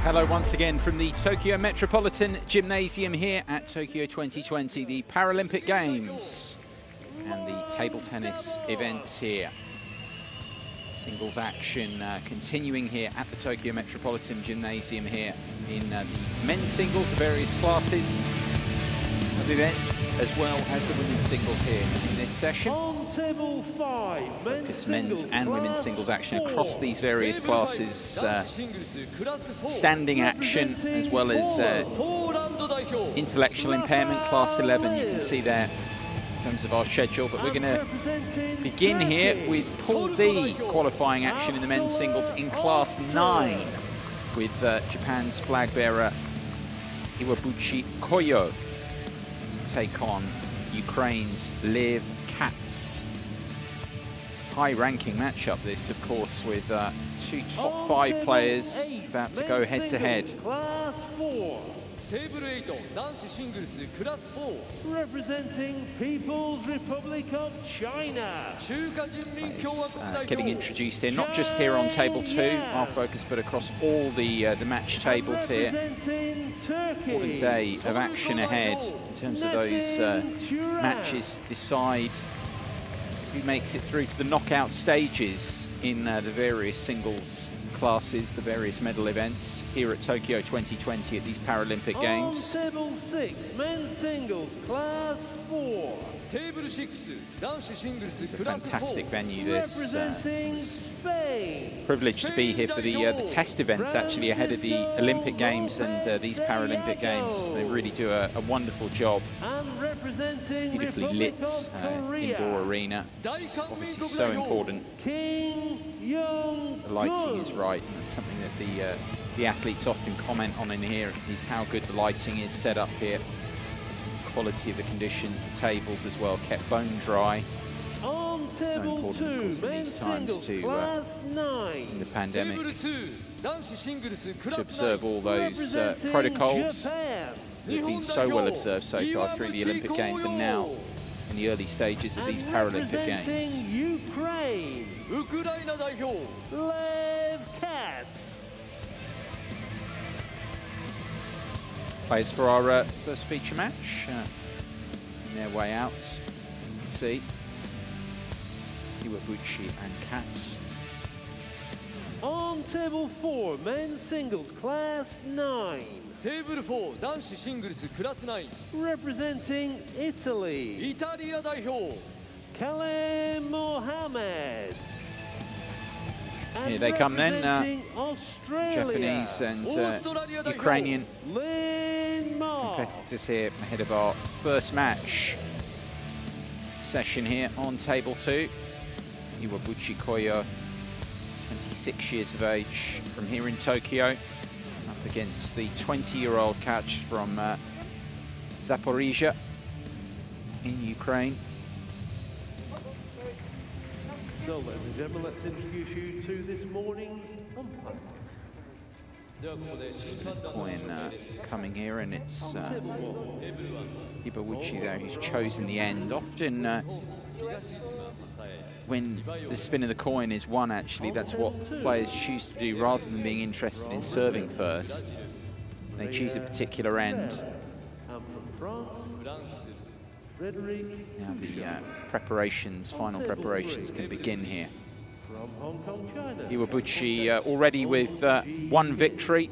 Hello once again from the Tokyo Metropolitan Gymnasium here at Tokyo 2020, the Paralympic Games and the table tennis events here. Singles action continuing here at the Tokyo Metropolitan Gymnasium here in the men's singles, the various classes of events, as well as the women's singles here in this session. On table 5, Focus men's and women's singles action across these various classes. Standing action as well as intellectual impairment, class 11, you can see there in terms of our schedule. But we're going to begin here with Pool D qualifying action in the men's singles in class 9 with Japan's flag bearer Iwabuchi Koyo to take on Ukraine's Lev Katz. High-ranking matchup this, of course, with two top 5 players about to go head-to-head. Class 4. Table 8, class 4. Representing People's Republic of China. Players getting introduced here, not just here on table 2, our focus, but across all the match tables here. What a day of action ahead in terms of those matches to decide who makes it through to the knockout stages in the various singles classes, the various medal events here at Tokyo 2020 at these Paralympic Games. On table 6, men's singles, class 4. It's a fantastic venue, this. Spain. Privileged to be here for the test events actually ahead of the Olympic Games and these Paralympic Games. They really do a wonderful job. Beautifully lit indoor arena. It's obviously so important. The lighting is right, and that's something that the athletes often comment on in here, is how good the lighting is set up here. Quality of the conditions, the tables as well, kept bone dry. So important, of course, in these times to, in the pandemic, to observe all those protocols that have been so well observed so far through the Olympic Games and now in the early stages of these Paralympic Games. Ukraine, Lev Katz. Players for our first feature match, on their way out, you can see Iwabuchi and Katz. On table 4, men's singles, class 9. Table 4, 男子シングルスクラス9. Representing Italy. Italia 代表. Khalem Mohammed. Here they come then, Japanese and Ukrainian competitors here ahead of our first match session here on table 2. Iwabuchi Koyo, 26 years of age, from here in Tokyo, up against the 20-year-old catch from Zaporizhia in Ukraine. So, ladies and gentlemen, let's introduce you to this morning's umpires. Coin coming here, and it's Iwabuchi there who's chosen the end. Often when the spin of the coin is won, actually, that's what players choose to do rather than being interested in serving first. They choose a particular end. Now the preparations, final preparations can begin here. Iwabuchi already with one victory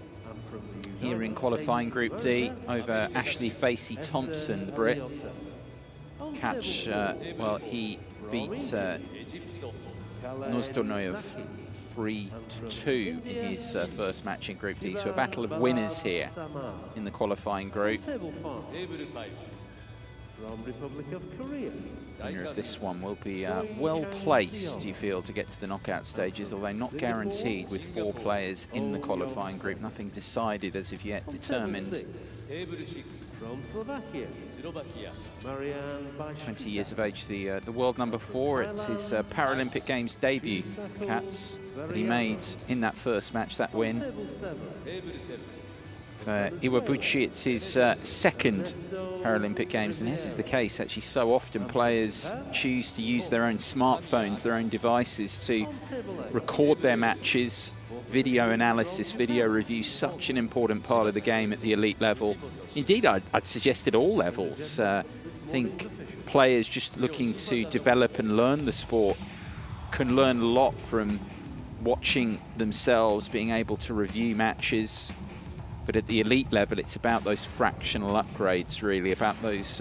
here in qualifying Group D over Ashley Facey-Thompson, the Brit. Catch, well, he beat Nozdonoyev 3-2 in his first match in Group D. So a battle of winners here in the qualifying group. From Republic of Korea. Winner of this one will be well placed, you feel, to get to the knockout stages, although not guaranteed with 4 players in the qualifying group. Nothing decided as of yet, determined. From Slovakia. 20 years of age, the world number 4. It's his Paralympic Games debut, Katz, that he made in that first match, that win. For Iwabuchi, it's his second Paralympic Games, and this is the case actually so often. Players choose to use their own smartphones, their own devices to record their matches video analysis, video review, such an important part of the game at the elite level. Indeed, I'd suggest at all levels. I think players just looking to develop and learn the sport can learn a lot from watching themselves, being able to review matches. But at the elite level, it's about those fractional upgrades, really, about those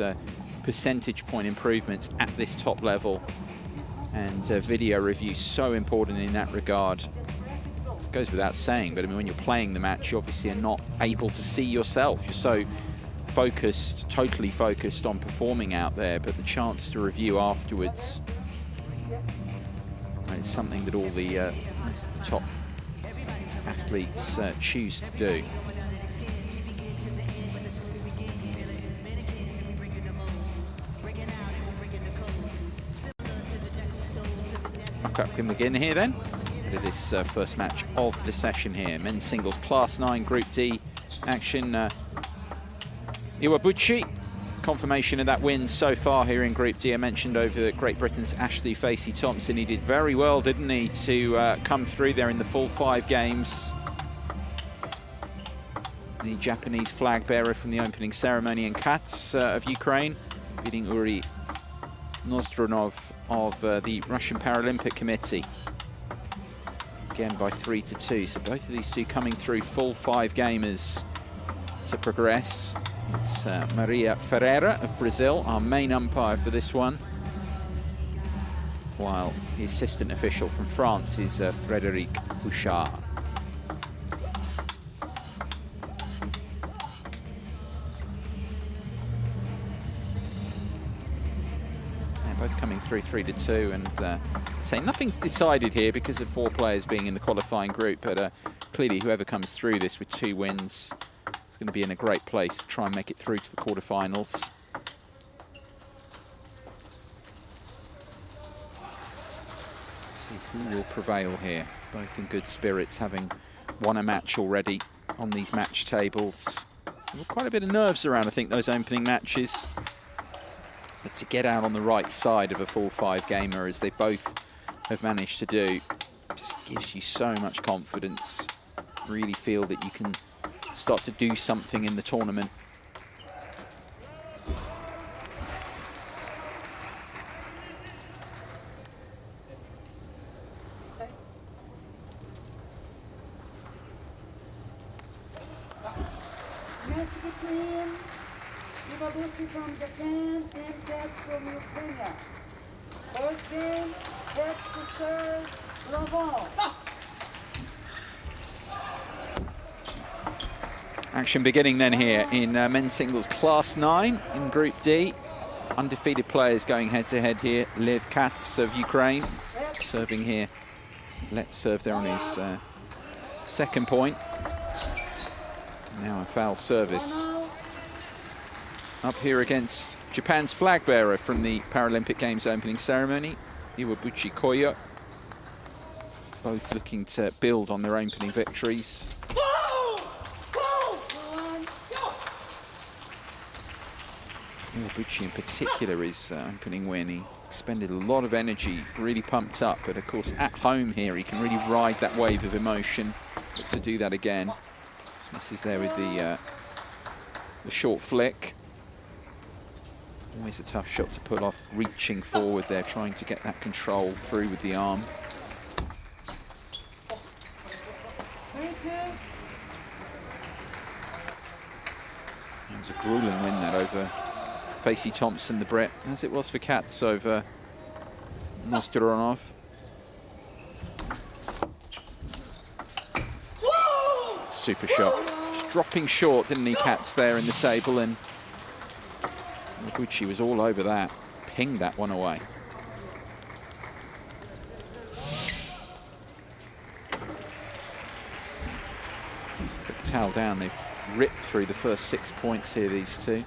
percentage point improvements at this top level. And video review so important in that regard. It goes without saying, but I mean, when you're playing the match, you obviously are not able to see yourself. You're so focused, totally focused on performing out there, but the chance to review afterwards, it's something that all the top athletes choose to do. Fuck up can begin here then. Into this first match of the session here. Men's singles Class 9 Group D action. Iwabuchi, confirmation of that win so far here in Group D. I mentioned over Great Britain's Ashley Facey-Thompson. He did very well, didn't he, to come through there in the full 5 games. The Japanese flag bearer from the opening ceremony, and Katz of Ukraine, beating Uri Nozdronov of the Russian Paralympic Committee. Again by 3-2, so both of these two coming through full 5 gamers to progress. It's Maria Ferreira of Brazil, our main umpire for this one, while the assistant official from France is Frédéric Fouchard. Both coming through 3-2, and say nothing's decided here because of 4 players being in the qualifying group, but clearly whoever comes through this with 2 wins is going to be in a great place to try and make it through to the quarterfinals. Let's see who will prevail here. Both in good spirits, having won a match already on these match tables. Quite a bit of nerves around, I think, those opening matches. But to get out on the right side of a full 5 gamer, as they both have managed to do, just gives you so much confidence. Really feel that you can start to do something in the tournament. Match between Iwabuchi from Japan and Katz from Ukraine. First game, Katz to serve, Lavon. Action beginning then here in men's singles Class 9 in Group D. Undefeated players going head-to-head here. Lev Katz of Ukraine serving here. Let's serve there on his second point. Now a foul service. Up here against Japan's flag bearer from the Paralympic Games opening ceremony, Iwabuchi Koyo. Both looking to build on their opening victories. Iwabuchi in particular is opening win. He expended a lot of energy, really pumped up, but of course at home here he can really ride that wave of emotion. But to do that again, just misses there with the short flick. Always a tough shot to pull off, reaching forward there, trying to get that control through with the arm. It was a grueling win that over Facey-Thompson, the Brit, as it was for Katz over Nozdronov. Super shot. Just dropping short, didn't he, Katz, there in the table, and Iwabuchi was all over that. Pinged that one away. Put the towel down. They've ripped through the first 6 points here, these two.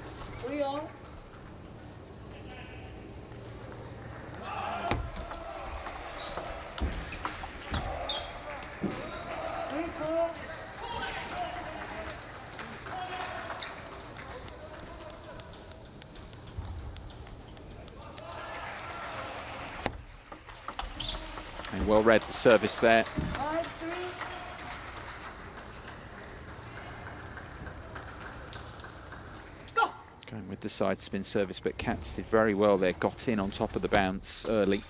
And well read the service there. 5-3. Going with the side spin service, but Katz did very well there. Got in on top of the bounce early.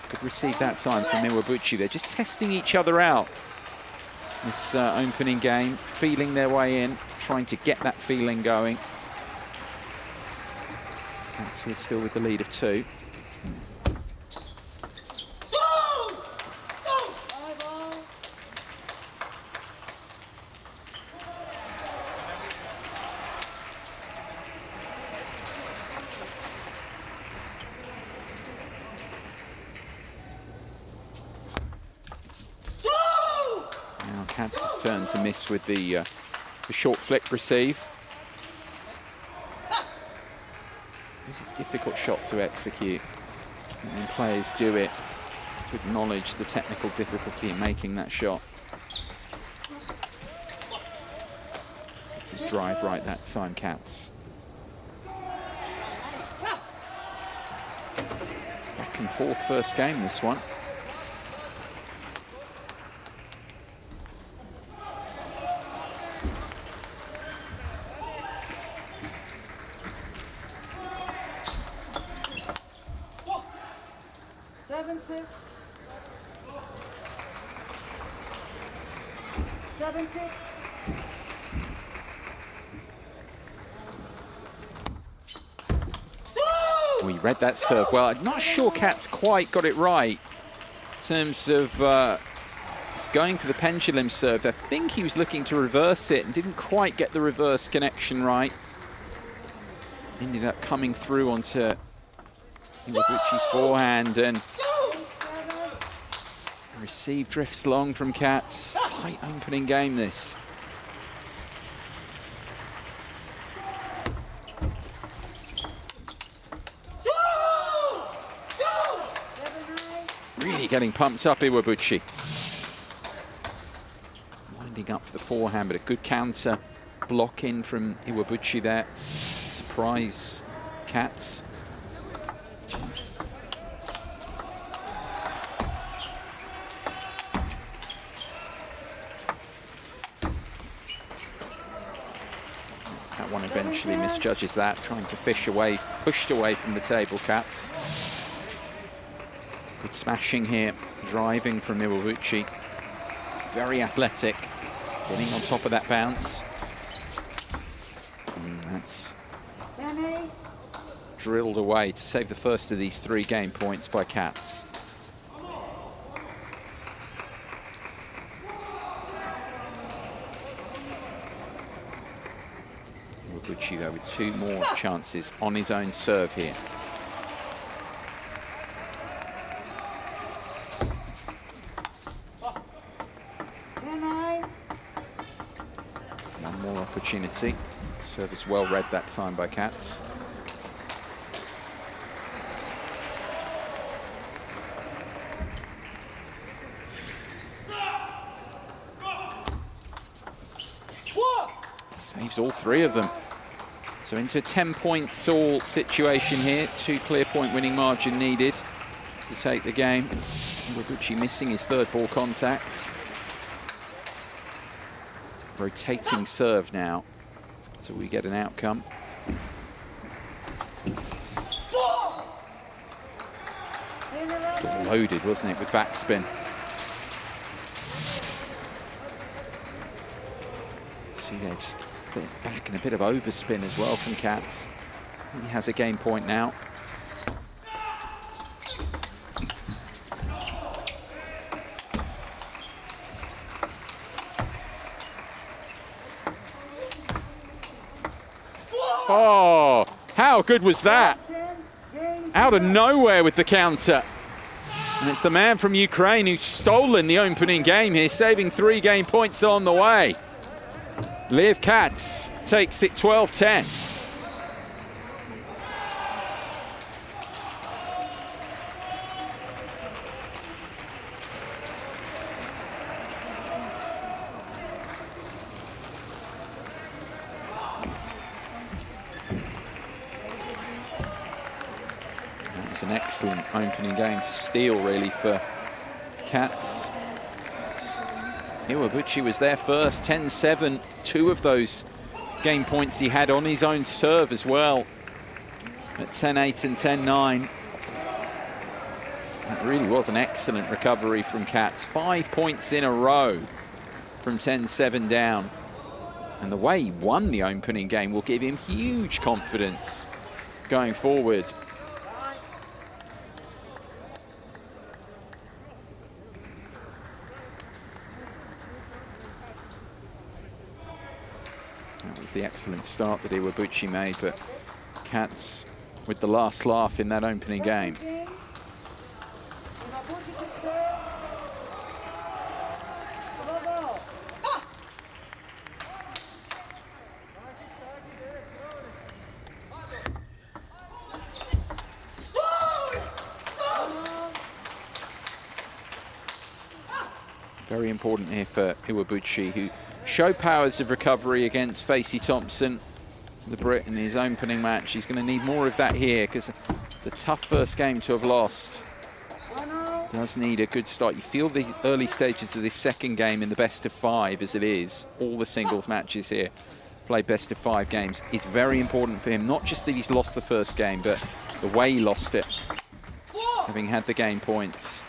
Good receive that time from Iwabuchi. They're just testing each other out. This opening game, feeling their way in, trying to get that feeling going. Katz here still with the lead of 2. Katz's turn to miss with the short flick receive. It's a difficult shot to execute. And when players do it, to acknowledge the technical difficulty in making that shot. It's his drive right that time, Katz. Back and forth first game, this one. We read that serve well. I'm not sure Katz quite got it right in terms of just going for the pendulum serve. I think he was looking to reverse it and didn't quite get the reverse connection right. Ended up coming through onto Iwabuchi's forehand, and the receive drifts long from Katz. Tight opening game, this. Really getting pumped up, Iwabuchi. Winding up the forehand, but a good counter block in from Iwabuchi there. Surprise Katz. That one eventually misjudges that, trying to fish away, pushed away from the table, Katz. Good smashing here, driving from Iwabuchi. Very athletic, getting on top of that bounce. And that's drilled away to save the first of these 3 game points by Katz. Iwabuchi though with 2 more chances on his own serve here. One more opportunity. Service well read that time by Katz. Saves all 3 of them. So into a 10 points all situation here. 2 clear point winning margin needed to take the game. Iwabuchi missing his 3rd ball contact. Rotating serve now, so we get an outcome. Loaded, wasn't it, with backspin. See there, just a bit back and a bit of overspin as well from Katz. He has a game point now. Oh, how good was that? Out of nowhere with the counter. And it's the man from Ukraine who's stolen the opening game here, saving 3 game points on the way. Lev Katz takes it 12-10. An excellent opening game to steal, really, for Katz. Iwabuchi was there first, 10-7, 2 of those game points he had on his own serve as well at 10-8 and 10-9. That really was an excellent recovery from Katz. 5 points in a row from 10-7 down. And the way he won the opening game will give him huge confidence going forward. That was the excellent start that Iwabuchi made, but Katz with the last laugh in that opening game. Very important here for Iwabuchi, who showed powers of recovery against Facey Thompson, the Brit, in his opening match. He's going to need more of that here because it's a tough first game to have lost. Does need a good start. You feel the early stages of this second game in the best of 5 as it is. All the singles matches here play best of 5 games. It's very important for him, not just that he's lost the first game, but the way he lost it, having had the game points.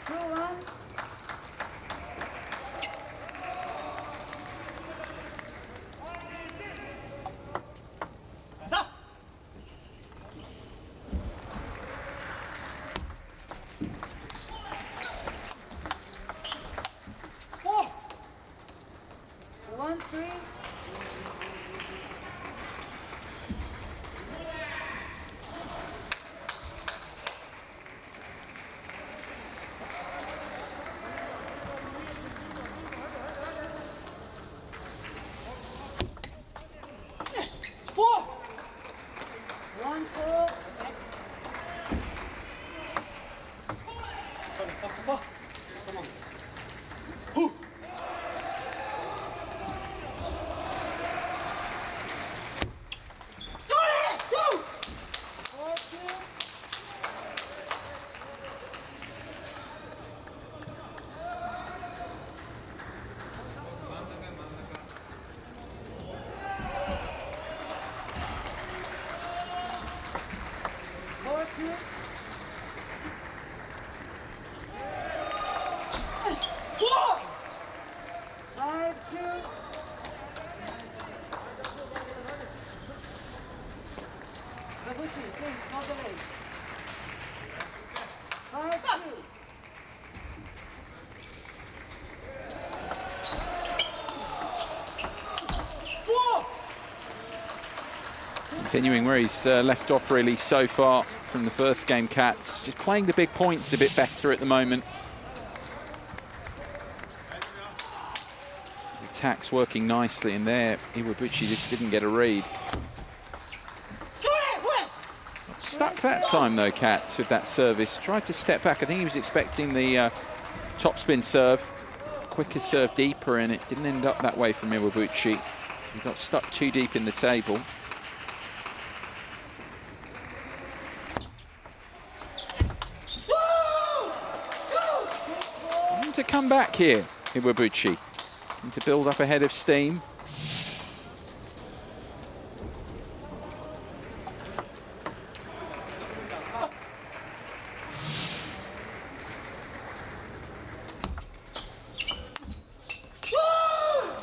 Continuing where he's left off really so far from the first game, Katz. Just playing the big points a bit better at the moment. His attack's working nicely, and there Iwabuchi just didn't get a read. Got stuck that time though, Katz, with that service. Tried to step back. I think he was expecting the topspin serve. Quicker serve deeper, and it didn't end up that way from Iwabuchi. So he got stuck too deep in the table. To come back here, Iwabuchi, and to build up a head of steam.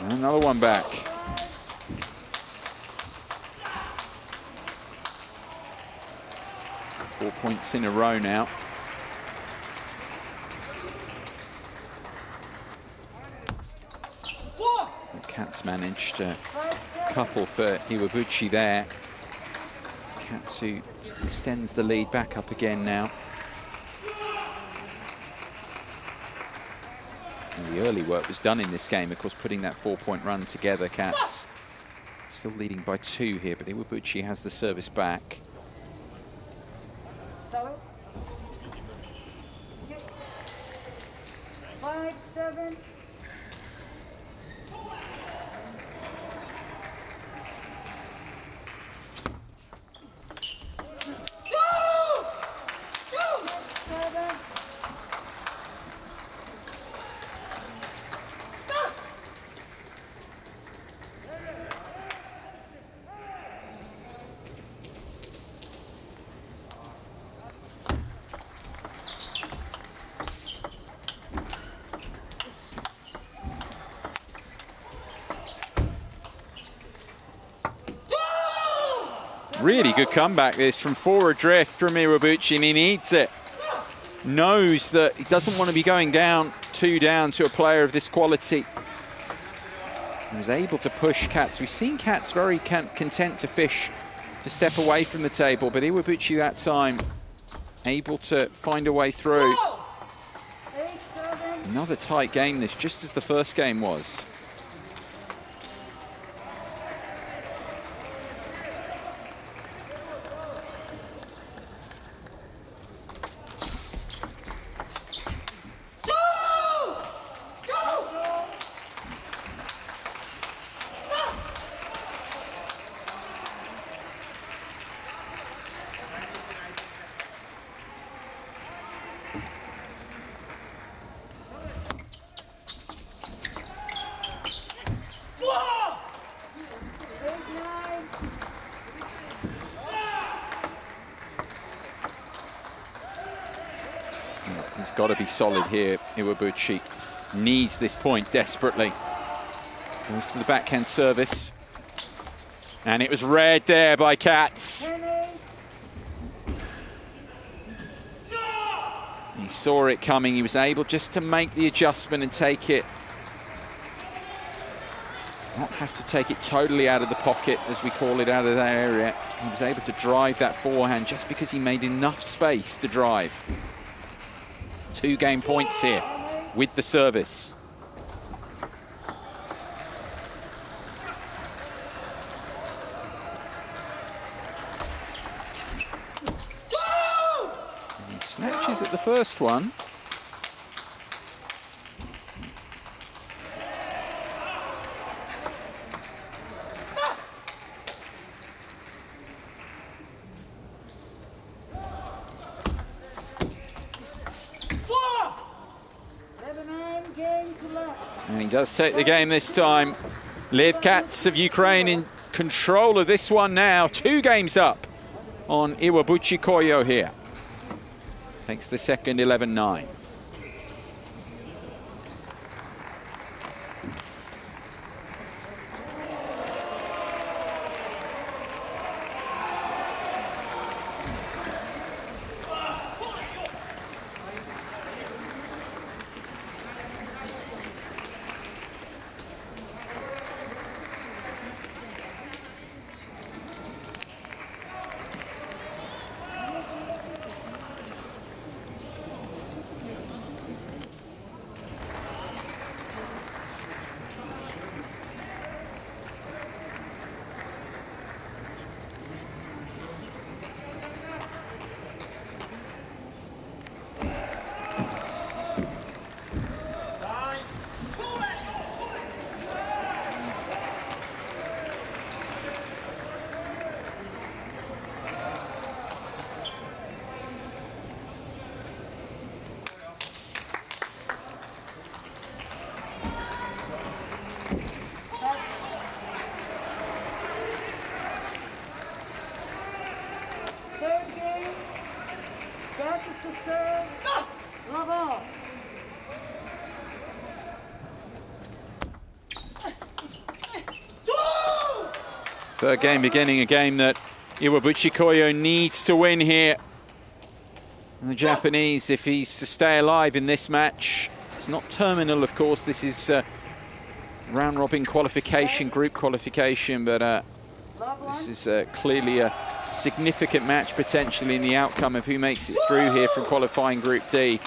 And another one back. Four points in a row now. Katz managed a couple for Iwabuchi there. It's Katz who extends the lead back up again now. And the early work was done in this game, of course, putting that 4-point run together. Katz still leading by 2 here, but Iwabuchi has the service back. 5-7. Really good comeback this from forward drift from Iwabuchi, and he needs it. Knows that he doesn't want to be going down, 2 down to a player of this quality. He was able to push Katz. We've seen Katz very content to fish, to step away from the table, but Iwabuchi that time able to find a way through. Another tight game this, just as the first game was. He's got to be solid here. Iwabuchi needs this point desperately. Goes to the backhand service. And it was read there by Katz. He saw it coming. He was able just to make the adjustment and take it. Not have to take it totally out of the pocket, as we call it, out of that area. He was able to drive that forehand just because he made enough space to drive. 2 game points here with the service. And he snatches at the first one. And he does take the game this time. Lev Katz of Ukraine in control of this one now. 2 games up on Iwabuchi Koyo here. Takes the second 11-9. Third game beginning, a game that Iwabuchi Koyo needs to win here. And the Japanese, if he's to stay alive in this match, it's not terminal, of course. This is round-robin qualification, group qualification, but this is clearly a significant match potentially in the outcome of who makes it through here from qualifying Group D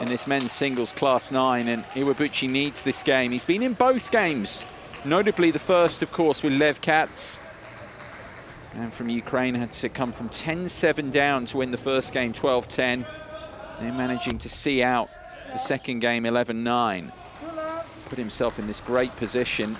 in this men's singles Class 9. And Iwabuchi needs this game. He's been in both games, notably the first, of course, with Lev Katz. And from Ukraine had to come from 10-7 down to win the first game 12-10. They're managing to see out the second game 11-9. Put himself in this great position.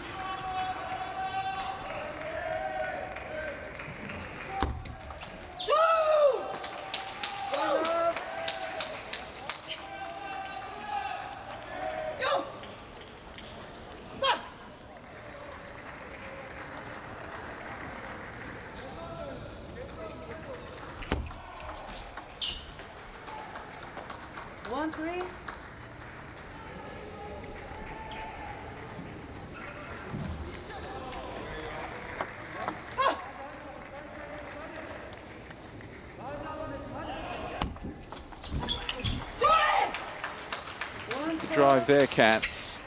drive there, Katz.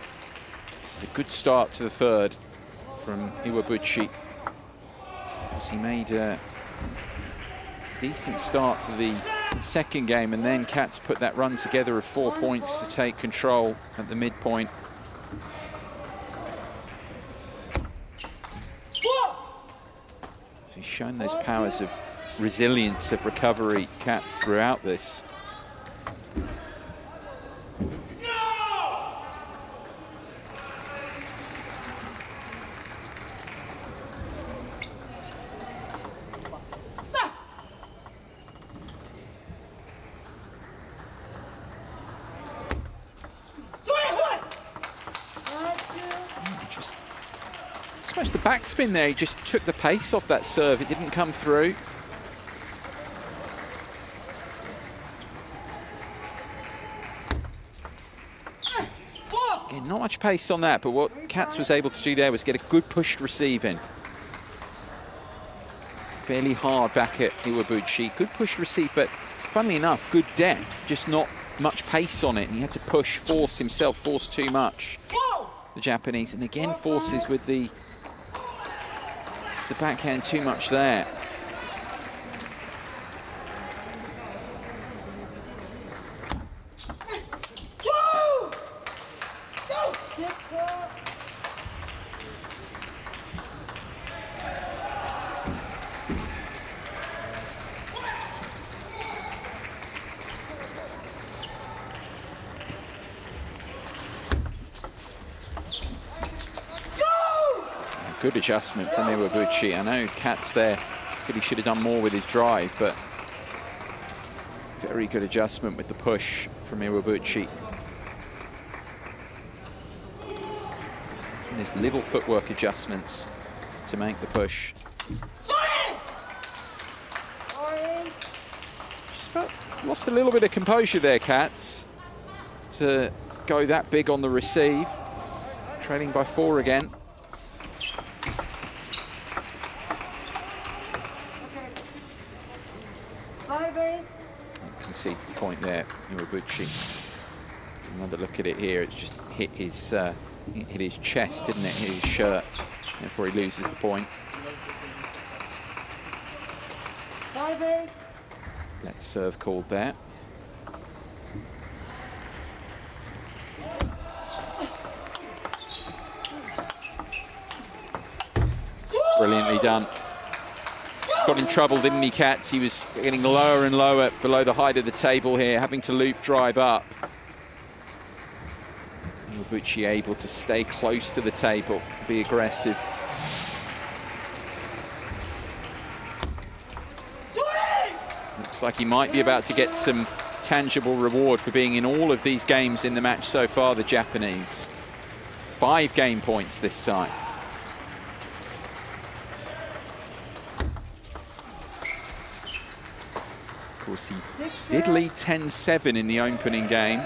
This is a good start to the third from Iwabuchi. He made a decent start to the second game, and then Katz put that run together of 4 points to take control at the midpoint. So he's shown those powers of resilience, of recovery, Katz, throughout this. The backspin there, he just took the pace off that serve. It didn't come through. Again, not much pace on that, but what Katz was able to do there was get a good pushed receive in. Fairly hard back at Iwabuchi. Good push receive, but funnily enough, good depth, just not much pace on it. And he had to push, force himself, force too much. The Japanese, and again forces with the backhand too much there. Good adjustment from Iwabuchi. I know Katz there really should have done more with his drive, but very good adjustment with the push from Iwabuchi. Making those little footwork adjustments to make the push. Just felt, lost a little bit of composure there, Katz, to go that big on the receive. Trailing by 4 again. Concedes the point there, Iwabuchi. Another look at it here. It's just hit his chest, didn't it? Hit his shirt before he loses the point. 5-8. Let's serve called there. Brilliantly done. Got in trouble, didn't he, Katz? He was getting lower and lower below the height of the table here, having to loop drive up. Iwabuchi able to stay close to the table, be aggressive. Looks like he might be about to get some tangible reward for being in all of these games in the match so far, the Japanese. 5 game points this time. Of course, he did lead 10-7 in the opening game.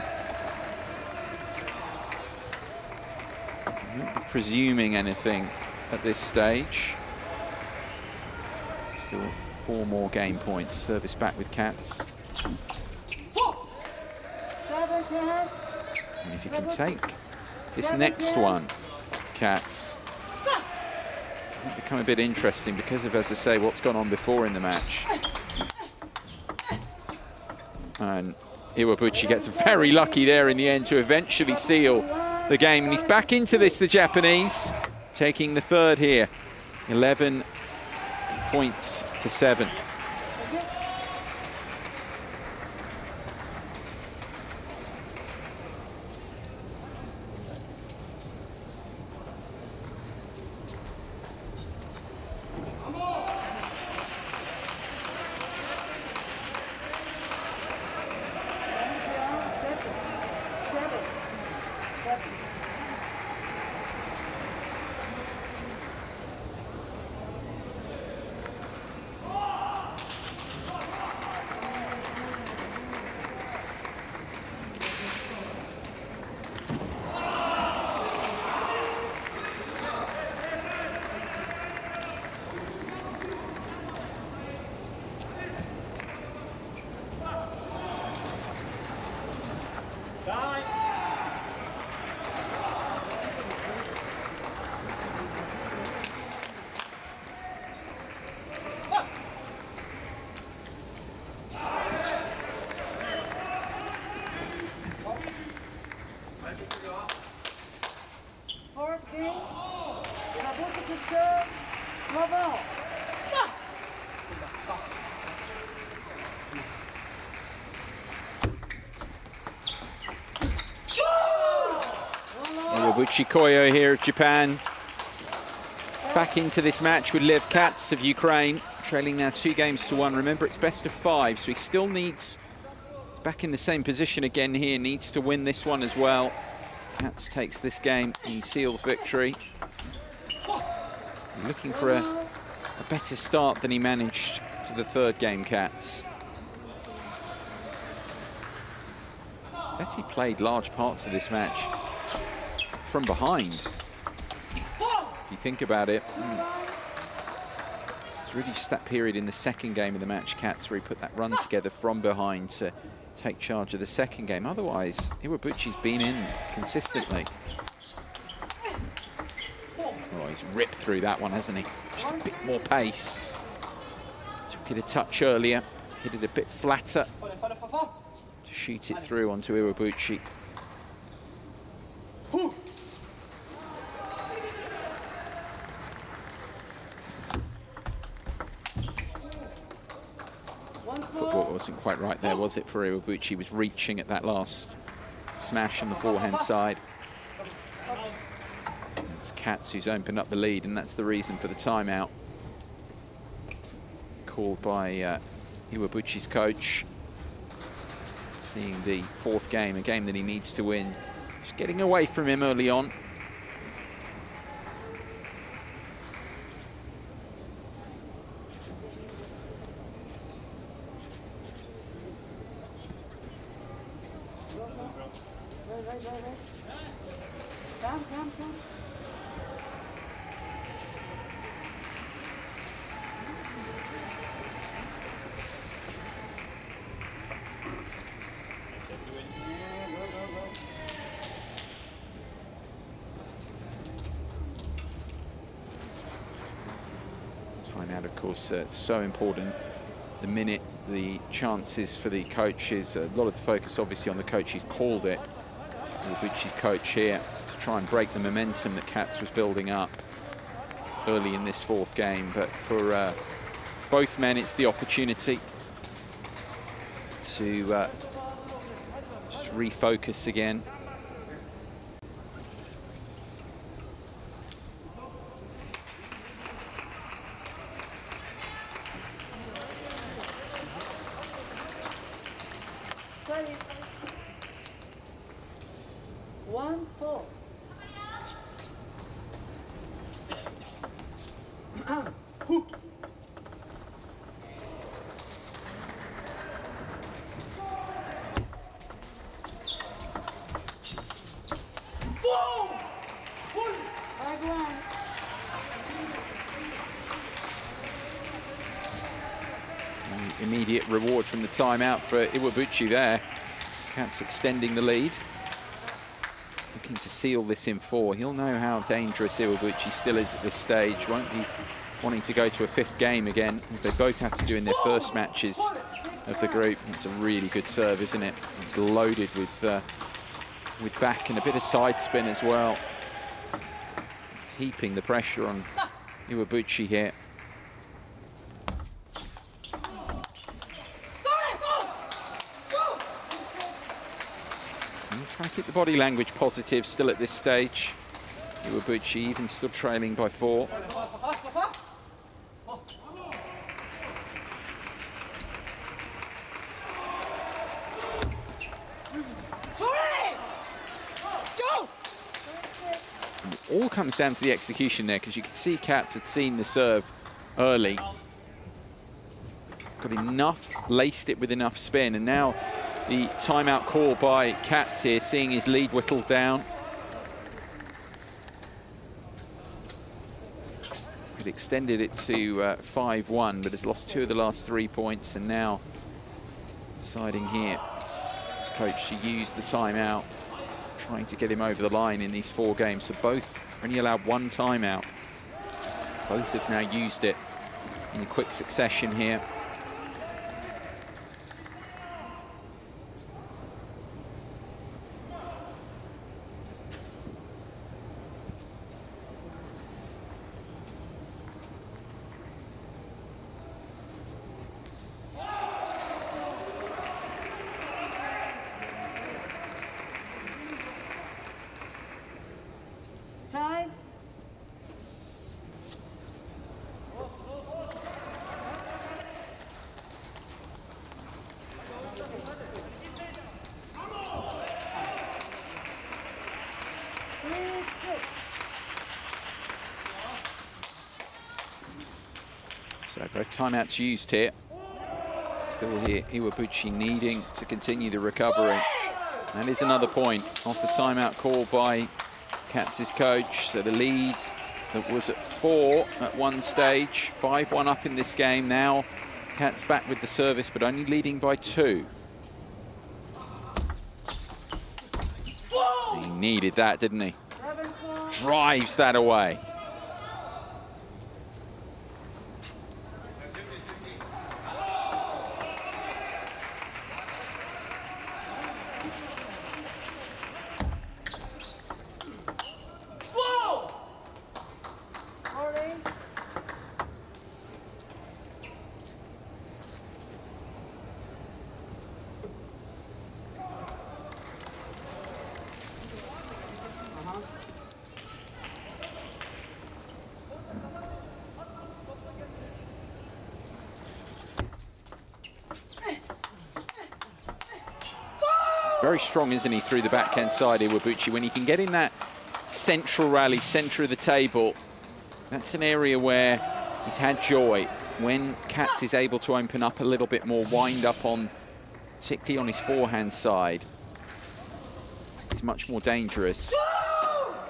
Not be presuming anything at this stage. Still 4 more game points. Service back with Katz. And if you can take this next one, Katz, it'll become a bit interesting because of, as I say, what's gone on before in the match. And Iwabuchi gets very lucky there in the end to eventually seal the game. And he's back into this, the Japanese, taking the third here. 11 points to 7. game. Iwabuchi to serve. Lavon. Iwabuchi Koyo here of Japan. Back into this match with Lev Katz of Ukraine, trailing now 2-1. Remember, it's best of 5, so he still needs, he's back in the same position again here, needs to win this one as well. Katz takes this game, he seals victory. Looking for a better start than he managed to the 3rd game, Katz. He's actually played large parts of this match from behind. If you think about it, it's really just that period in the 2nd game of the match, Katz, where he put that run together from behind to take charge of the 2nd game. Otherwise, Iwabuchi's been in consistently. Oh, he's ripped through that one, hasn't he? Just a bit more pace. Took it a touch earlier, hit it a bit flatter to shoot it through onto Iwabuchi. Football wasn't quite right there, was it, for Iwabuchi? He was reaching at that last smash on the forehand side. It's Katz who's opened up the lead, and that's the reason for the timeout. Called by Iwabuchi's coach. Seeing the 4th game, a game that he needs to win. Just getting away from him early on. Come. Timeout, of course, so important. The minute, the chances for the coaches, a lot of the focus obviously on the coach. He's called it, Iwabuchi's coach here, to try and break the momentum that Katz was building up early in this 4th game. But for both men, it's the opportunity to just refocus again. Sorry. 1-4. Immediate reward from the timeout for Iwabuchi there. Katz extending the lead. Looking to seal this in 4. He'll know how dangerous Iwabuchi still is at this stage. Won't be wanting to go to a 5th game again, as they both have to do in their first matches of the group. It's a really good serve, isn't it? It's loaded with back and a bit of side spin as well. It's heaping the pressure on Iwabuchi here. Trying to keep the body language positive still at this stage. Iwabuchi even still trailing by 4. And it all comes down to the execution there, because you could see Katz had seen the serve early. Got enough, laced it with enough spin, and now the timeout call by Katz here, seeing his lead whittled down. It extended it to 5-1, but has lost 2 of the last 3 points, and now deciding here, his coach, to use the timeout, trying to get him over the line in these 4 games. So both only allowed 1 timeout. Both have now used it in quick succession here. So both timeouts used here. Still here, Iwabuchi needing to continue the recovery. That is another point off the timeout call by Cats' coach. So the lead that was at 4 at one stage, 5-1 up in this game. Now Cats back with the service, but only leading by 2. He needed that, didn't he? Drives that away. Very strong, isn't he, through the backhand side, Iwabuchi. When he can get in that central rally, centre of the table, that's an area where he's had joy. When Cats is able to open up a little bit more, wind up on, particularly on his forehand side, he's much more dangerous.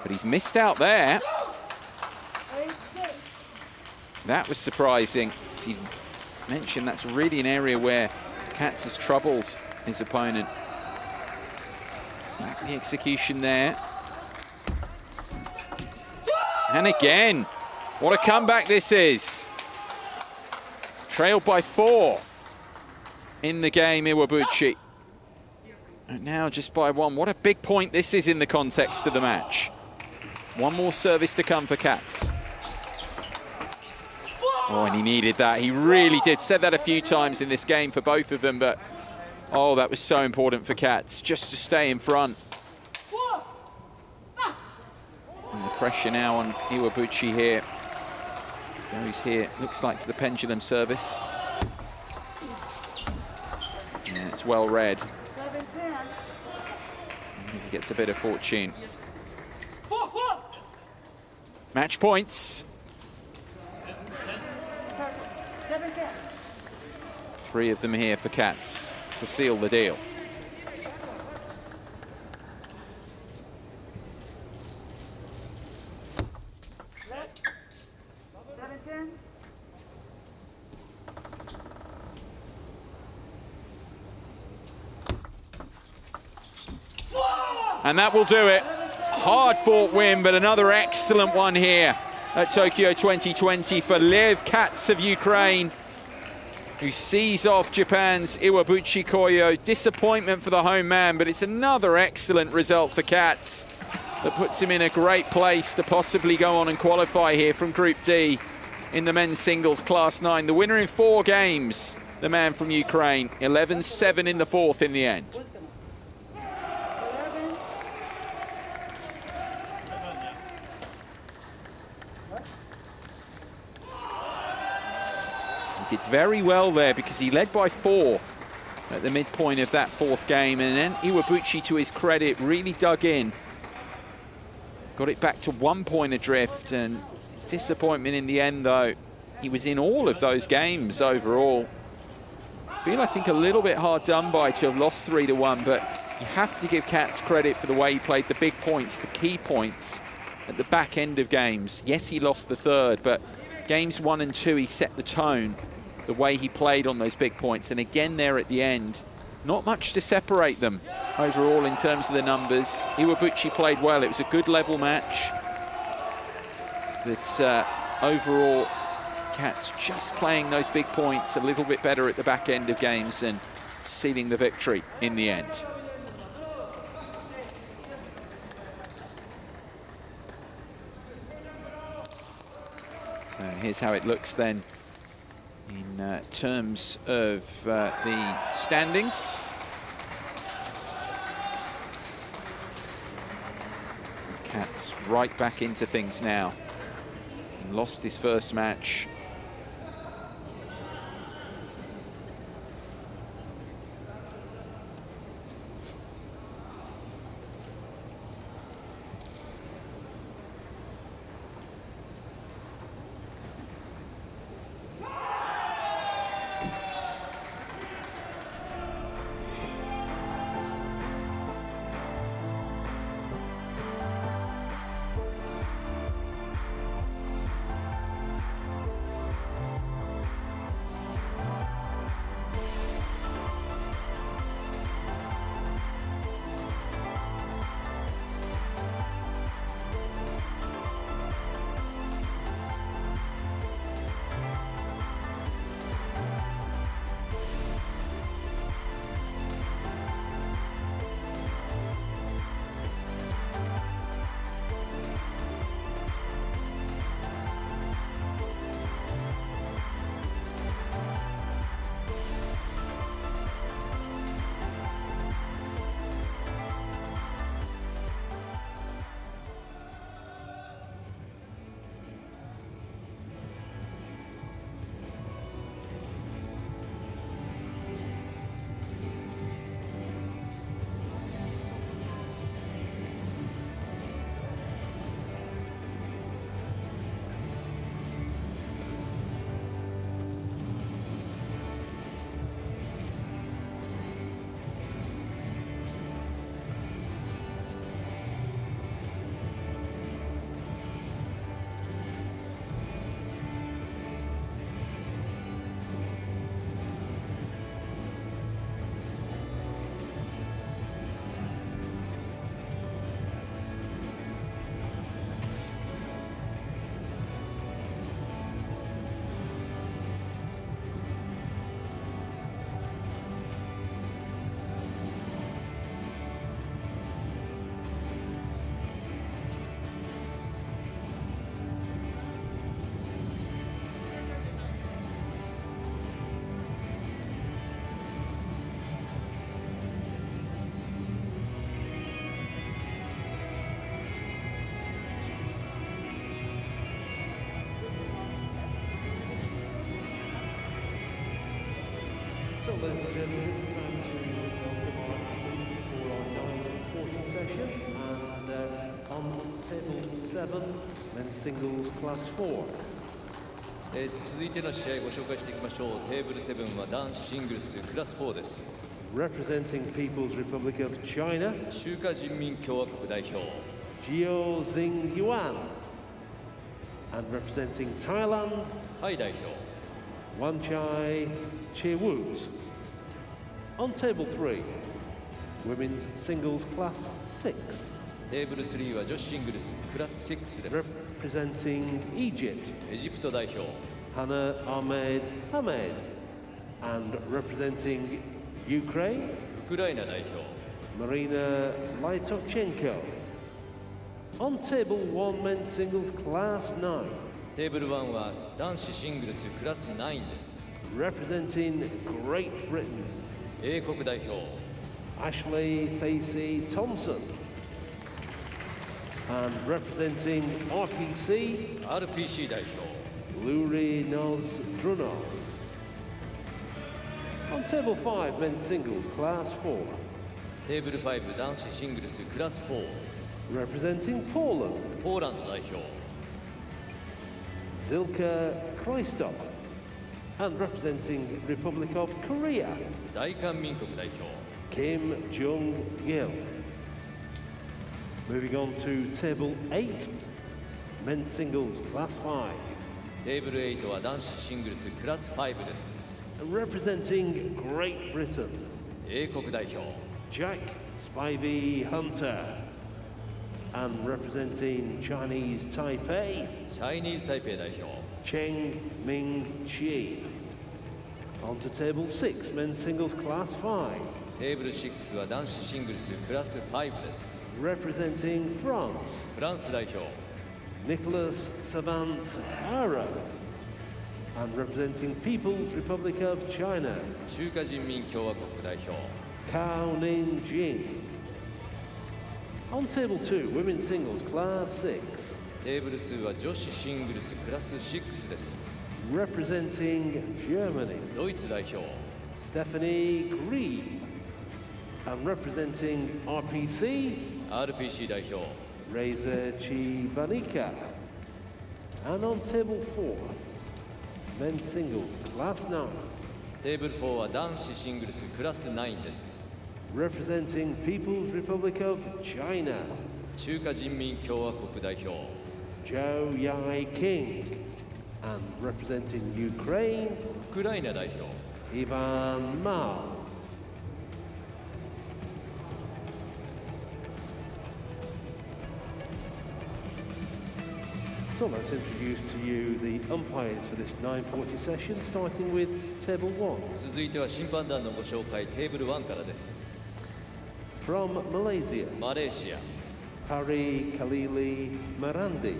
But he's missed out there. That was surprising. As he mentioned, that's really an area where Cats has troubled his opponent. The execution there. And again, what a comeback this is. Trailed by 4 in the game, Iwabuchi. And now just by 1. What a big point this is in the context of the match. One more service to come for Cats. Oh, and he needed that. He really did. Said that a few times in this game for both of them, but oh, that was so important for Cats, just to stay in front. And the pressure now on Iwabuchi here. Goes here, looks like to the pendulum service. Yeah, it's well read. And he gets a bit of fortune. Match points. 3 of them here for Cats to seal the deal. And that will do it. Hard-fought win, but another excellent one here at Tokyo 2020 for Lev Cats of Ukraine, who sees off Japan's Iwabuchi Koyo. Disappointment for the home man, but it's another excellent result for Cats that puts him in a great place to possibly go on and qualify here from Group D in the men's singles Class 9. The winner in 4 games, the man from Ukraine, 11-7 in the 4th in the end. Did very well there because he led by 4 at the midpoint of that 4th game, and then Iwabuchi, to his credit, really dug in. Got it back to 1 point adrift, and his disappointment in the end, though, he was in all of those games overall. I think a little bit hard done by to have lost 3-1, but you have to give Cats credit for the way he played the big points, the key points at the back end of games. Yes, he lost the 3rd, but games 1 and 2, he set the tone. The way he played on those big points, and again there at the end, not much to separate them overall in terms of the numbers. Iwabuchi played well. It was a good level match, but overall Cats just playing those big points a little bit better at the back end of games and sealing the victory in the end. So here's how it looks then in terms of the standings. Cats right back into things now. He lost his first match. ladies and gentlemen, it's time to welcome our athletes for our 9:40 session. And on table 7, men's singles class 4. 続いての試合をご紹介していきましょう。テーブル7は男子シングルスクラス4です。 Representing People's Republic of China, 中華人民共和国代表 Jiao Xing Yuan. And representing Thailand, タイ代表 Wanchai Chewus. On table 3, women's singles class 6. テーブル3は女子シングルスクラス6です。 Representing Egypt, エジプト代表 Hannah Ahmed Hamed. And representing Ukraine, ウクライナ代表 Marina Laitovchenko. On table 1, men's singles class 9. テーブル1は男子シングルスクラス9です。 Representing Great Britain, 英国代表 Ashley Facey Thompson. And representing RPC, RPC 代表 Luri Nozdrunov. On table 5, men's singles class 4. テーブル5男子シングルスクラス4 Representing Poland, ポーランド代表 Zilka Kristov. And representing Republic of Korea, 大韓民国代表 Kim Jong-gil. Moving on to table 8, men's singles class 5. テーブル8は男子シングルスクラス5です。 Representing Great Britain, 英国代表 Jack Spivey Hunter. And representing Chinese Taipei, チャイニーズ台北代表 Cheng Ming Chi. On to table 6, men's singles class 5. テーブル6は男子シングルスクラス5です。 Representing France, フランス代表 Nicholas Savant Hara. And representing People's Republic of China, 中華人民共和国代表 Cao Ning-jing. On table 2, women's singles class 6. テーブル2は女子シングルスクラス6です。 Representing Germany, ドイツ代表 Stephanie Grieb. And representing RPC, RPC 代表 Reza Chibanika. And on table 4, men's singles class 9. テーブル4は男子シングルスクラス9です。 Representing People's Republic of China, 中華人民共和国代表 Zhou Yai King. And representing Ukraine, ウクライナ代表 Ivan Mao. So let's introduce to you the umpires for this 9:40 session, starting with table 1. 続いては審判団のご紹介テーブル1からです。 From Malaysia, マレーシア Pari Khalili Marandi.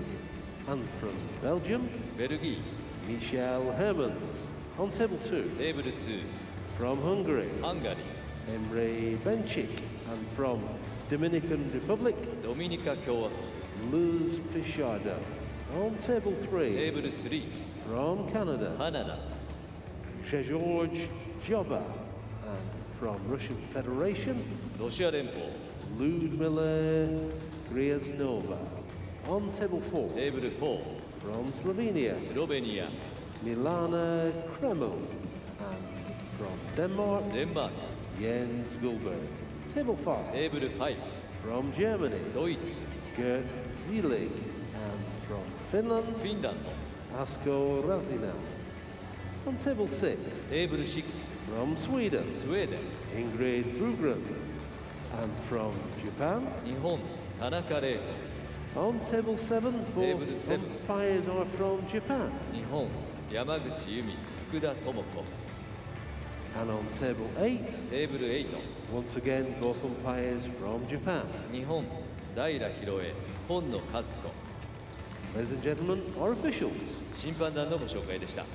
And from Belgium, ベルギ Michel Hermans. On table 2, ーテーブル2 from Hungary, ハンガリ Emre Benchik. And from Dominican Republic, ードミニカ共和国 Luz Pichado. On table テー 3, ブル3 from Canada, カナダ George Joba. And from Russian Federation, ロシア連邦 Ludmila Gryaznova. On table 4, テーブル4 from Slovenia, スロベニア Milana Kreml. And from Denmark, デンマーク Jens Gulberg. Table 5, テーブル5 from Germany, ドイツ Gert Zielig. And from Finland, フィンランド Asko Razina. On table 6, テーブル6 from Sweden, スウェーデン Ingrid Brugren. And from Japan, 日本田中玲 on table 7, both Table 7. umpires are from Japan. 子日本山口由美福田智子 And on table 8, テーブル8 once again, both umpires from Japan. 日本平博恵今野和子 Ladies and gentlemen, our officials. 審判団のご紹介でした。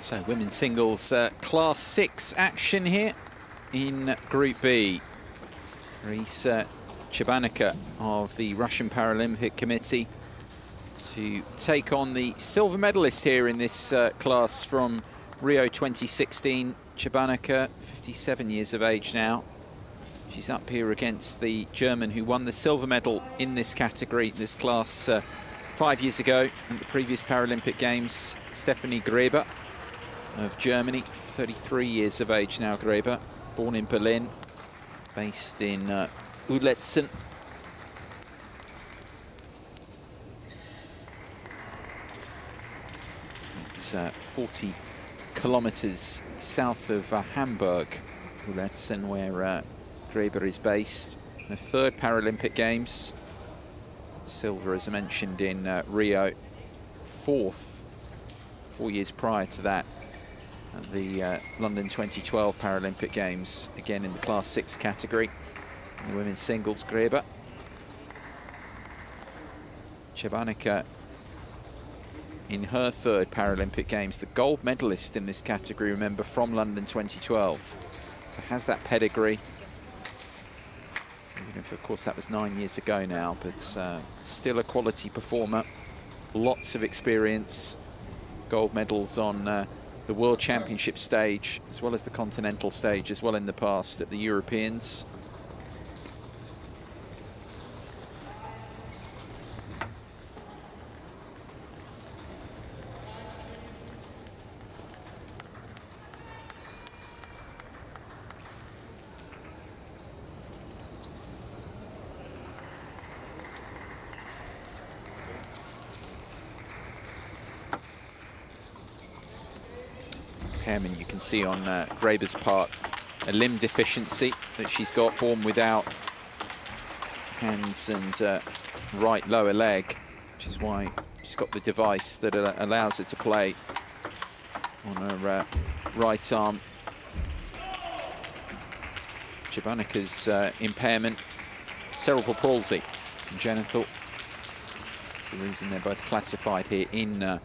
So women's singles class 6 action here in Group B. Raisa Chebanica of the Russian Paralympic Committee to take on the silver medalist here in this class from Rio 2016. Chebanica, 57 years of age now. She's up here against the German who won the silver medal in this category, this class, 5 years ago at the previous Paralympic Games. Stefanie Gräber of Germany, 33 years of age now. Gräber, born in Berlin, based in Uletzen. It's 40 kilometers south of Hamburg, Uletzen, where Gräber is based. The third Paralympic Games. Silver, as I mentioned, in Rio. Fourth, 4 years prior to that, at the London 2012 Paralympic Games, again in the Class 6 category. In the women's singles, Gräber. Chebanica, in her third Paralympic Games, the gold medalist in this category, remember, from London 2012. So has that pedigree. Even if, of course, that was 9 years ago now, but still a quality performer. Lots of experience. Gold medals on the World Championship stage, as well as the Continental stage, as well in the past at the Europeans. You can see on Gräber's part a limb deficiency that she's got, born without hands and right lower leg, which is why she's got the device that allows her to play on her right arm. Chebanica's impairment, cerebral palsy, congenital. That's the reason they're both classified here in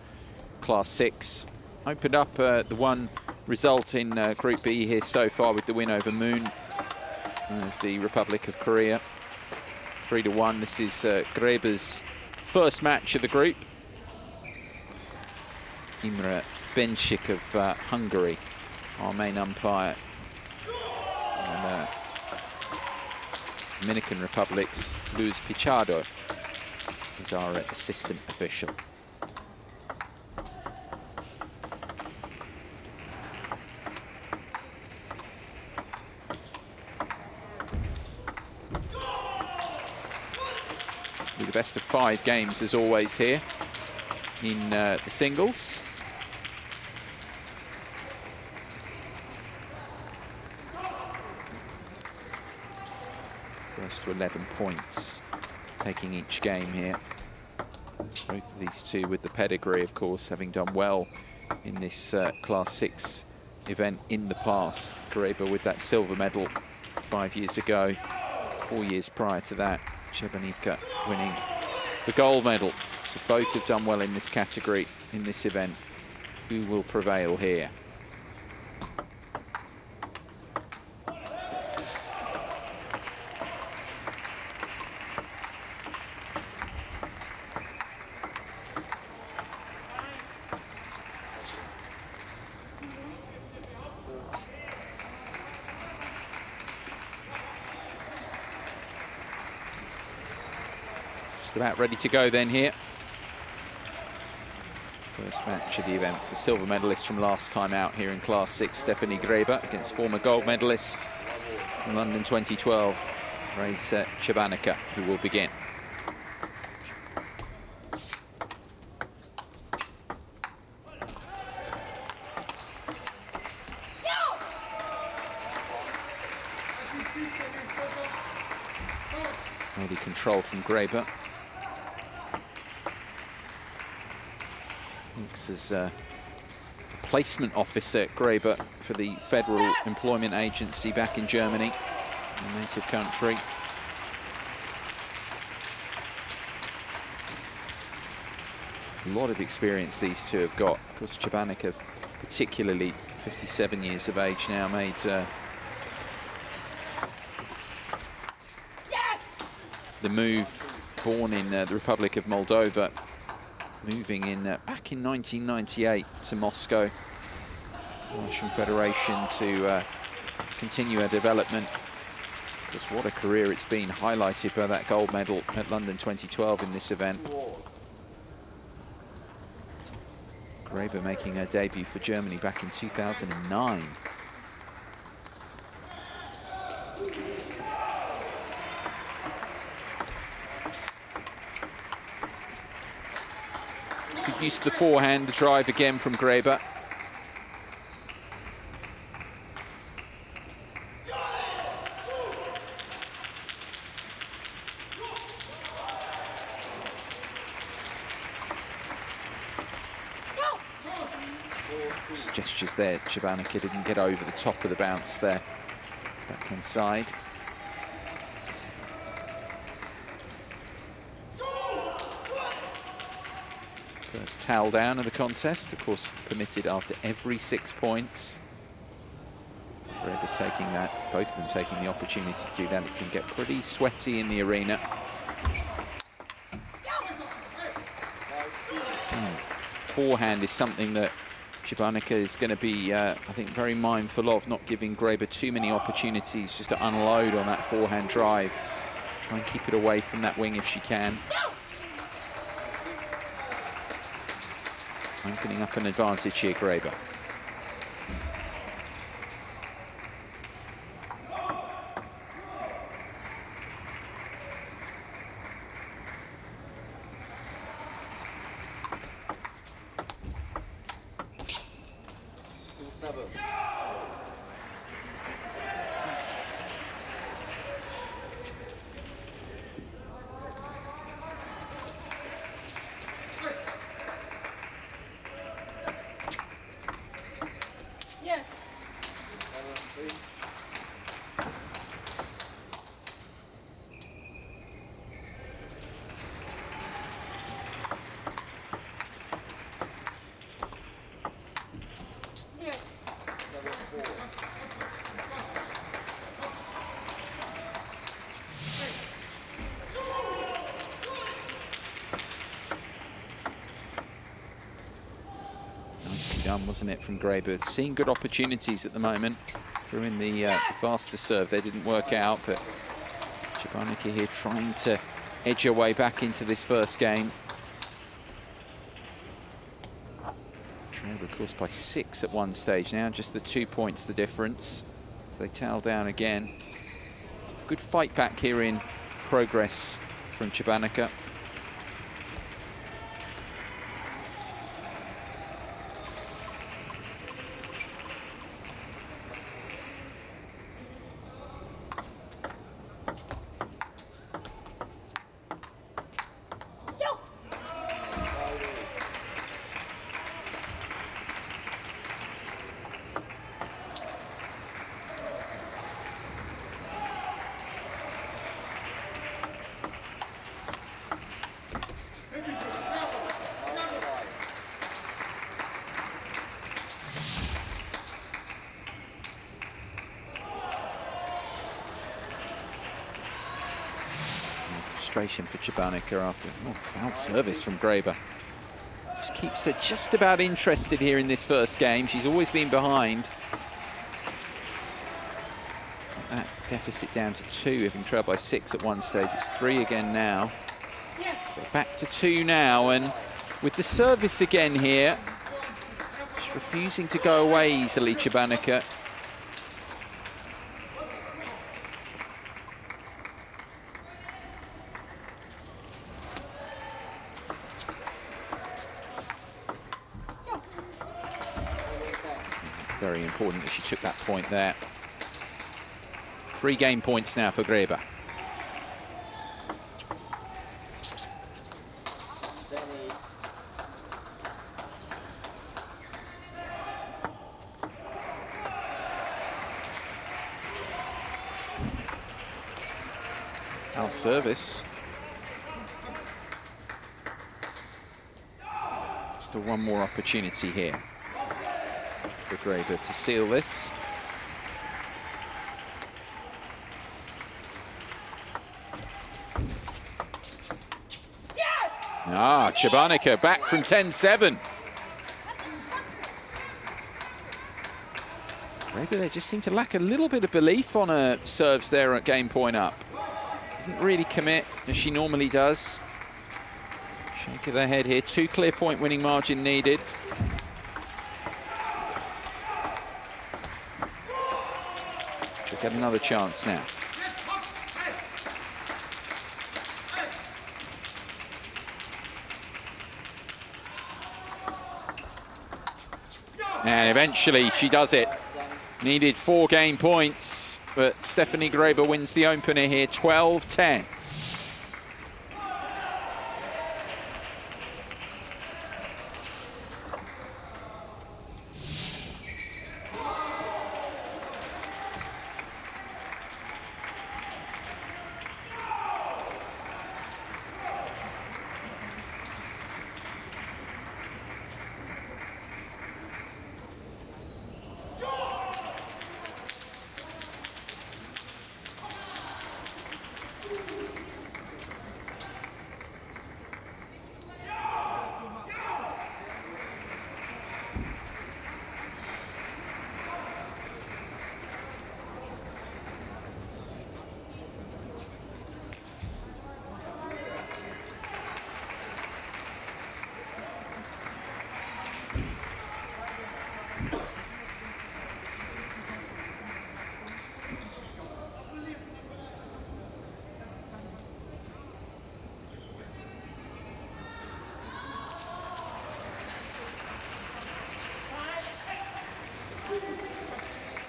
Class 6. Opened up the one result in Group B here so far with the win over Moon of the Republic of Korea. 3-1. This is Gräber's first match of the group. Imre Benchik of Hungary, our main umpire. And Dominican Republic's Luis Pichado is our assistant official. The best of 5 games as always here in the singles. First to 11 points, taking each game here. Both of these two with the pedigree, of course, having done well in this Class 6 event in the past. Gräber with that silver medal 5 years ago, 4 years prior to that. Chebanica winning the gold medal. So both have done well in this category, in this event. Who will prevail here? About ready to go then here. First match of the event for the silver medalist from last time out here in Class 6, Stefanie Gräber, against former gold medalist from London 2012, Raisa Chebanica, who will begin. Ready control from Gräber. As a placement officer, Gräber, for the Federal Employment Agency back in Germany, the native country. A lot of experience these two have got. Of course, Chebanica particularly 57 years of age now, made the move, born in the Republic of Moldova, moving in back in 1998 to Moscow, Russian Federation, to continue her development. Because what a career it's been, highlighted by that gold medal at London 2012 in this event. Graber making her debut for Germany back in 2009. Good use of the forehand, the drive again from Graber. Gestures there, Chabanica didn't get over the top of the bounce there. Backhand side. First towel down of the contest, of course permitted after every 6 points. Graber taking that, both of them taking the opportunity to do that. It can get pretty sweaty in the arena. Again, forehand is something that Chabanica is going to be, I think, very mindful of, not giving Graber too many opportunities just to unload on that forehand drive. Try and keep it away from that wing if she can. Opening up an advantage here, Graber. Nicely done, wasn't it, from Graber? Seeing good opportunities at the moment. Threw in the faster serve. They didn't work out, but Chabanica here trying to edge her way back into this first game. Trailed, of course, by 6 at one stage now, just the 2 points the difference. As they towel down again. Good fight back here in progress from Chabanica. Frustration for Chabanica after foul service from Graber. Just keeps her just about interested here in this first game. She's always been behind. Got that deficit down to 2, having trailed by 6 at one stage. It's 3 again now. But back to 2 now, and with the service again here, just refusing to go away easily, Chabanica. Very important that she took that point there. 3 game points now for Graber. Foul service. Still one more opportunity here. for Graber to seal this. Ah, Chabanica back from 10-7. Graber there just seemed to lack a little bit of belief on her serves there at game point up. Didn't really commit as she normally does. Shake of the head here, 2 clear point winning margin needed. She'll get another chance now. And eventually she does it. Needed 4 game points, but Stephanie Graber wins the opener here, 12-10.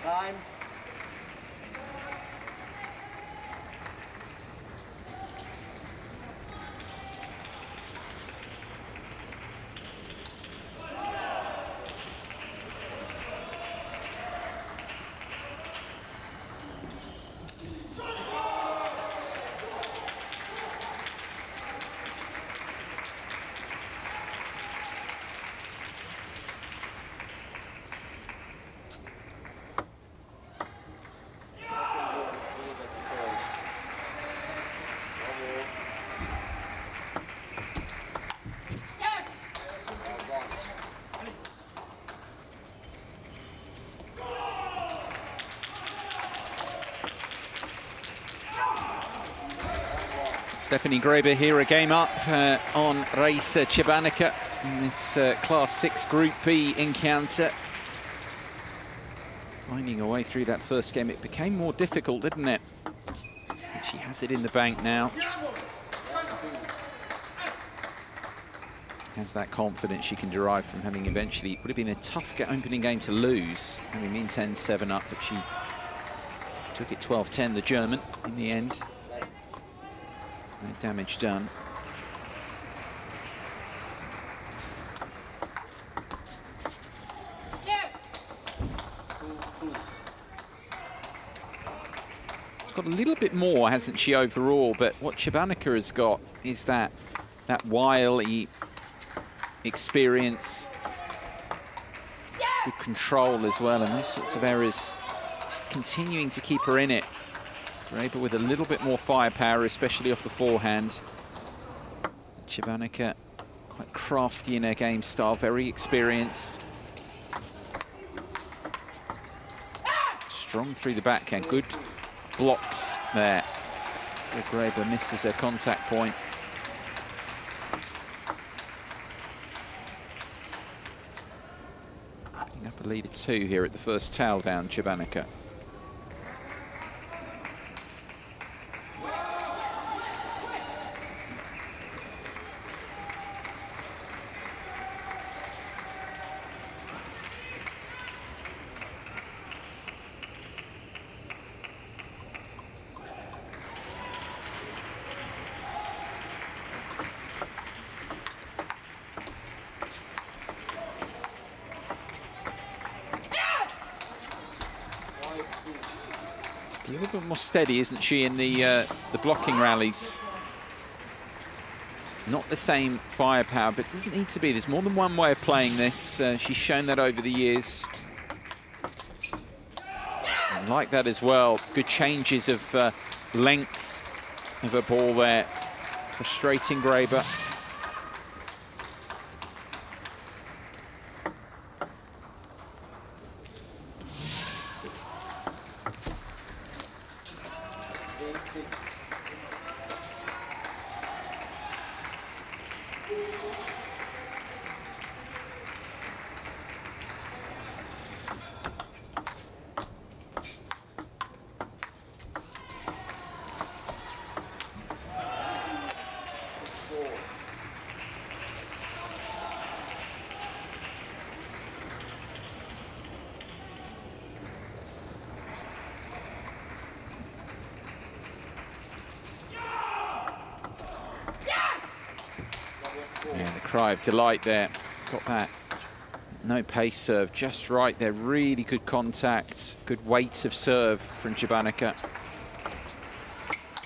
Time. Stephanie Graber here, a game up on Raisa Chabanica in this Class 6 Group B encounter. Finding a way through that first game, it became more difficult, didn't it? She has it in the bank now. Has that confidence she can derive from having eventually, it would have been a tough opening game to lose, having been 10-7 up, but she took it 12-10, the German, in the end. No damage done. She's got a little bit more, hasn't she, overall? But what Chabanica has got is that wily experience, good control as well, and those sorts of areas just continuing to keep her in it. Graber with a little bit more firepower, especially off the forehand. Chabanica quite crafty in her game style, very experienced. Strong through the backhand, good blocks there. Graber misses her contact point. Picking up a lead of 2 here at the first tail down, Chabanica. A little bit more steady, isn't she, in the blocking rallies? Not the same firepower, but doesn't need to be. There's more than one way of playing this. She's shown that over the years. I like that as well. Good changes of length of a ball there. Frustrating Graber. Yeah, the cry of delight there. Got that. No pace serve, just right there. Really good contact, good weight of serve from Jabanica.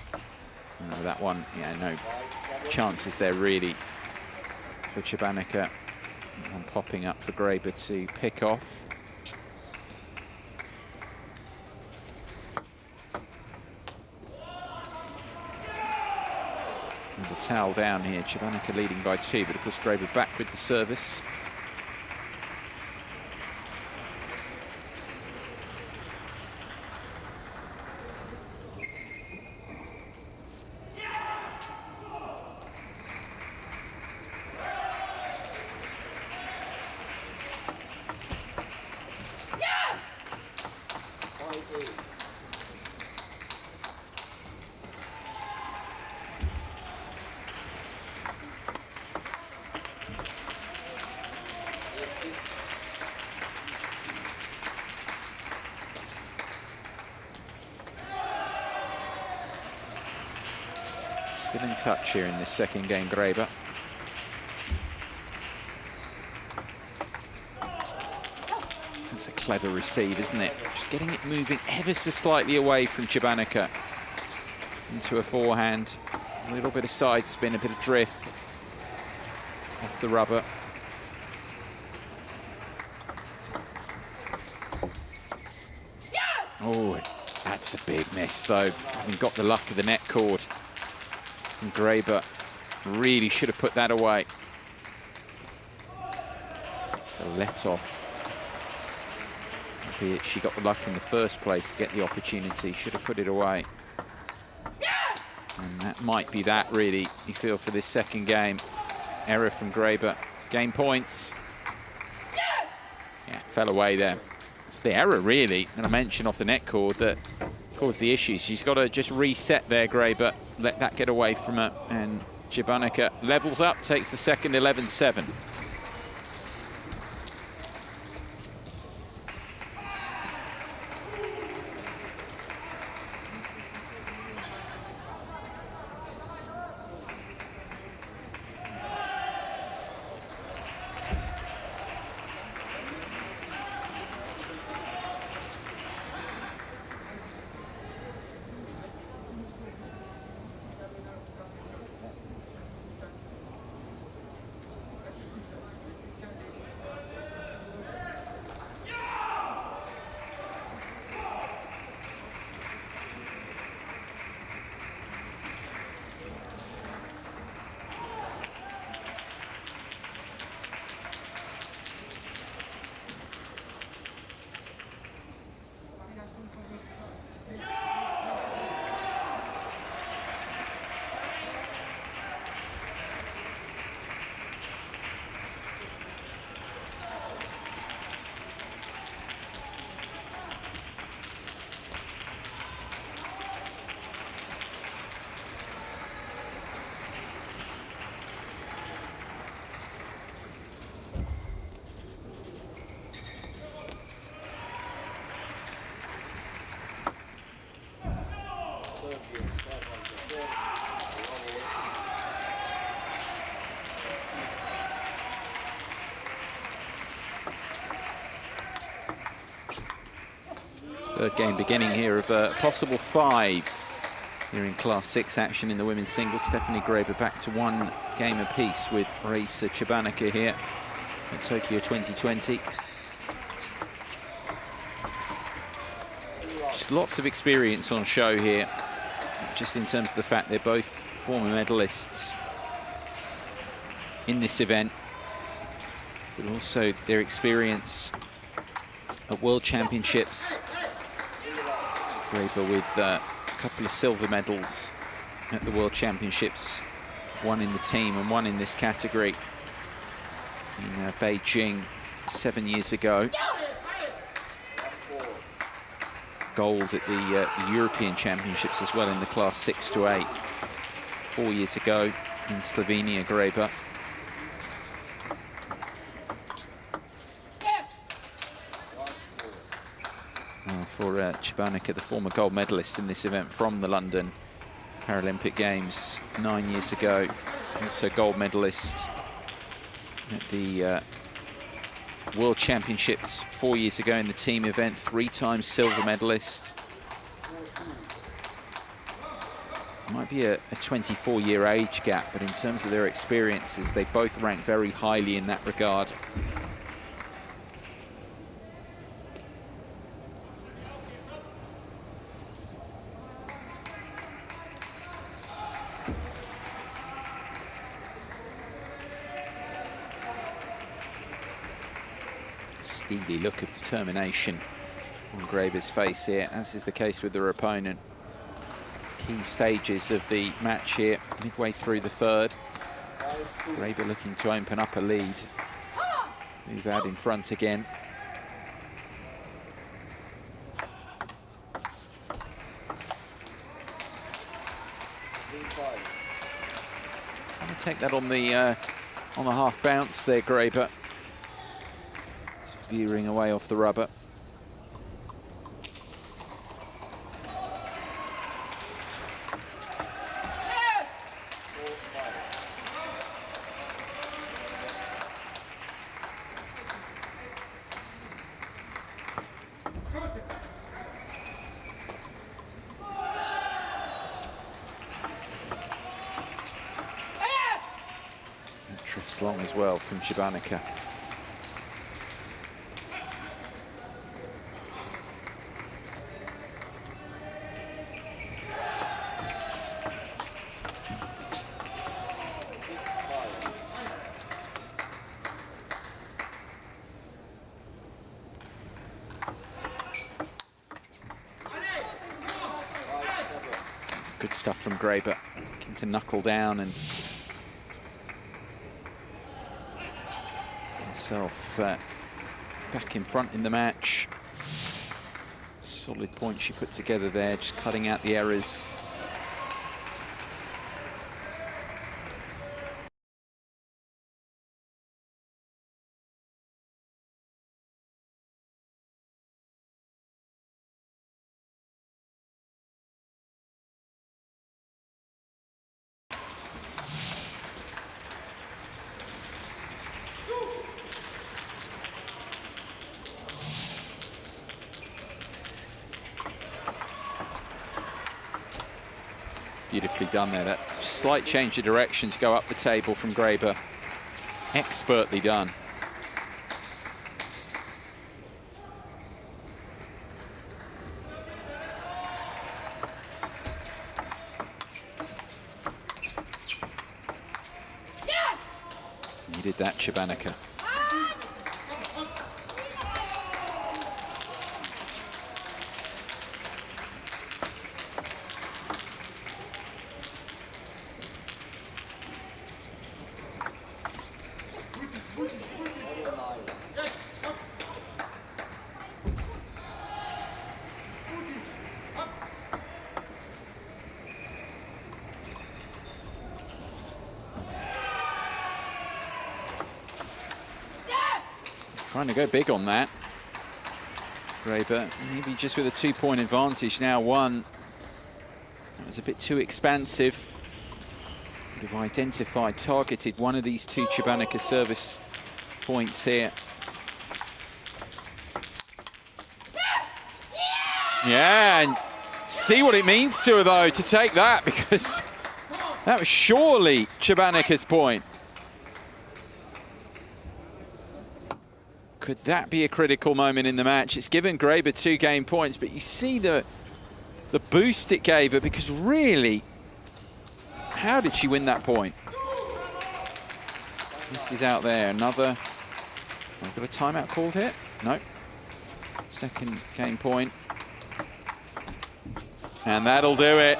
Oh, that one, yeah, no chances there really for Jabanica. One popping up for Graber to pick off. And the towel down here, Jabanica leading by 2, but of course Graber back with the service. Still in touch here in this second game, Graber. That's a clever receive, isn't it? Just getting it moving ever so slightly away from Jabanica into a forehand. A little bit of side spin, a bit of drift off the rubber. Oh, that's a big miss, though. Having got the luck of the net cord. And Graber really should have put that away. It's a let-off. Albeit she got the luck in the first place to get the opportunity. Should have put it away. And that might be that, really, you feel, for this second game. Error from Graber. Game points. Yeah, fell away there. It's the error, really, that I mentioned off the net cord that caused the issue. She's got to just reset there, Graber. Let that get away from her. And Jabanica levels up, takes the second 11-7. Third game beginning here of a possible 5 here in Class 6 action in the women's singles. Stephanie Graber back to 1 game apiece with Raisa Jabanica here at Tokyo 2020. Just lots of experience on show here, just in terms of the fact they're both former medalists in this event, but also their experience at World Championships. Graber with a couple of silver medals at the World Championships, one in the team and one in this category in Beijing 7 years ago. Gold at the European Championships as well in the class 6 to 8 4 years ago in Slovenia, Graber. For Cibanica, the former gold medalist in this event from the London Paralympic Games 9 years ago, also gold medalist at the World Championships 4 years ago in the team event, 3 times silver medalist. Might be a 24-year age gap, but in terms of their experiences, they both rank very highly in that regard. Steely look of determination on Graber's face here, as is the case with their opponent. Key stages of the match here, midway through the third. Graber looking to open up a lead, move out in front again. Trying to take that on the half bounce there, Graber. Veering away off the rubber. That drifts long as well from Cibanica. Good stuff from Graber, looking to knuckle down and get herself back in front in the match. Solid point she put together there, just cutting out the errors. Beautifully done there. That slight change of direction to go up the table from Graber. Expertly done. Yes! Needed that, Cibanica. Trying to go big on that. Graber, maybe just with a 2-point advantage now. One, that was a bit too expansive. Would have identified, targeted one of these two Cibanica service points here. Yeah, and see what it means to her, though, to take that, because that was surely Cibanica's point. Could that be a critical moment in the match? It's given Graber 2 game points, but you see the boost it gave her, because really, how did she win that point? This is out there. Another. I've got a timeout called here. No. Second game point. And that'll do it.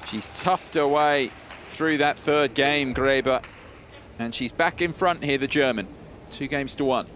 She's toughed her way through that third game, Graber. And she's back in front here, the German. 2 games to 1.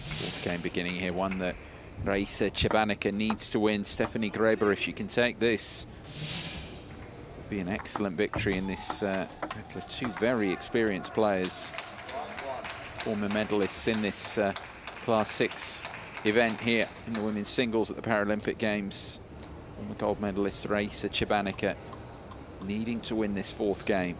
Fourth game beginning here, one that Raisa Chebanica needs to win. Stephanie Graber, if she can take this, would be an excellent victory in this battle of 2 very experienced players, former medalists in this Class 6 event here in the women's singles at the Paralympic Games. Former gold medalist Raisa Chebanica needing to win this 4th game.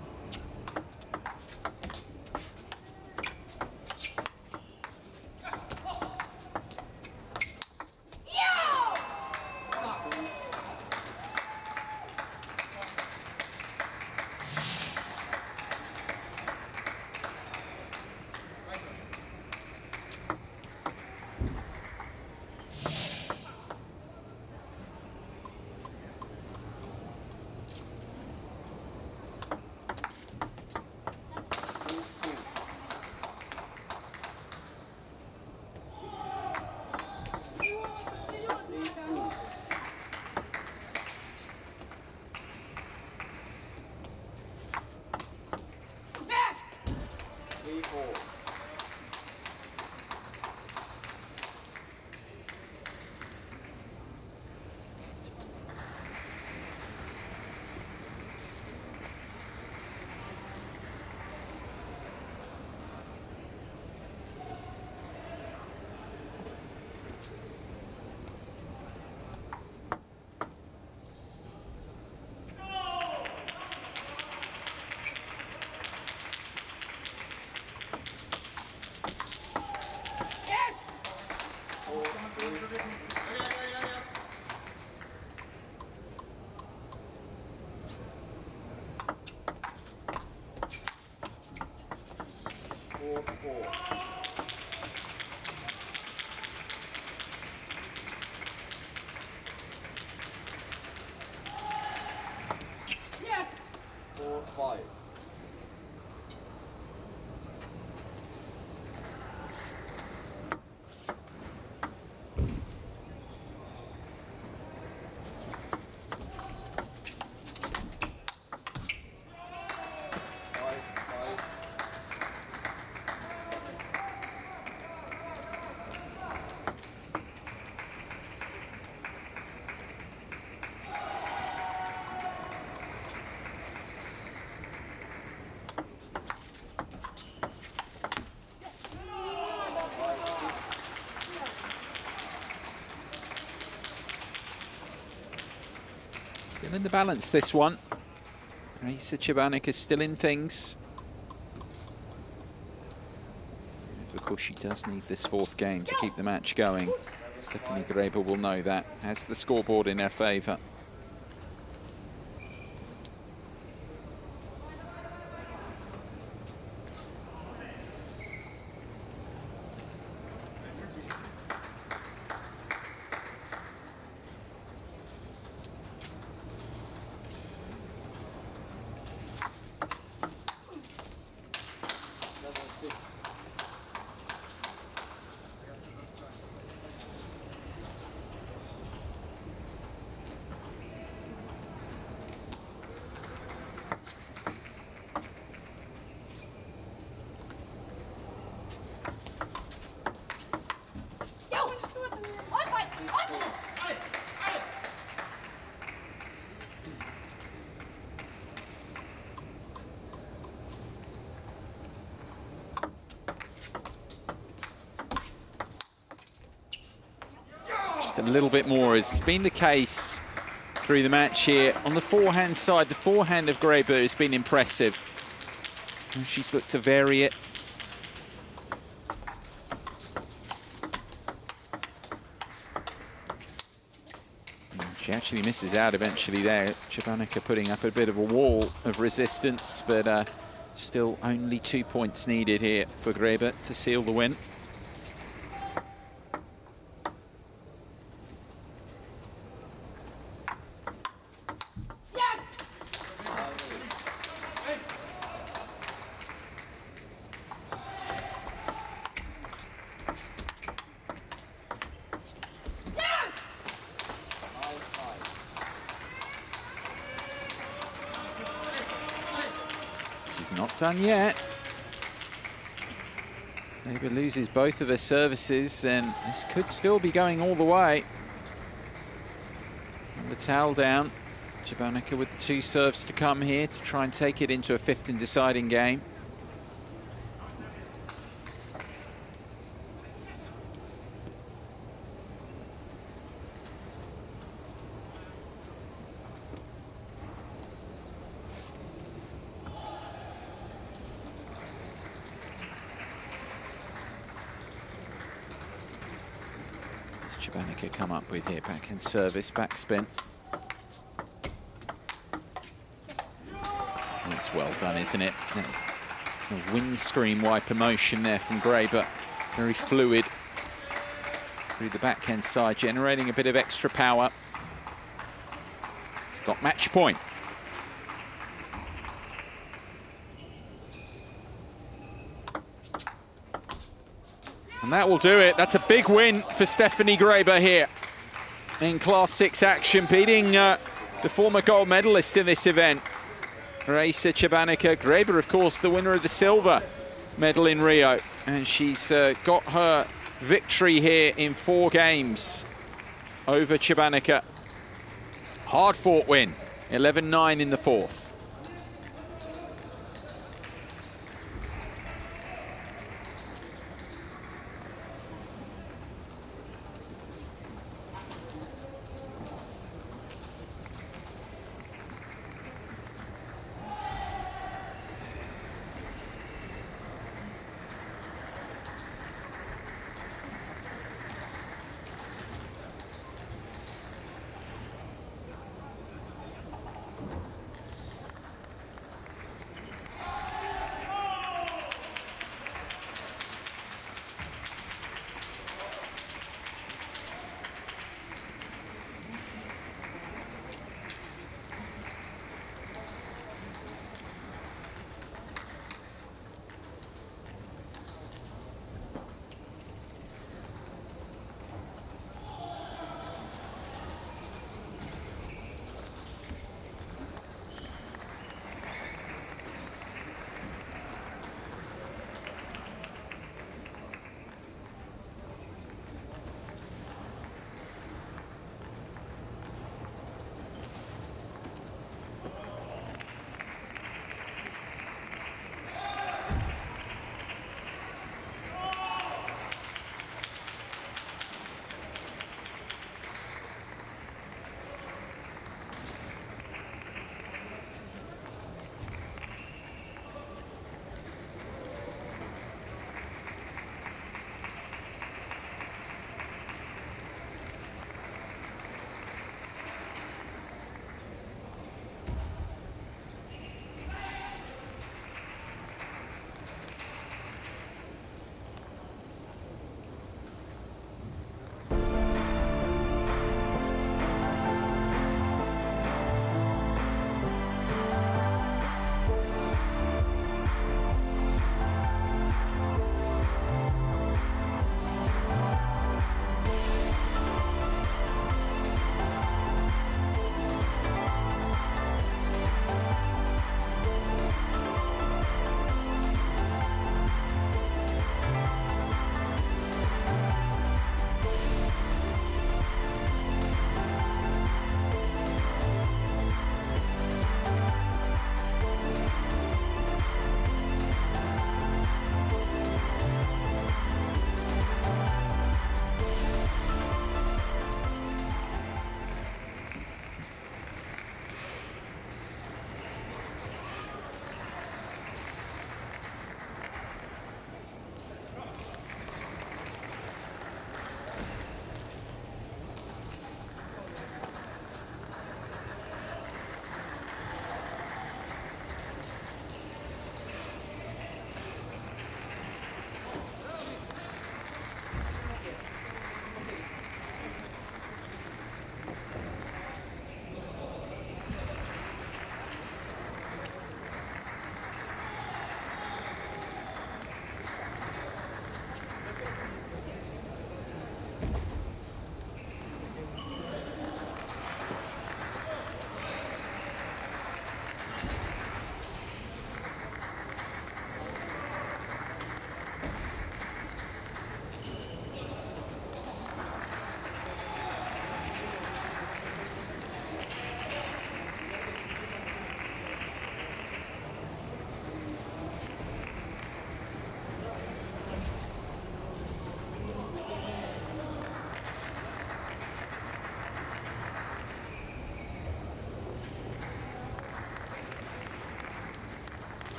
Still in the balance, this one. Raisa Chabanek is still in things. Of course, she does need this 4th game to keep the match going. Stephanie Graber will know that. Has the scoreboard in her favour. Just a little bit more has been the case through the match here. On the forehand side, the forehand of Graber has been impressive. And she's looked to vary it. And she actually misses out eventually there. Chabanek putting up a bit of a wall of resistance, but still only 2 points needed here for Graber to seal the win. Not done yet. Maybe loses both of her services, and this could still be going all the way. And the towel down. Chabanek with the 2 serves to come here to try and take it into a 5th and deciding game. Chabanek come up with here, backhand service, backspin. That's well done, isn't it? A windscreen wiper motion there from Graber. Very fluid through the backhand side, generating a bit of extra power. It's got match point. And that will do it. That's a big win for Stephanie Graber here in Class 6 action, beating the former gold medalist in this event, Raisa Chabanek. Graber, of course, the winner of the silver medal in Rio. And she's got her victory here in 4 games over Chabanek. Hard-fought win, 11-9 in the 4th.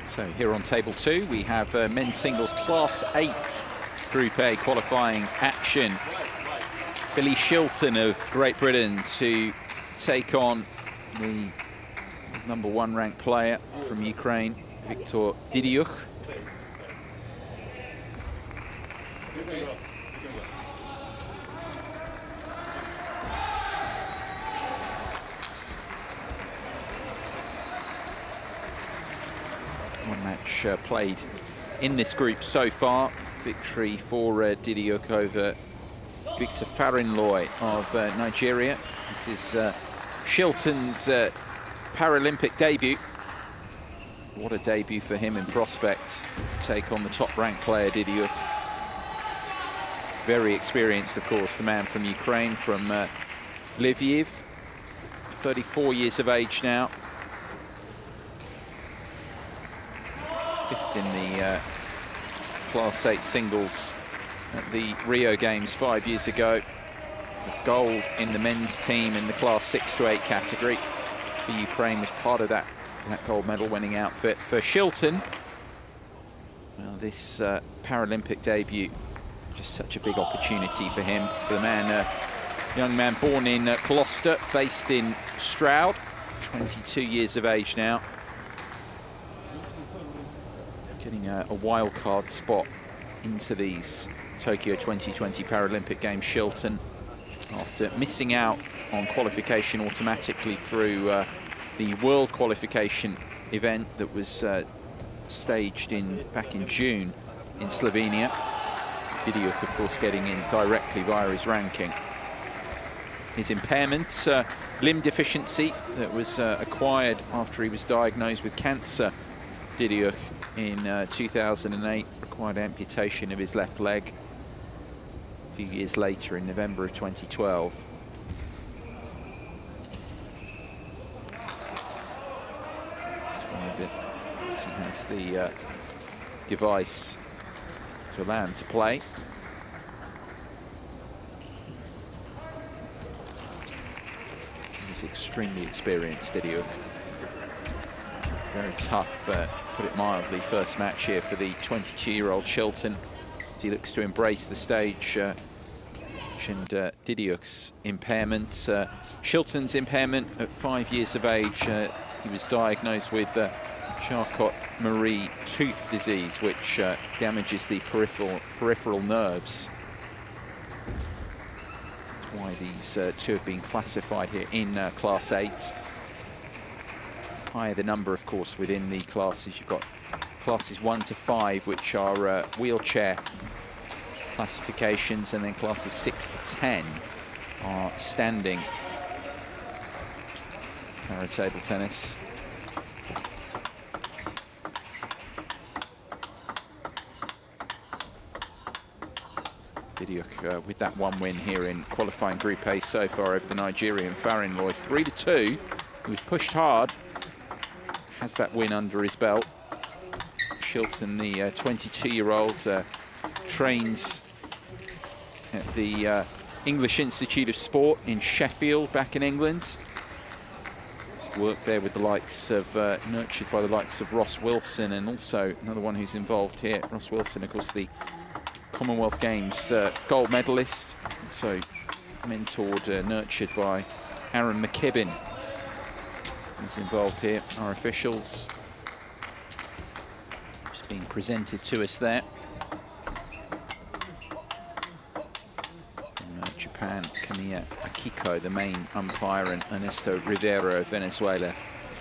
So here on table 2, we have men's singles class 8 Group A qualifying action. Billy Shilton of Great Britain to take on the #1 ranked player from Ukraine, Viktor Didiuk. One match played in this group so far. Victory for Didiuk over Victor Farinloy of Nigeria. This is Shilton's Paralympic debut. What a debut for him in prospect to take on the top-ranked player Didiuk. Very experienced, of course, the man from Ukraine, from Lviv. 34 years of age now. Fifth in the Class 8 singles at the Rio Games 5 years ago. Gold in the men's team in the Class 6 to 8 category. For Ukraine was part of that gold medal winning outfit. For Shilton, well, this Paralympic debut, just such a big opportunity for him, for the man, young man born in Gloucester, based in Stroud, 22 years of age now. Getting a wild card spot into these Tokyo 2020 Paralympic Games. Shilton, after missing out on qualification automatically through the World Qualification event that was staged back in June in Slovenia. Didiuk, of course, getting in directly via his ranking. His impairment, limb deficiency that was acquired after he was diagnosed with cancer. Didiuk in 2008 required amputation of his left leg. A few years later, in November of 2012. He has the device to allow him to play. He's extremely experienced, Didiuk. Very tough, put it mildly, first match here for the 22-year-old Shilton, as he looks to embrace the stage. And Didiuk's impairment, Shilton's impairment at 5 years of age. He was diagnosed with Charcot-Marie tooth disease, which damages the peripheral nerves. That's why these two have been classified here in Class 8. Higher the number, of course, within the classes. You've got classes 1 to 5, which are wheelchair classifications, and then classes 6 to 10 are standing para-table tennis. Didiuk with that one win here in qualifying Group A so far over the Nigerian Farinloy, 3-2. He was pushed hard, has that win under his belt. Shilton, the 22-year-old, trains at the English Institute of Sport in Sheffield, back in England. Worked there with the likes of, nurtured by the likes of Ross Wilson, and also another one who's involved here, Ross Wilson, of course, the Commonwealth Games gold medalist, so mentored, nurtured by Aaron McKibben, who's involved here. Our officials just being presented to us there. From Japan, Kamiya Akiko, the main umpire, and Ernesto Rivera of Venezuela,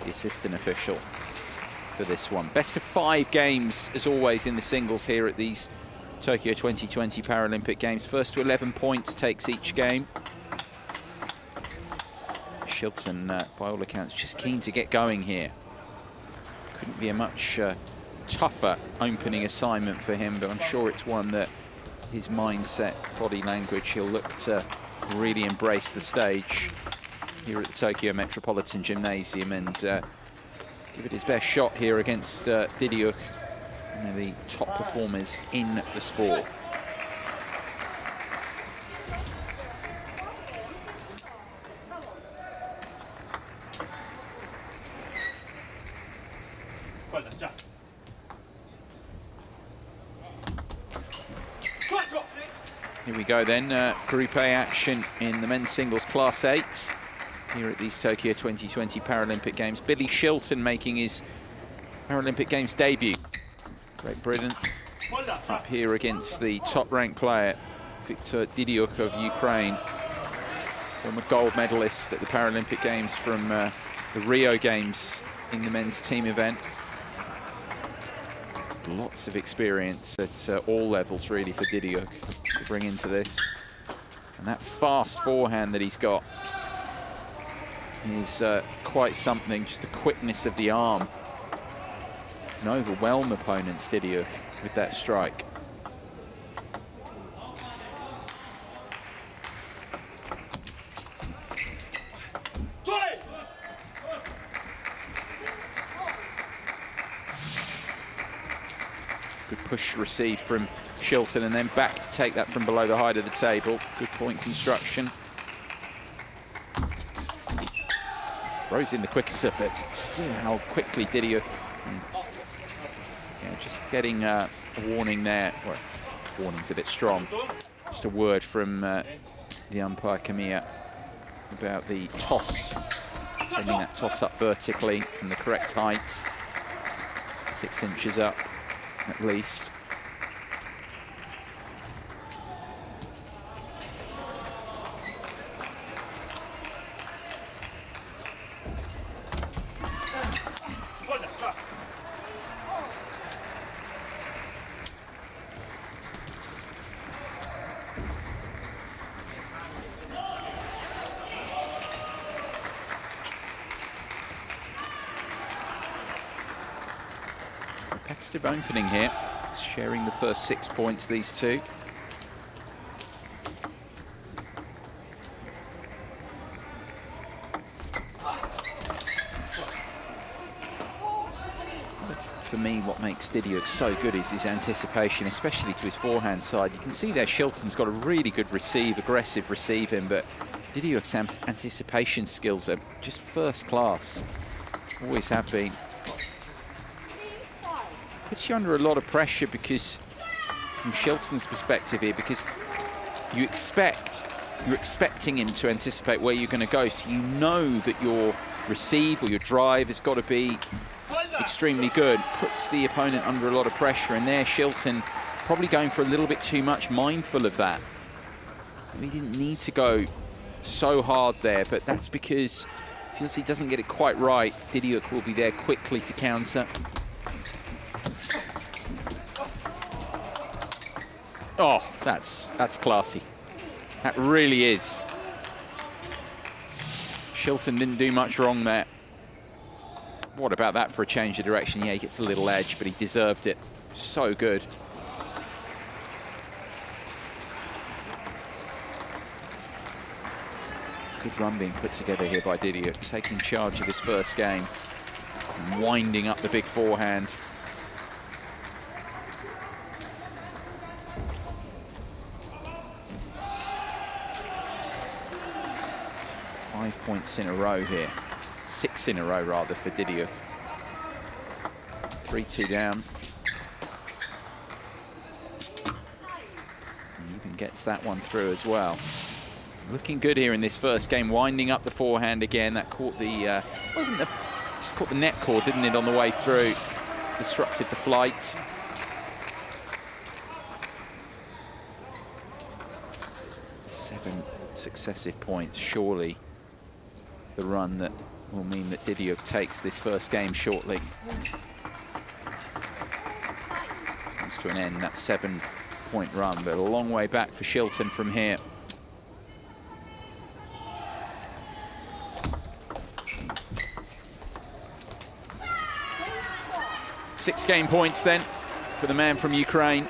the assistant official for this one. Best of 5 games, as always, in the singles here at these Tokyo 2020 Paralympic Games. First to 11 points takes each game. Shilton, by all accounts, just keen to get going here. Couldn't be a much tougher opening assignment for him, but I'm sure it's one that his mindset, body language, he'll look to really embrace the stage here at the Tokyo Metropolitan Gymnasium and give it his best shot here against Didiuk, one of the top performers in the sport. Here we go then, Group A action in the men's singles Class 8 here at these Tokyo 2020 Paralympic Games. Billy Shilton making his Paralympic Games debut. Great Britain up here against the top-ranked player, Viktor Didiuk of Ukraine, former gold medalist at the Paralympic Games from the Rio Games in the men's team event. Lots of experience at all levels, really, for Didiuk to bring into this. And that fast forehand that he's got is quite something, just the quickness of the arm. Can overwhelm opponents, Didiuk, with that strike. Good push receive from Shilton, and then back to take that from below the height of the table. Good point construction. Throws in the quick but see how quickly Didiuk. Yeah, just getting a warning there. Well, warning's a bit strong. Just a word from the umpire, Kamiya, about the toss. Sending that toss up vertically in the correct height. 6 inches up, at least. Competitive opening here, sharing the first 6 points, these two. For me, what makes Didiuk so good is his anticipation, especially to his forehand side. You can see there Shilton's got a really good receive, aggressive receiving, but Didiuk's anticipation skills are just first class. Always have been. Puts you under a lot of pressure because, from Shilton's perspective here, because you're expecting him to anticipate where you're going to go, so you know that your receive or your drive has got to be extremely good. Puts the opponent under a lot of pressure, and there Shilton probably going for a little bit too much, mindful of that. He didn't need to go so hard there, but that's because feels he doesn't get it quite right. Didiuk will be there quickly to counter. Oh, that's classy. That really is. Shilton didn't do much wrong there. What about that for a change of direction? Yeah, he gets a little edge, but he deserved it. So good. Good run being put together here by Didiuk, taking charge of his first game and winding up the big forehand. Five points in a row here. 6 in a row, rather, for Didiuk. 3-2 down. He even gets that one through as well. Looking good here in this first game, winding up the forehand again. That caught the, just caught the net cord, didn't it, on the way through. Disrupted the flight. Seven successive points, surely the run that will mean that Didiuk takes this first game shortly. Comes to an end, that 7-point run, but a long way back for Shilton from here. Six game points then for the man from Ukraine.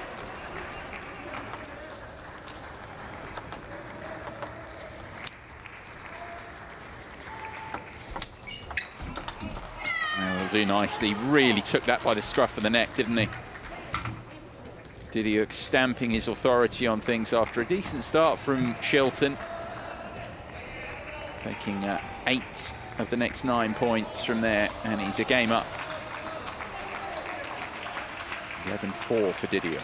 Do nicely, really took that by the scruff of the neck, didn't he? Didiuk stamping his authority on things after a decent start from Shilton. Taking 8 of the next 9 points from there, and he's a game up. 11-4 for Didiuk.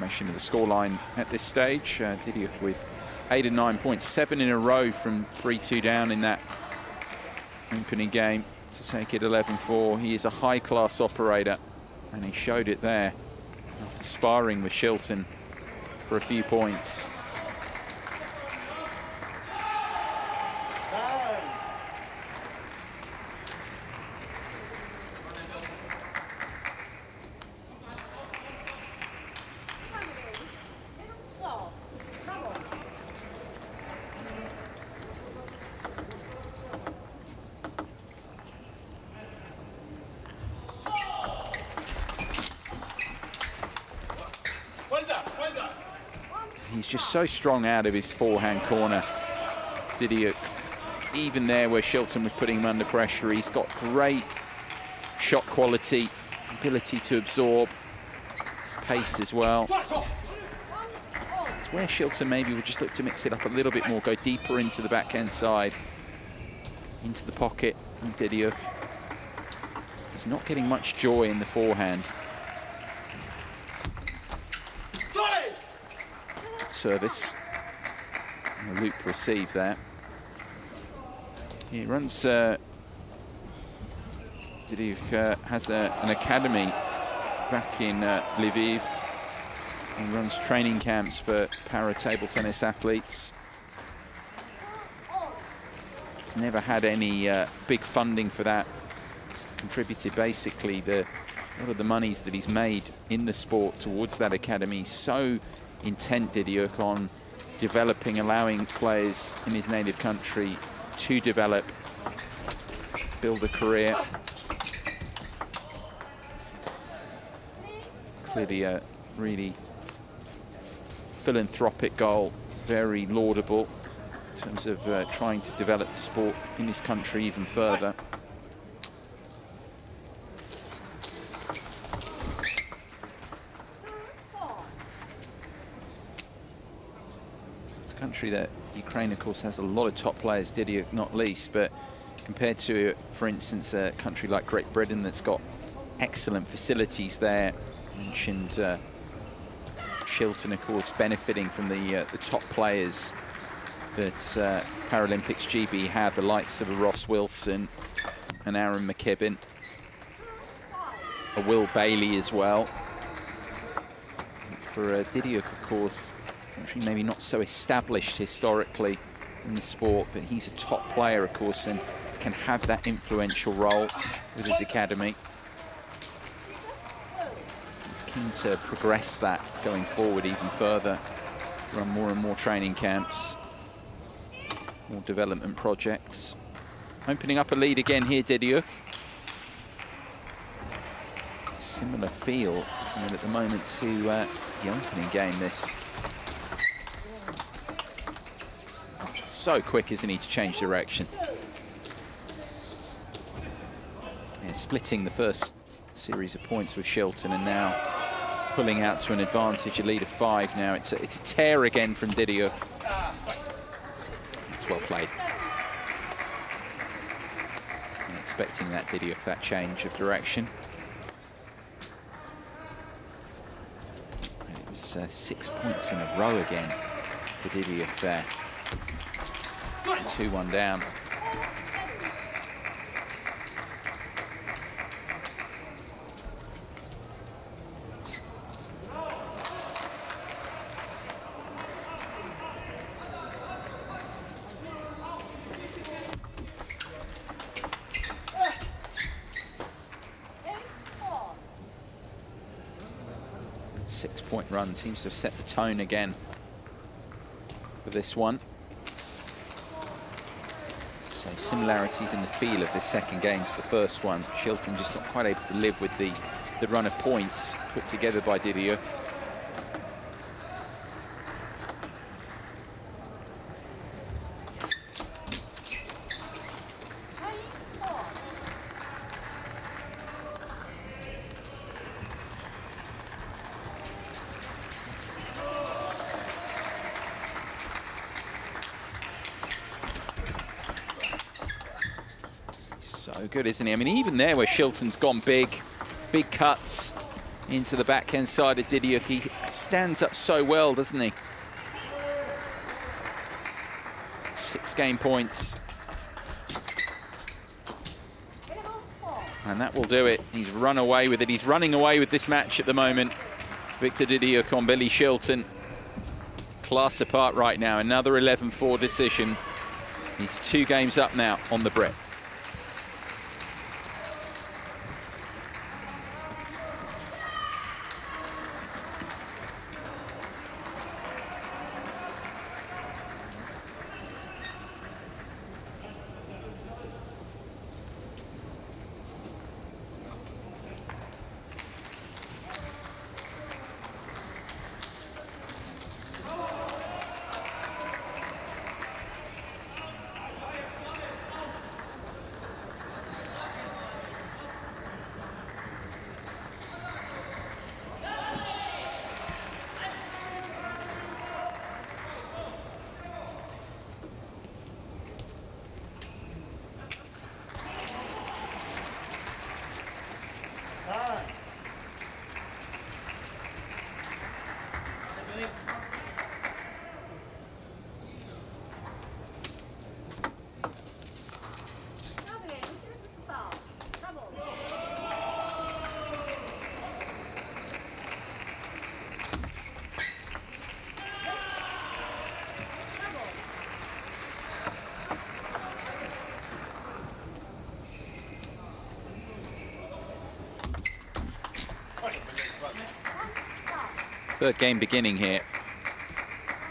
Information of the scoreline at this stage. Didiuk with 8 and 9 points, 7 in a row from 3-2 down in that opening game to take it 11-4. He is a high-class operator, and he showed it there after sparring with Shilton for a few points. He's just so strong out of his forehand corner, Didiuk. Even there where Shilton was putting him under pressure, he's got great shot quality, ability to absorb, pace as well. It's where Shilton maybe would just look to mix it up a little bit more, go deeper into the backhand side, into the pocket of Didiuk. He's not getting much joy in the forehand. Service. And a loop received there. He runs, Didiuk has an academy back in Lviv. He runs training camps for para-table tennis athletes. He's never had any big funding for that. He's contributed basically a lot of the monies that he's made in the sport towards that academy. So intent, Didiuk, on developing, allowing players in his native country to develop, build a career. Clearly a really philanthropic goal, very laudable in terms of trying to develop the sport in his country even further. Country that Ukraine, of course, has a lot of top players, Didiuk not least, but compared to, for instance, a country like Great Britain that's got excellent facilities there. Mentioned Shilton, of course, benefiting from the top players that Paralympics GB have, the likes of a Ross Wilson and Aaron McKibben, a Will Bailey as well. For Didiuk, of course, country maybe not so established historically in the sport, but he's a top player, of course, and can have that influential role with his academy. He's keen to progress that going forward even further, run more and more training camps, more development projects. Opening up a lead again here, Didiuk. Similar feel, isn't it, at the moment to the opening game, this. So quick, isn't he, to change direction. Yeah, splitting the first series of points with Shilton, and now pulling out to an advantage, a lead of 5 now. It's a tear again from Didiuk. It's well played. I'm expecting that, Didiuk, that change of direction. And it was 6 points in a row again for Didiuk there. 2-1 down. Six-point run seems to have set the tone again for this one. So similarities in the feel of this second game to the first one. Shilton just not quite able to live with the run of points put together by Didiuk. So good, isn't he? I mean, even there where Shilton's gone big cuts, into the backhand side of Didiuk. He stands up so well, doesn't he? 6 game points. And that will do it. He's run away with it. He's running away with this match at the moment. Victor Didiuk on Billy Shilton. Class apart right now. Another 11-4 decision. He's 2 games up now on the Brit. Third game beginning here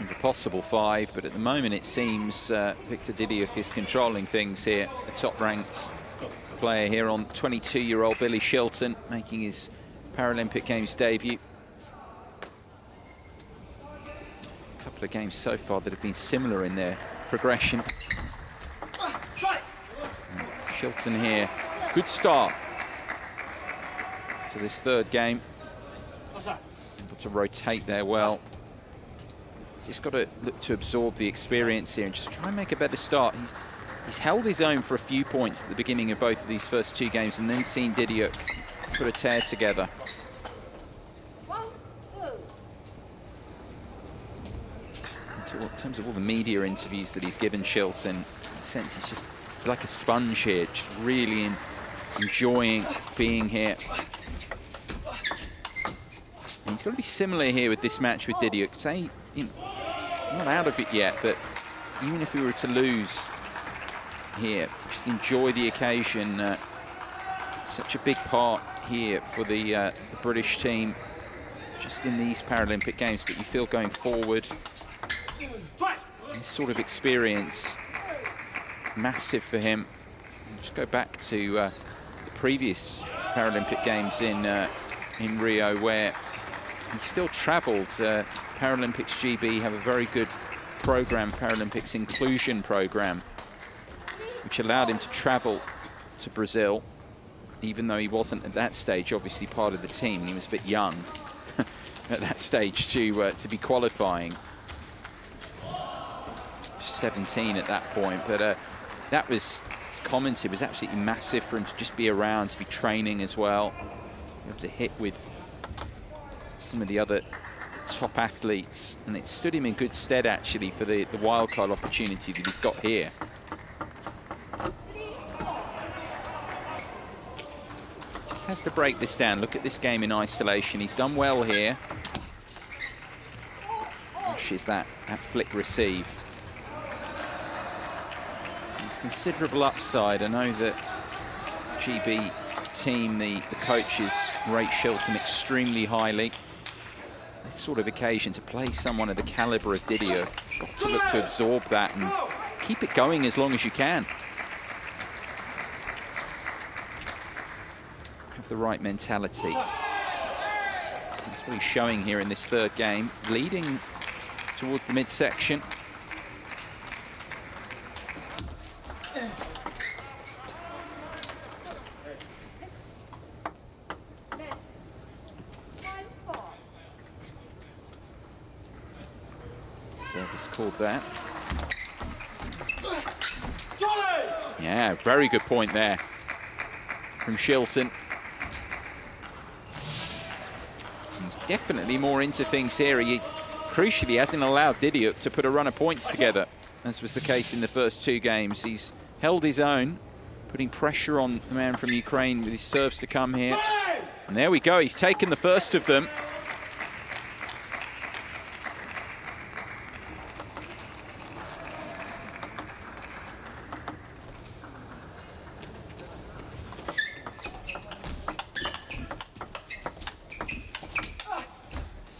with a possible 5, but at the moment it seems Victor Didiuk is controlling things here. The top-ranked player here on 22-year-old Billy Shilton, making his Paralympic Games debut. A couple of games so far that have been similar in their progression. Shilton here, good start to this third game. Able to rotate there well. Just got to look to absorb the experience here and just try and make a better start. He's held his own for a few points at the beginning of both of these first 2 games and then seen Didiuk put a tear together. In terms of all the media interviews that he's given Shilton, in a sense he's like a sponge here, just really enjoying being here. And he's got to be similar here with this match with Didiuk. Say, you know, not out of it yet, but even if we were to lose here, just enjoy the occasion. Such a big part here for the British team, just in these Paralympic Games, but you feel going forward, this sort of experience, massive for him. Just go back to the previous Paralympic Games in Rio, where he still travelled. Paralympics GB have a very good program, Paralympics inclusion program, which allowed him to travel to Brazil, even though he wasn't at that stage obviously part of the team. He was a bit young at that stage to be qualifying. 17 at that point, but that was, as commented, was absolutely massive for him to just be around, to be training as well, be able to hit with some of the other top athletes, and it stood him in good stead actually for the wildcard opportunity that he's got here. Just has to break this down. Look at this game in isolation. He's done well here. Is that flick receive. There's considerable upside. I know that GB team, the coaches rate Shilton extremely highly. This sort of occasion to play someone of the caliber of Didiuk, got to look to absorb that and keep it going as long as you can. Have the right mentality. That's what he's showing here in this third game, leading towards the midsection. Service called that. Yeah, very good point there from Shilton. definitely more into things here. He crucially hasn't allowed Didiuk to put a run of points together, as was the case in the first 2 games. He's held his own, putting pressure on the man from Ukraine with his serves to come here. And there we go, he's taken the first of them.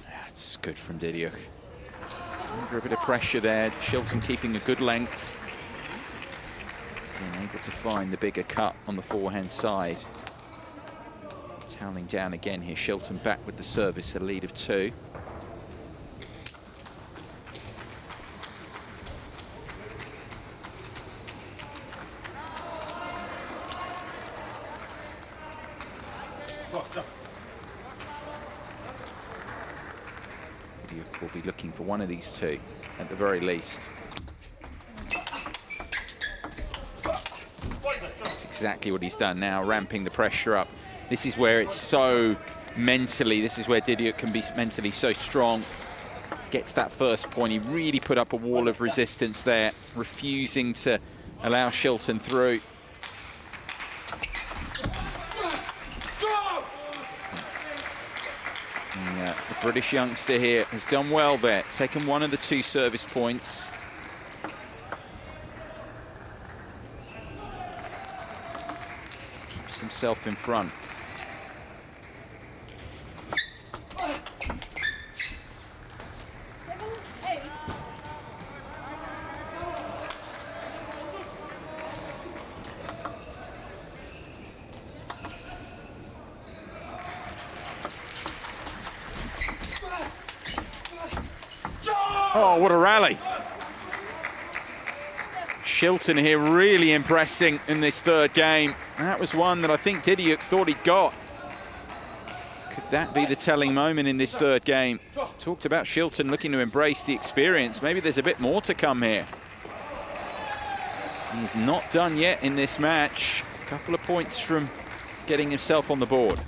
That's good from Didiuk. Under a bit of pressure there, Shilton keeping a good length. Again, able to find the bigger cut on the forehand side. Toweling down again here, Shilton back with the service, a lead of 2. Didiuk will be looking for one of these 2 at the very least. That's exactly what he's done now, ramping the pressure up. This is where it's so mentally, this is where Didiuk can be mentally so strong. Gets that first point. He really put up a wall of resistance there, refusing to allow Shilton through. And, the British youngster here has done well there, taken one of the 2 service points. Keeps himself in front. Oh, what a rally. Shilton here really impressing in this 3rd game. That was one that I think Didiuk thought he'd got. Could that be the telling moment in this 3rd game? Talked about Shilton looking to embrace the experience. Maybe there's a bit more to come here. He's not done yet in this match. A couple of points from getting himself on the board.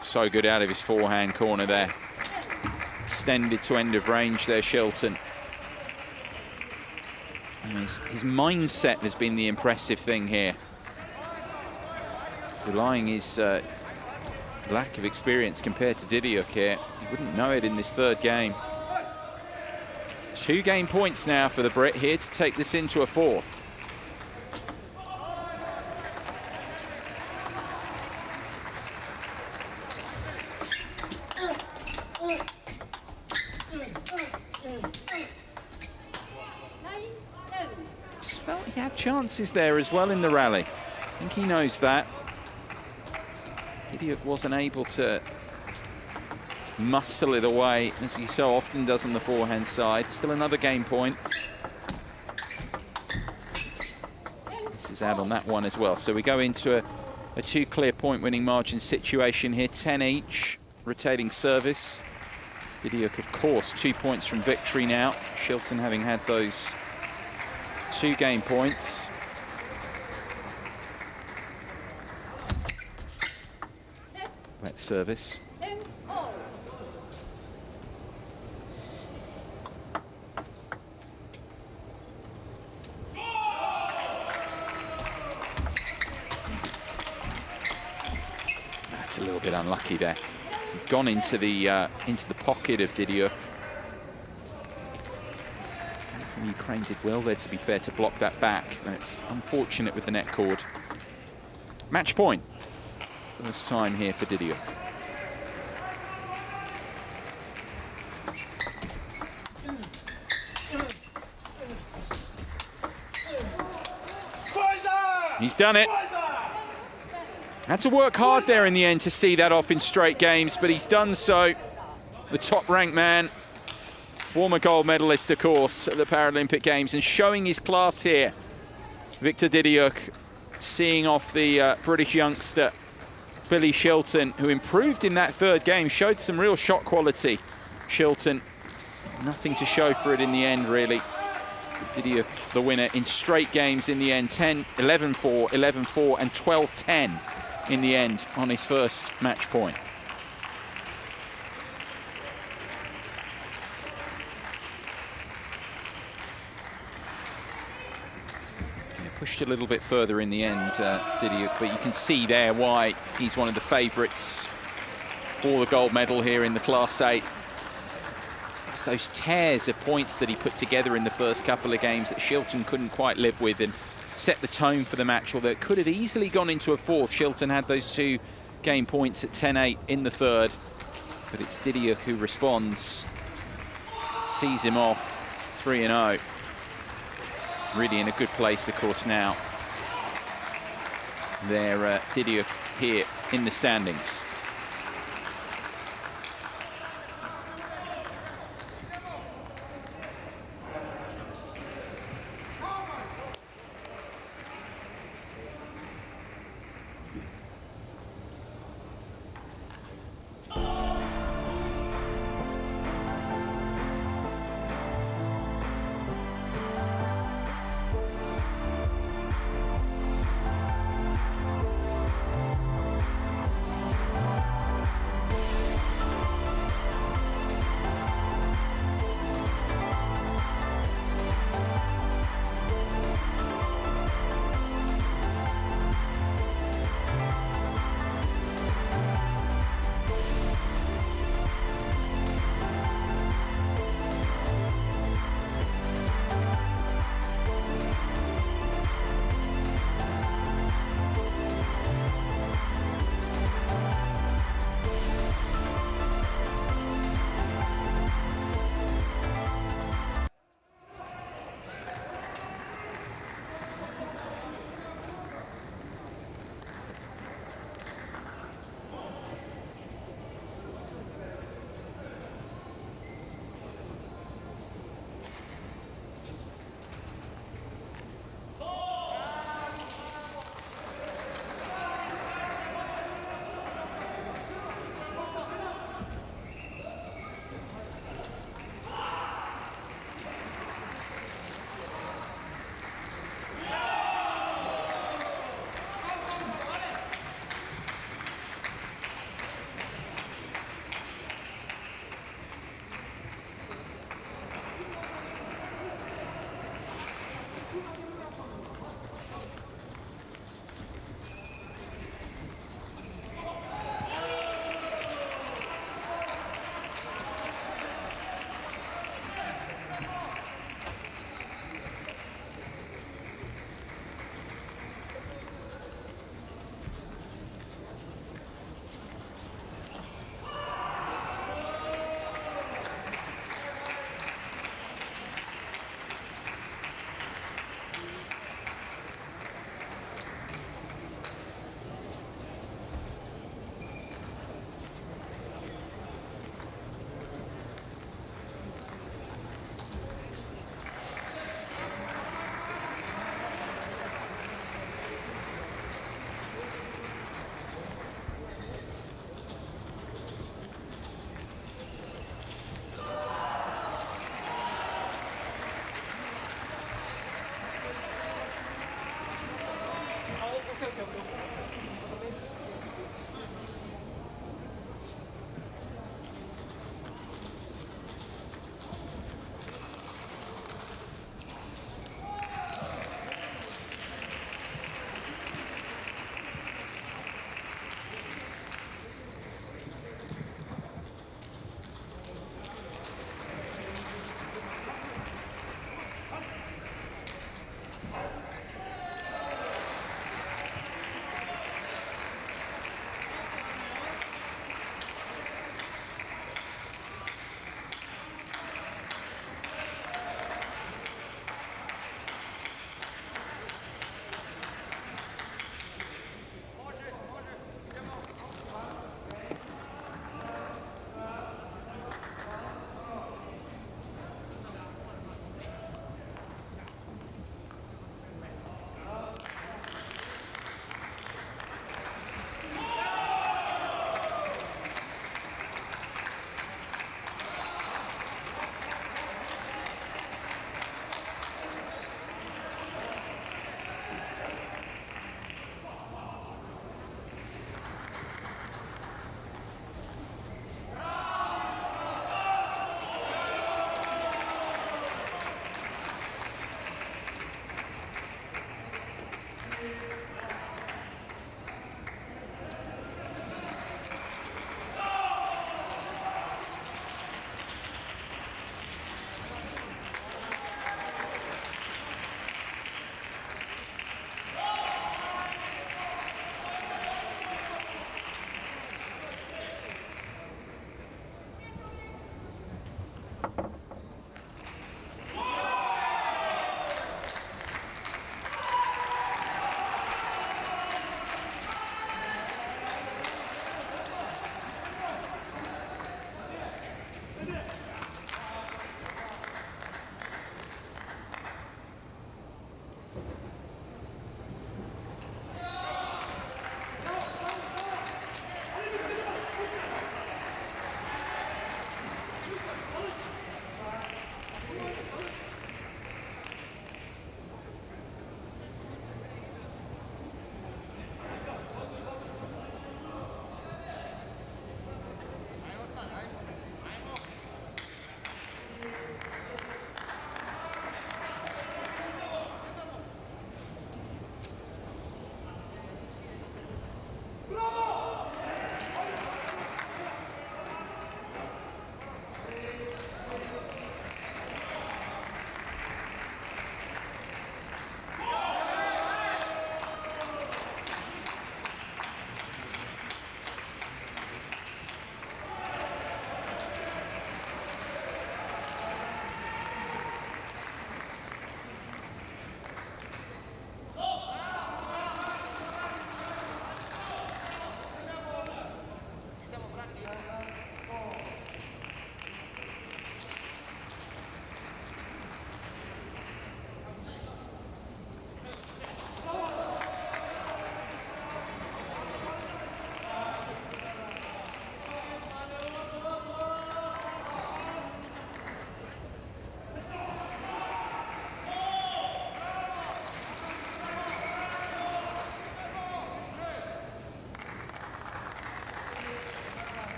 So good out of his forehand corner there. Extended to end of range there, Shilton. And his mindset has been the impressive thing here. Belying his lack of experience compared to Didiuk here. You wouldn't know it in this 3rd game. 2 game points now for the Brit here to take this into a 4th. Just felt he had chances there as well in the rally. I think he knows that. Didiuk wasn't able to muscle it away as he so often does on the forehand side. Still another game point. This is out on that one as well. So we go into a 2 clear point winning margin situation here, 10 each, rotating service. Didiuk, of course, 2 points from victory now. Shilton having had those 2 game points. Wet service. That's a little bit unlucky there. He'd gone into the pocket of Didiuk. From Ukraine did well there, to be fair, to block that back. But it's unfortunate with the net cord. Match point. First time here for Didiuk. He's done it. Had to work hard there in the end to see that off in straight games, but he's done so. The top-ranked man former gold medalist, of course, at the Paralympic Games, and showing his class here. Victor Didiuk seeing off the British youngster, Billy Shilton, who improved in that third game, showed some real shot quality. Shilton, nothing to show for it in the end, really. Didiuk, the winner in straight games in the end, 10, 11-4, 11-4, and 12-10 in the end on his first match point. Pushed a little bit further in the end, Didiuk, but you can see there why he's one of the favourites for the gold medal here in the Class 8. It's those tears of points that he put together in the first couple of games that Shilton couldn't quite live with and set the tone for the match, although it could have easily gone into a fourth. Shilton had those 2 game points at 10-8 in the third, but it's Didiuk who responds, sees him off 3-0. Really in a good place, of course, now. They're Didiuk here in the standings.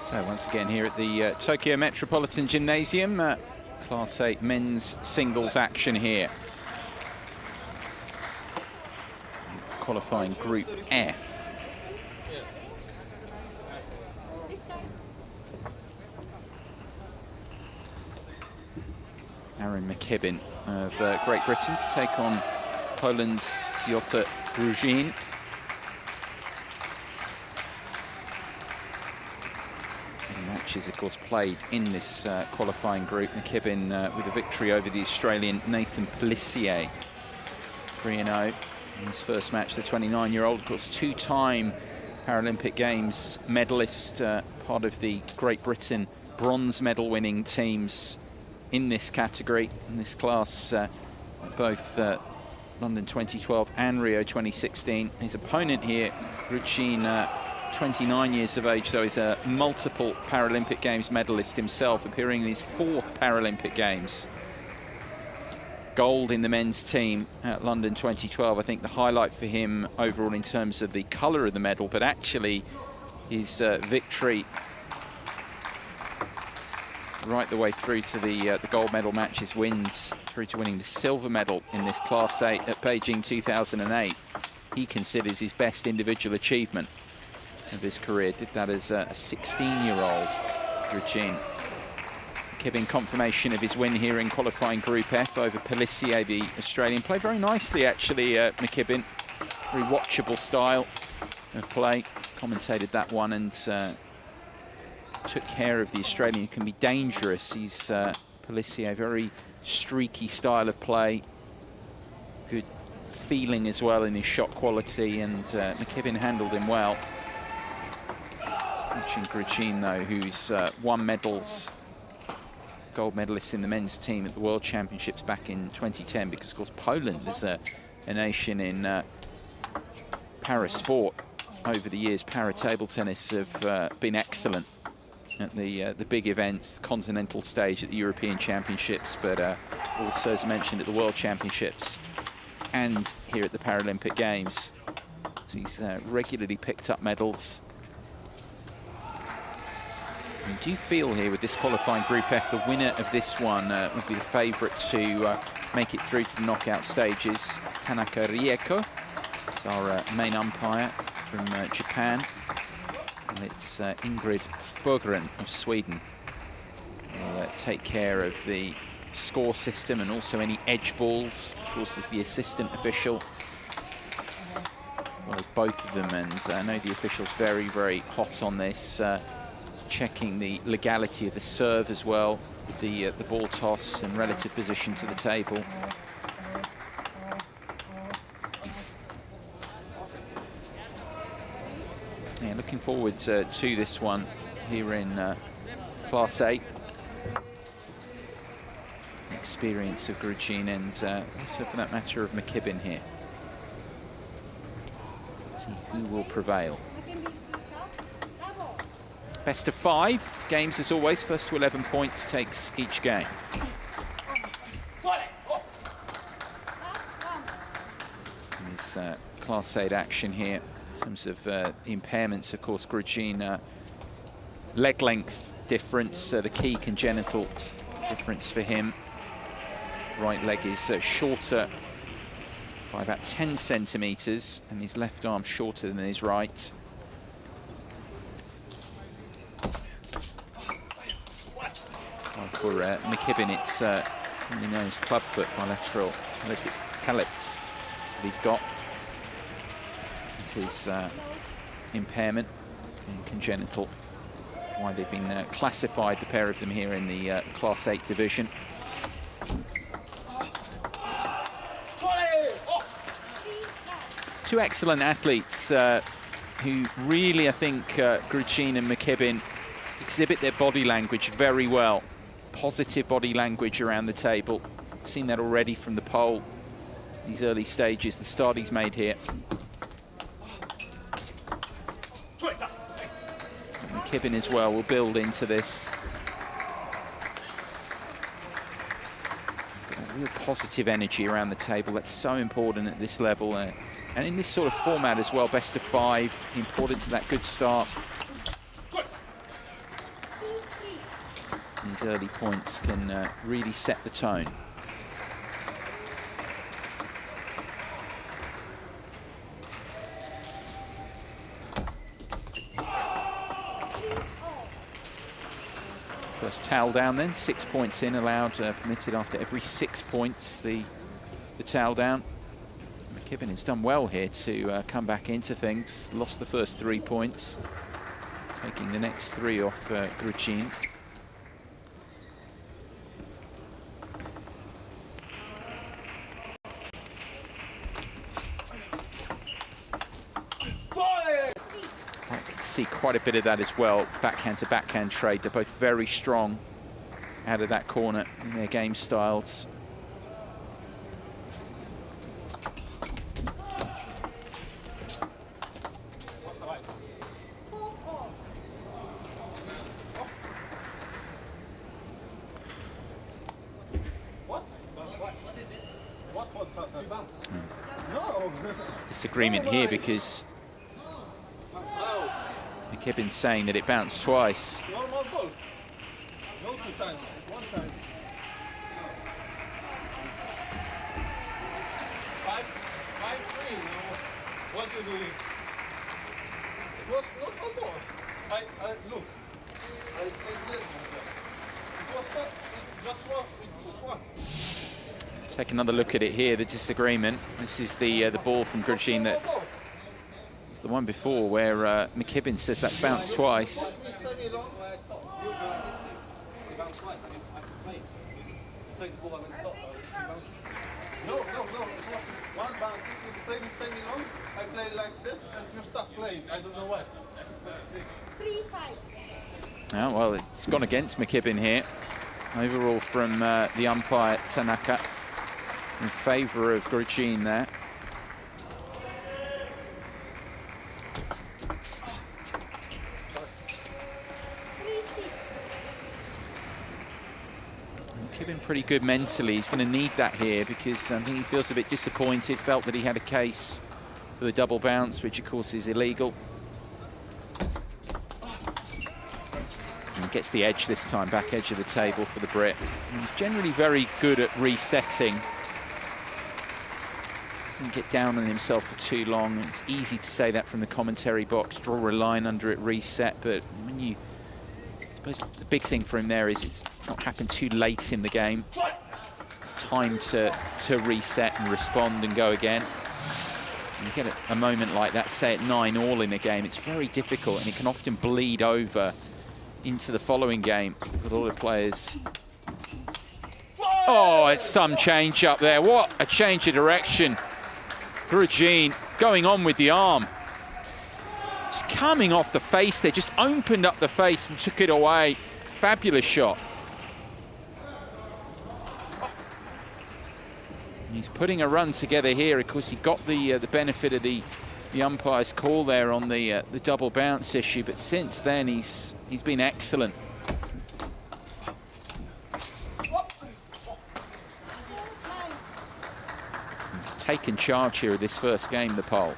So once again here at the Tokyo Metropolitan Gymnasium, Class 8 men's singles action here. Qualifying Group F. Aaron McKibbin of Great Britain to take on Poland's Piotr Gruzin. Matches, of course, played in this qualifying group. McKibbin with a victory over the Australian Nathan Pelissier, 3-0 in his first match. The 29-year-old, of course, two-time Paralympic Games medalist, part of the Great Britain bronze medal winning teams in this category, in this class, both London 2012 and Rio 2016. His opponent here, Gruzin, 29 years of age, though, is a multiple Paralympic Games medalist himself, appearing in his 4th Paralympic Games. Gold in the men's team at London 2012. I think the highlight for him overall in terms of the colour of the medal, but actually his victory right the way through to the gold medal matches, wins through to winning the silver medal in this Class 8 at Beijing 2008. He considers his best individual achievement of his career. Did that as a 16-year-old, Gruzin. Giving confirmation of his win here in qualifying Group F over Pelissier, the Australian. Played very nicely, actually, McKibbin. Very watchable style of play. Commentated that one and took care of the Australian. Can be dangerous. He's Pelissier, very streaky style of play. Good feeling as well in his shot quality, and McKibbin handled him well. Mentioned Gruzin, though, who's won medals, gold medalist in the men's team at the World Championships back in 2010, because, of course, Poland is a nation in para-sport. Over the years, para-table tennis have been excellent at the big events, continental stage at the European Championships, but also, as mentioned, at the World Championships and here at the Paralympic Games. So he's regularly picked up medals. And do you feel here with this qualifying Group F, the winner of this one would be the favourite to make it through to the knockout stages? Tanaka Rieko is our main umpire from Japan. And it's Ingrid Berggren of Sweden will take care of the score system and also any edge balls. Of course, as the assistant official, well as both of them, and I know the official's very, very hot on this, checking the legality of the serve as well, with the ball toss and relative position to the table. Yeah, looking forward to this one here in Class 8. Experience of Gruzin and also, for that matter, of McKibbin here. Let's see who will prevail. Best of 5 games, as always. First to 11 points takes each game. And this Class 8 action here. In terms of impairments, of course, Gruzin, leg length difference, the key congenital difference for him. Right leg is shorter by about 10 centimetres, and his left arm shorter than his right. For McKibbin, it's commonly known as clubfoot bilateral talipes that he's got. It's his impairment in congenital. Why they've been classified, the pair of them, here in the Class 8 division. Two excellent athletes who really, I think, Grucin and McKibbin exhibit their body language very well. Positive body language around the table. Seen that already from the pole. These early stages, the start he's made here. McKibbin as well will build into this. Real positive energy around the table. That's so important at this level. And in this sort of format as well, best of 5, the importance of that good start. These early points can really set the tone. First towel down then, 6 points in, allowed, permitted after every 6 points, the towel down. McKibbin has done well here to come back into things. Lost the first 3 points, taking the next 3 off Grucin. See quite a bit of that as well. Backhand to backhand trade. They're both very strong out of that corner in their game styles. Disagreement here because McKibbin's saying that it bounced twice. Normal goal. No 2 times, 1 time. 5-3. What you doing? It was not on ball. Look. I take this one. It was not. It just one. Take another look at it here. The disagreement. This is the ball from Grucin that. It's the one before where McKibbin says that's bounced twice. No. It was 1 bounce. If you play me semi-long, I play like this and you stop playing. I don't know why. 3-5. Oh, well, it's gone against McKibbin here. Overall from the umpire, Tanaka, in favour of Grucin there. McKibbin pretty good mentally. He's going to need that here because I think he feels a bit disappointed, felt that he had a case for the double bounce, which of course is illegal. And he gets the edge this time, back edge of the table for the Brit. And he's generally very good at resetting. Doesn't get down on himself for too long. It's easy to say that from the commentary box, draw a line under it, reset, but when you I suppose the big thing for him there is it's not happened too late in the game. It's time to reset and respond and go again. And you get a moment like that, say at 9-all in a game, it's very difficult and it can often bleed over into the following game. But all the players... Oh, it's some change up there. What a change of direction. Grucin going on with the arm. It's coming off the face there, just opened up the face and took it away. Fabulous shot. He's putting a run together here. Of course, he got the benefit of the umpire's call there on the double bounce issue, but since then he's been excellent. He's taken charge here of this first game, the pole.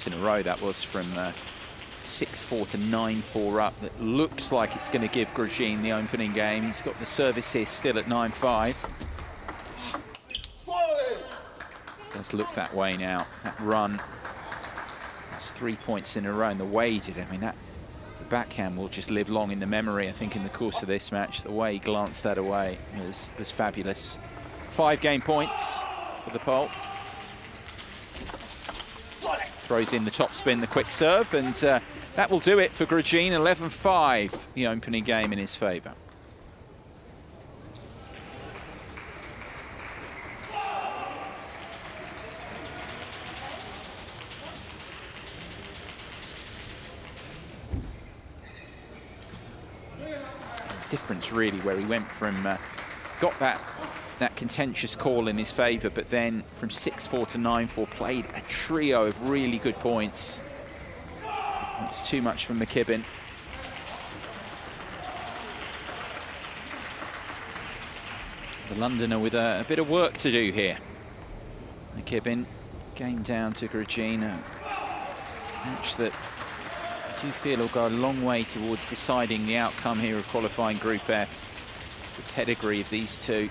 In a row that was from 6-4 to 9-4 up. That looks like it's going to give Grucin the opening game. He's got the service here still at 9-5. Does look that way now. That run, it's 3 points in a row, and the way he did it, I mean, that the backhand will just live long in the memory, I think, in the course of this match. The way he glanced that away was fabulous. 5 game points for the pole. Throws in the top spin, the quick serve, and that will do it for Grugin. 11-5, the opening game in his favour. Difference really where he went from got that contentious call in his favour, but then from 6-4 to 9-4 played a trio of really good points. It's too much from McKibbin. The Londoner with a bit of work to do here. McKibbin, game down to Grugin, a match that I do feel will go a long way towards deciding the outcome here of qualifying Group F. The pedigree of these two,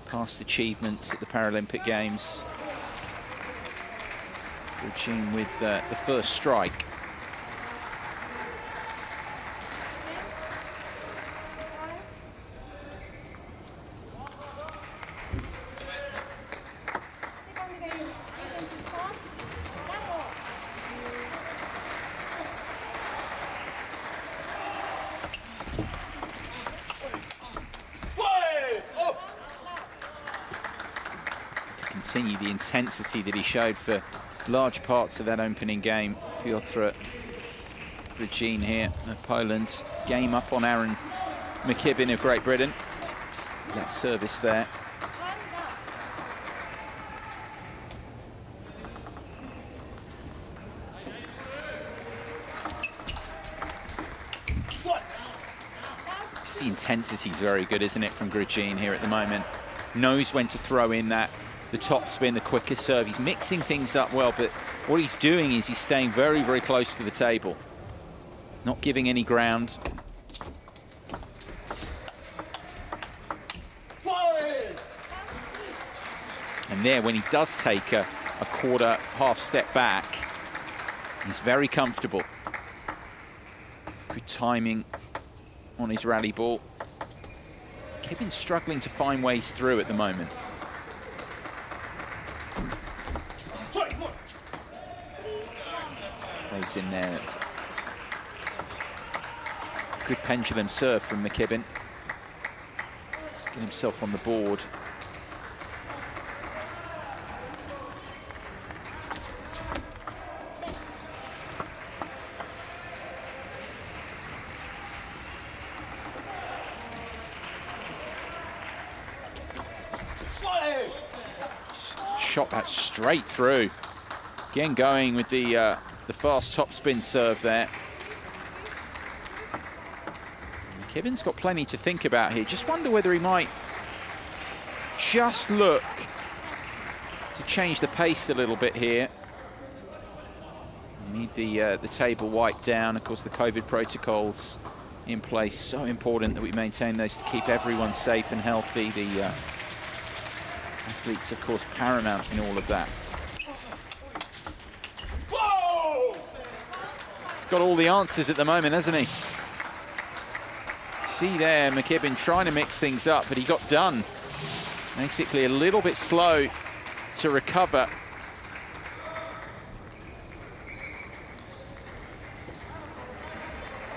past achievements at the Paralympic Games. Grugin with the first strike. Continue the intensity that he showed for large parts of that opening game. Piotr Grugin here of Poland. Game up on Aaron McKibbin of Great Britain. That service there. Just the intensity is very good, isn't it, from Grugin here at the moment. Knows when to throw in the top spin, the quickest serve. He's mixing things up well, but what he's doing is he's staying very, very close to the table. Not giving any ground. And there, when he does take a quarter, half step back, he's very comfortable. Good timing on his rally ball. Kibbin's struggling to find ways through at the moment. Plays in there. It's a good pendulum serve from McKibbin. Just getting himself on the board. Shot that straight through. Again, going with the fast topspin serve there. McKibbin's got plenty to think about here. Just wonder whether he might just look to change the pace a little bit here. You need the table wiped down. Of course, the COVID protocols in place. So important that we maintain those to keep everyone safe and healthy. The athletes, of course, paramount in all of that. He's got all the answers at the moment, hasn't he? See there, McKibbin trying to mix things up, but he got done. Basically a little bit slow to recover.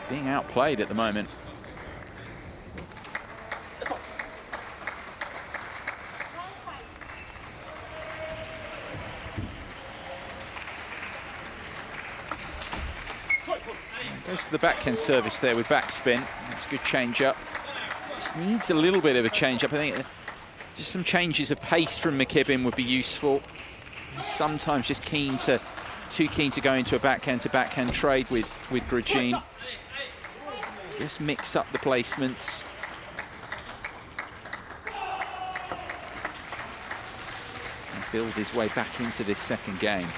Being outplayed at the moment. Goes to the backhand service there with backspin. That's a good change up. Just needs a little bit of a change up. I think just some changes of pace from McKibbin would be useful. He's sometimes just too keen to go into a backhand to backhand trade with Grugin. Just mix up the placements. And build his way back into this second game.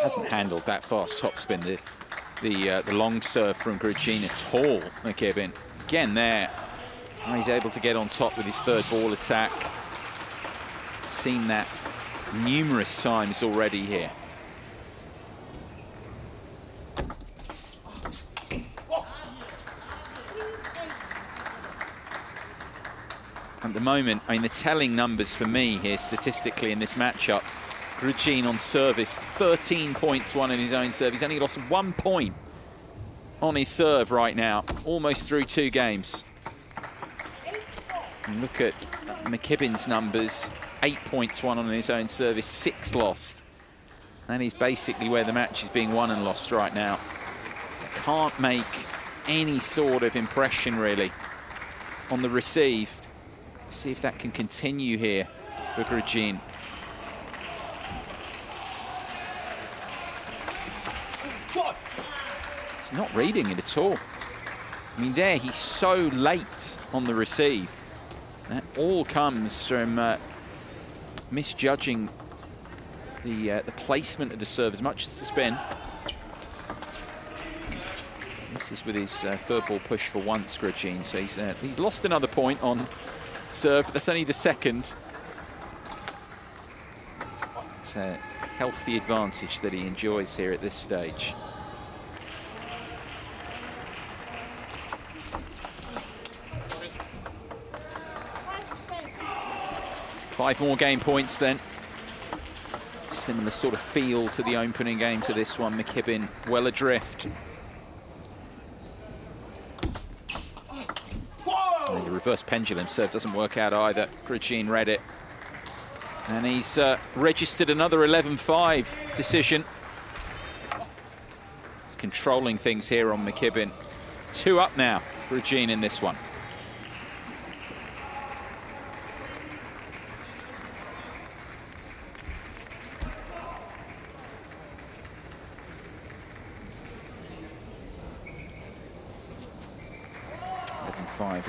Hasn't handled that fast topspin. The the long serve from Grugin at all, McKibben. Again there, he's able to get on top with his third ball attack. Seen that numerous times already here. At the moment, I mean, the telling numbers for me here statistically in this matchup, Grugin on service, 13 points won in his own serve. He's only lost 1 point on his serve right now, almost through 2 games. And look at McKibben's numbers, 8 points won on his own service, 6 lost. And he's basically where the match is being won and lost right now. Can't make any sort of impression really on the receive. See if that can continue here for Grugin. He's not reading it at all. I mean, there he's so late on the receive. That all comes from misjudging the placement of the serve as much as the spin. This is with his third ball push for once, Grugin. So he's lost another point on serve, but that's only the second. It's a healthy advantage that he enjoys here at this stage. Five more game points then. Similar sort of feel to the opening game to this one. McKibben well adrift. And the reverse pendulum serve doesn't work out either. Grugin read it. And he's registered another 11-5 decision. He's controlling things here on McKibben. 2 up now, Grugin in this one.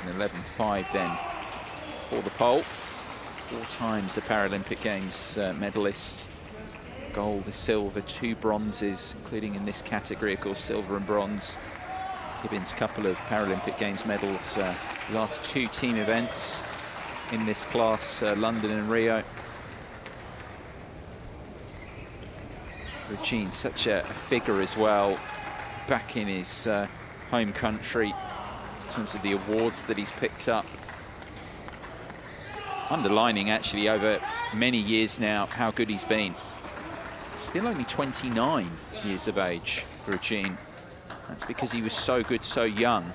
And 11-5 then for the pole. 4 times a Paralympic Games medalist. Gold, a silver, 2 bronzes, including in this category, of course, silver and bronze. Kibben's couple of Paralympic Games medals, last 2 team events in this class, London and Rio. Grugin, such a figure as well, back in his home country. In terms of the awards that he's picked up. Underlining actually over many years now how good he's been. Still only 29 years of age, Grugin. That's because he was so good so young.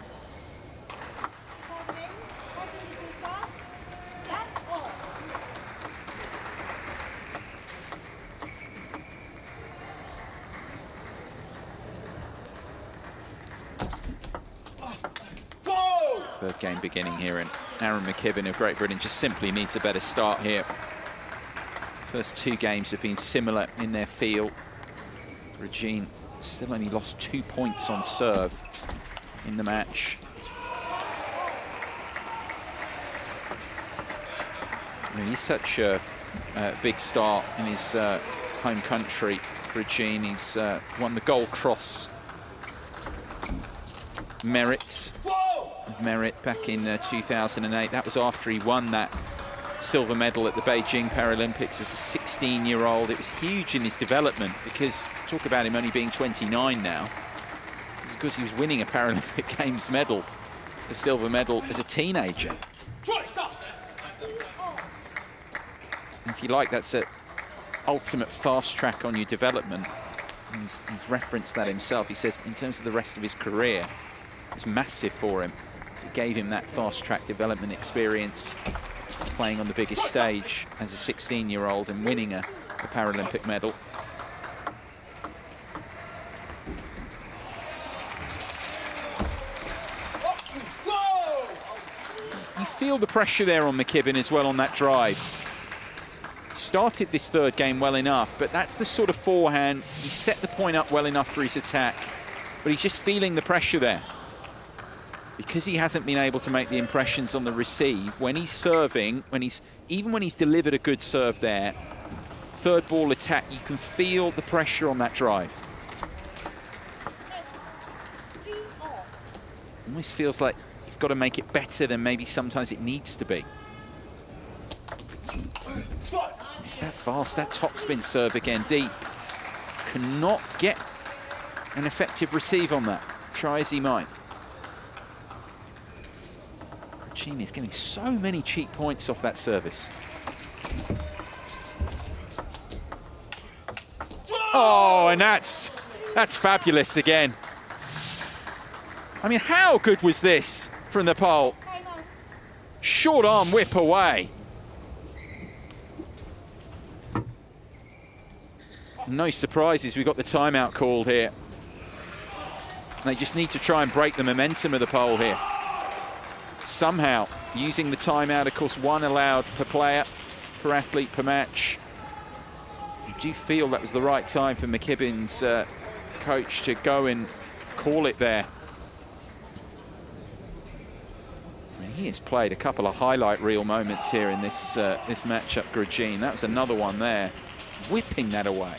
Third game beginning here, and Aaron McKibben of Great Britain just simply needs a better start here. First 2 games have been similar in their feel. Grugin still only lost 2 points on serve in the match. I mean, he's such a big star in his home country, Grugin. He's won the Gold Cross merit back in 2008. That was after he won that silver medal at the Beijing Paralympics as a 16-year-old. It was huge in his development because, talk about him only being 29 now, it's because he was winning a Paralympic Games medal, a silver medal, as a teenager. If you like, that's an ultimate fast track on your development. He's referenced that himself. He says in terms of the rest of his career, it's massive for him. It gave him that fast-track development experience, playing on the biggest stage as a 16-year-old and winning a Paralympic medal. You feel the pressure there on McKibben as well on that drive. Started this third game well enough, but that's the sort of forehand. He set the point up well enough for his attack, but he's just feeling the pressure there. Because he hasn't been able to make the impressions on the receive, when he's serving, even when he's delivered a good serve there, third ball attack, you can feel the pressure on that drive. Almost feels like he's got to make it better than maybe sometimes it needs to be. It's that fast, that topspin serve again, deep. Cannot get an effective receive on that, try as he might. Gracini is getting so many cheap points off that service. Oh, and that's fabulous again. I mean, how good was this from the pole? Short arm whip away. No surprises, we've got the timeout called here. They just need to try and break the momentum of the pole here. Somehow, using the timeout, of course, 1 allowed per player, per athlete, per match. Do you feel that was the right time for McKibbin's coach to go and call it there? I mean, he has played a couple of highlight reel moments here in this this matchup, Gracini. That was another one there, whipping that away.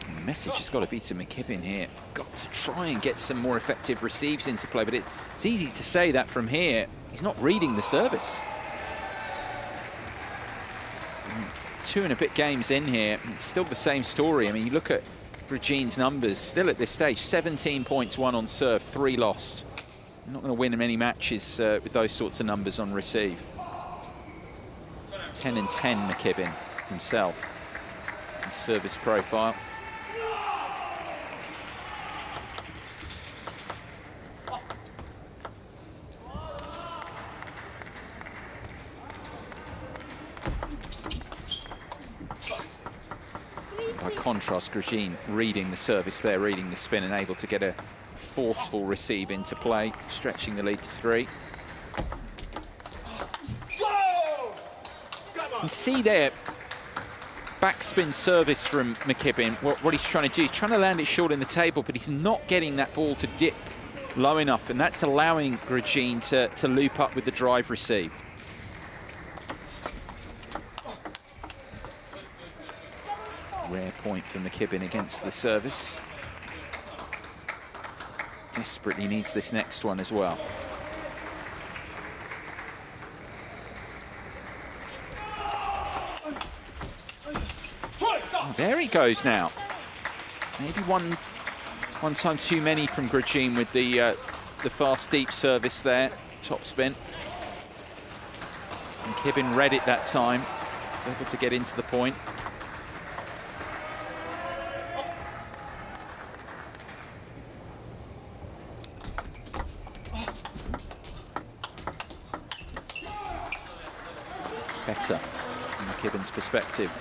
The message has got to be to McKibbin here. Got to try and get some more effective receives into play, but it's easy to say that from here. He's not reading the service. 2 and a bit games in here, it's still the same story. I mean, you look at Gracini's numbers, still at this stage, 17 points won on serve, 3 lost. You're not going to win many matches with those sorts of numbers on receive. 10 and 10 McKibbin himself. His service profile. By contrast, Gracini reading the service there, reading the spin, and able to get a forceful receive into play, stretching the lead to 3. You can see there, backspin service from McKibbin. What he's trying to do, he's trying to land it short in the table, but he's not getting that ball to dip low enough, and that's allowing Gracini to loop up with the drive receive. Rare point for McKibbin against the service. Desperately needs this next one as well. Oh, there he goes now. Maybe one time too many from Gracini with the fast deep service there, top spin. McKibbin read it that time. Was able to get into the point. Better from McKibbin's perspective.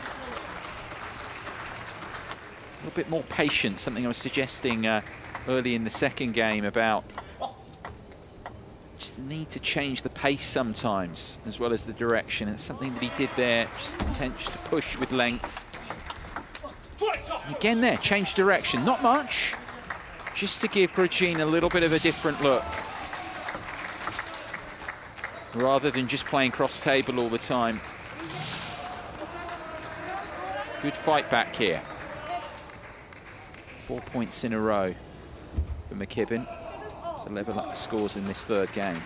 A little bit more patience, something I was suggesting early in the second game about just the need to change the pace sometimes as well as the direction. It's something that he did there, just potential to push with length. And again there, change direction, not much, just to give Gracini a little bit of a different look, rather than just playing cross table all the time. Good fight back here. 4 points in a row for McKibbin to level up the scores in this third game.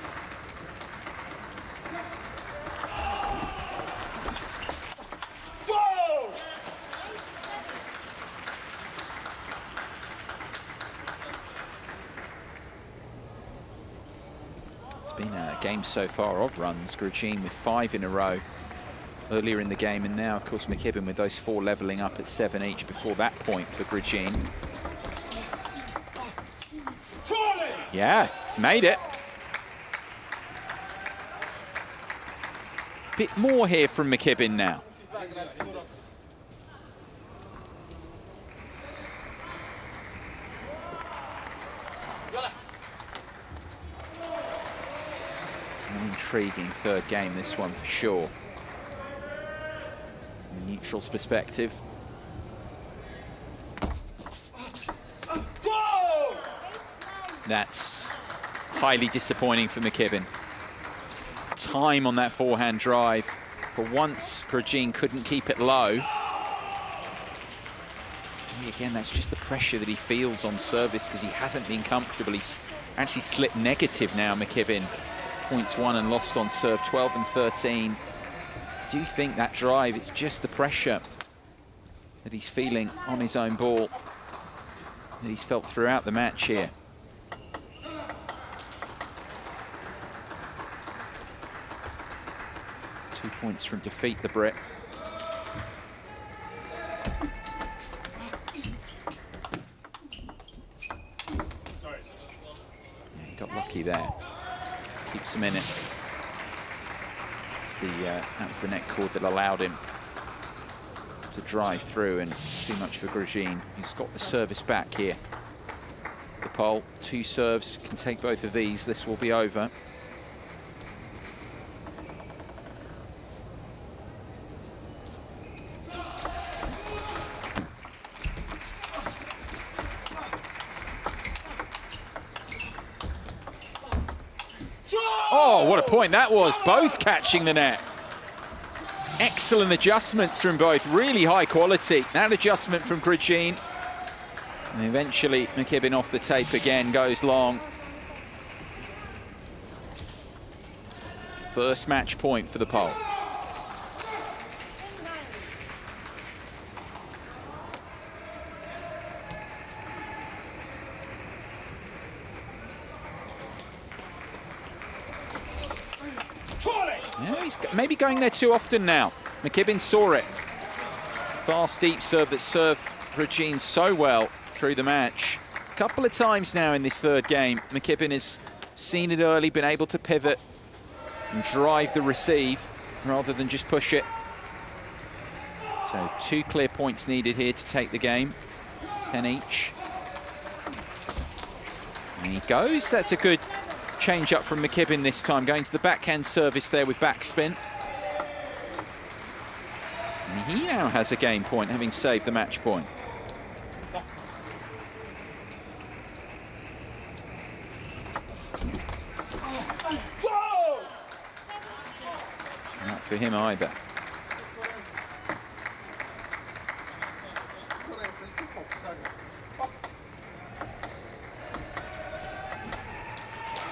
It's been a game so far of runs. Gracini with 5 in a row earlier in the game, and now, of course, McKibbin with those 4 leveling up at 7 each before that point for Gracini. Yeah, he's made it. Bit more here from McKibbin now. An intriguing third game, this one for sure. From the neutral's perspective. That's highly disappointing for McKibbin. Time on that forehand drive. For once, Grudjean couldn't keep it low. And again, that's just the pressure that he feels on service because he hasn't been comfortable. He's actually slipped negative now, McKibbin. Points won and lost on serve, 12 and 13. Do you think that drive, it's just the pressure that he's feeling on his own ball that he's felt throughout the match here? Two points from defeat, the Brit. Yeah, he got lucky there. Keeps him in it. That was the net cord that allowed him to drive through, and too much for Grudjean. He's got the service back here. The pole, 2 serves, can take both of these. This will be over. Oh, what a point that was. Both catching the net. Excellent adjustments from both. Really high quality. That adjustment from Grudjean. And eventually, McKibbin off the tape again, goes long. First match point for the pole. Yeah, he's maybe going there too often now. McKibbin saw it. Fast, deep serve that served Grudjean so well through the match. A couple of times now in this third game, McKibbin has seen it early, been able to pivot and drive the receive rather than just push it. So 2 clear points needed here to take the game. 10 each. And he goes. That's a good change up from McKibbin this time, going to the backhand service there with backspin. And he now has a game point, having saved the match point. Not for him either.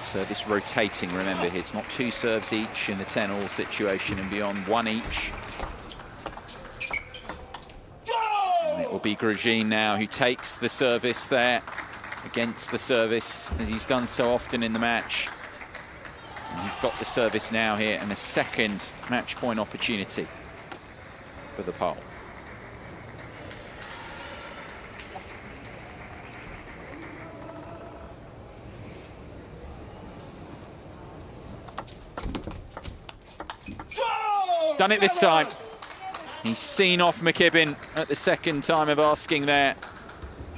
Service rotating, remember here, it's not 2 serves each in the 10-all situation and beyond, 1 each. And it will be Grudjean now who takes the service there against the service, as he's done so often in the match. And he's got the service now here and a second match point opportunity for the pole. Done it this time. He's seen off McKibbin at the second time of asking there.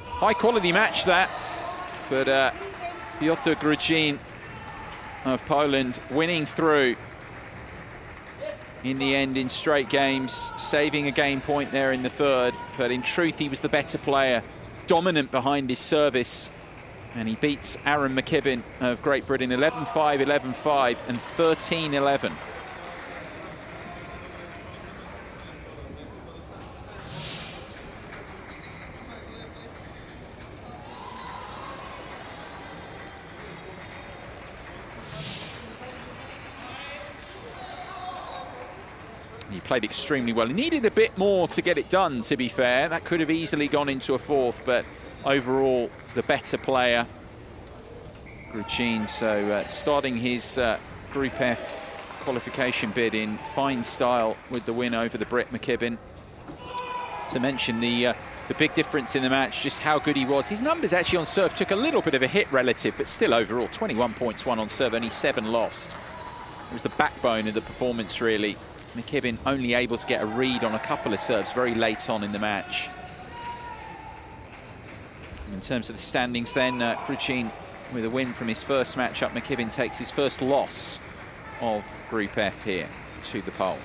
High quality match that, but Piotr Grudjean of Poland winning through in the end in straight games, saving a game point there in the third, but in truth he was the better player, dominant behind his service, and he beats Aaron McKibbin of Great Britain 11-5, 11-5 and 13-11. He played extremely well. He needed a bit more to get it done, to be fair. That could have easily gone into a fourth, but overall, the better player, Grudjean. So starting his Group F qualification bid in fine style with the win over the Brit McKibbin. To mention the big difference in the match, just how good he was. His numbers actually on serve took a little bit of a hit relative, but still overall, 21 points won on serve, only 7 lost. It was the backbone of the performance, really. McKibbin only able to get a read on a couple of serves very late on in the match. In terms of the standings then, Grudjean with a win from his first match-up. McKibbin takes his first loss of Group F here to the pole.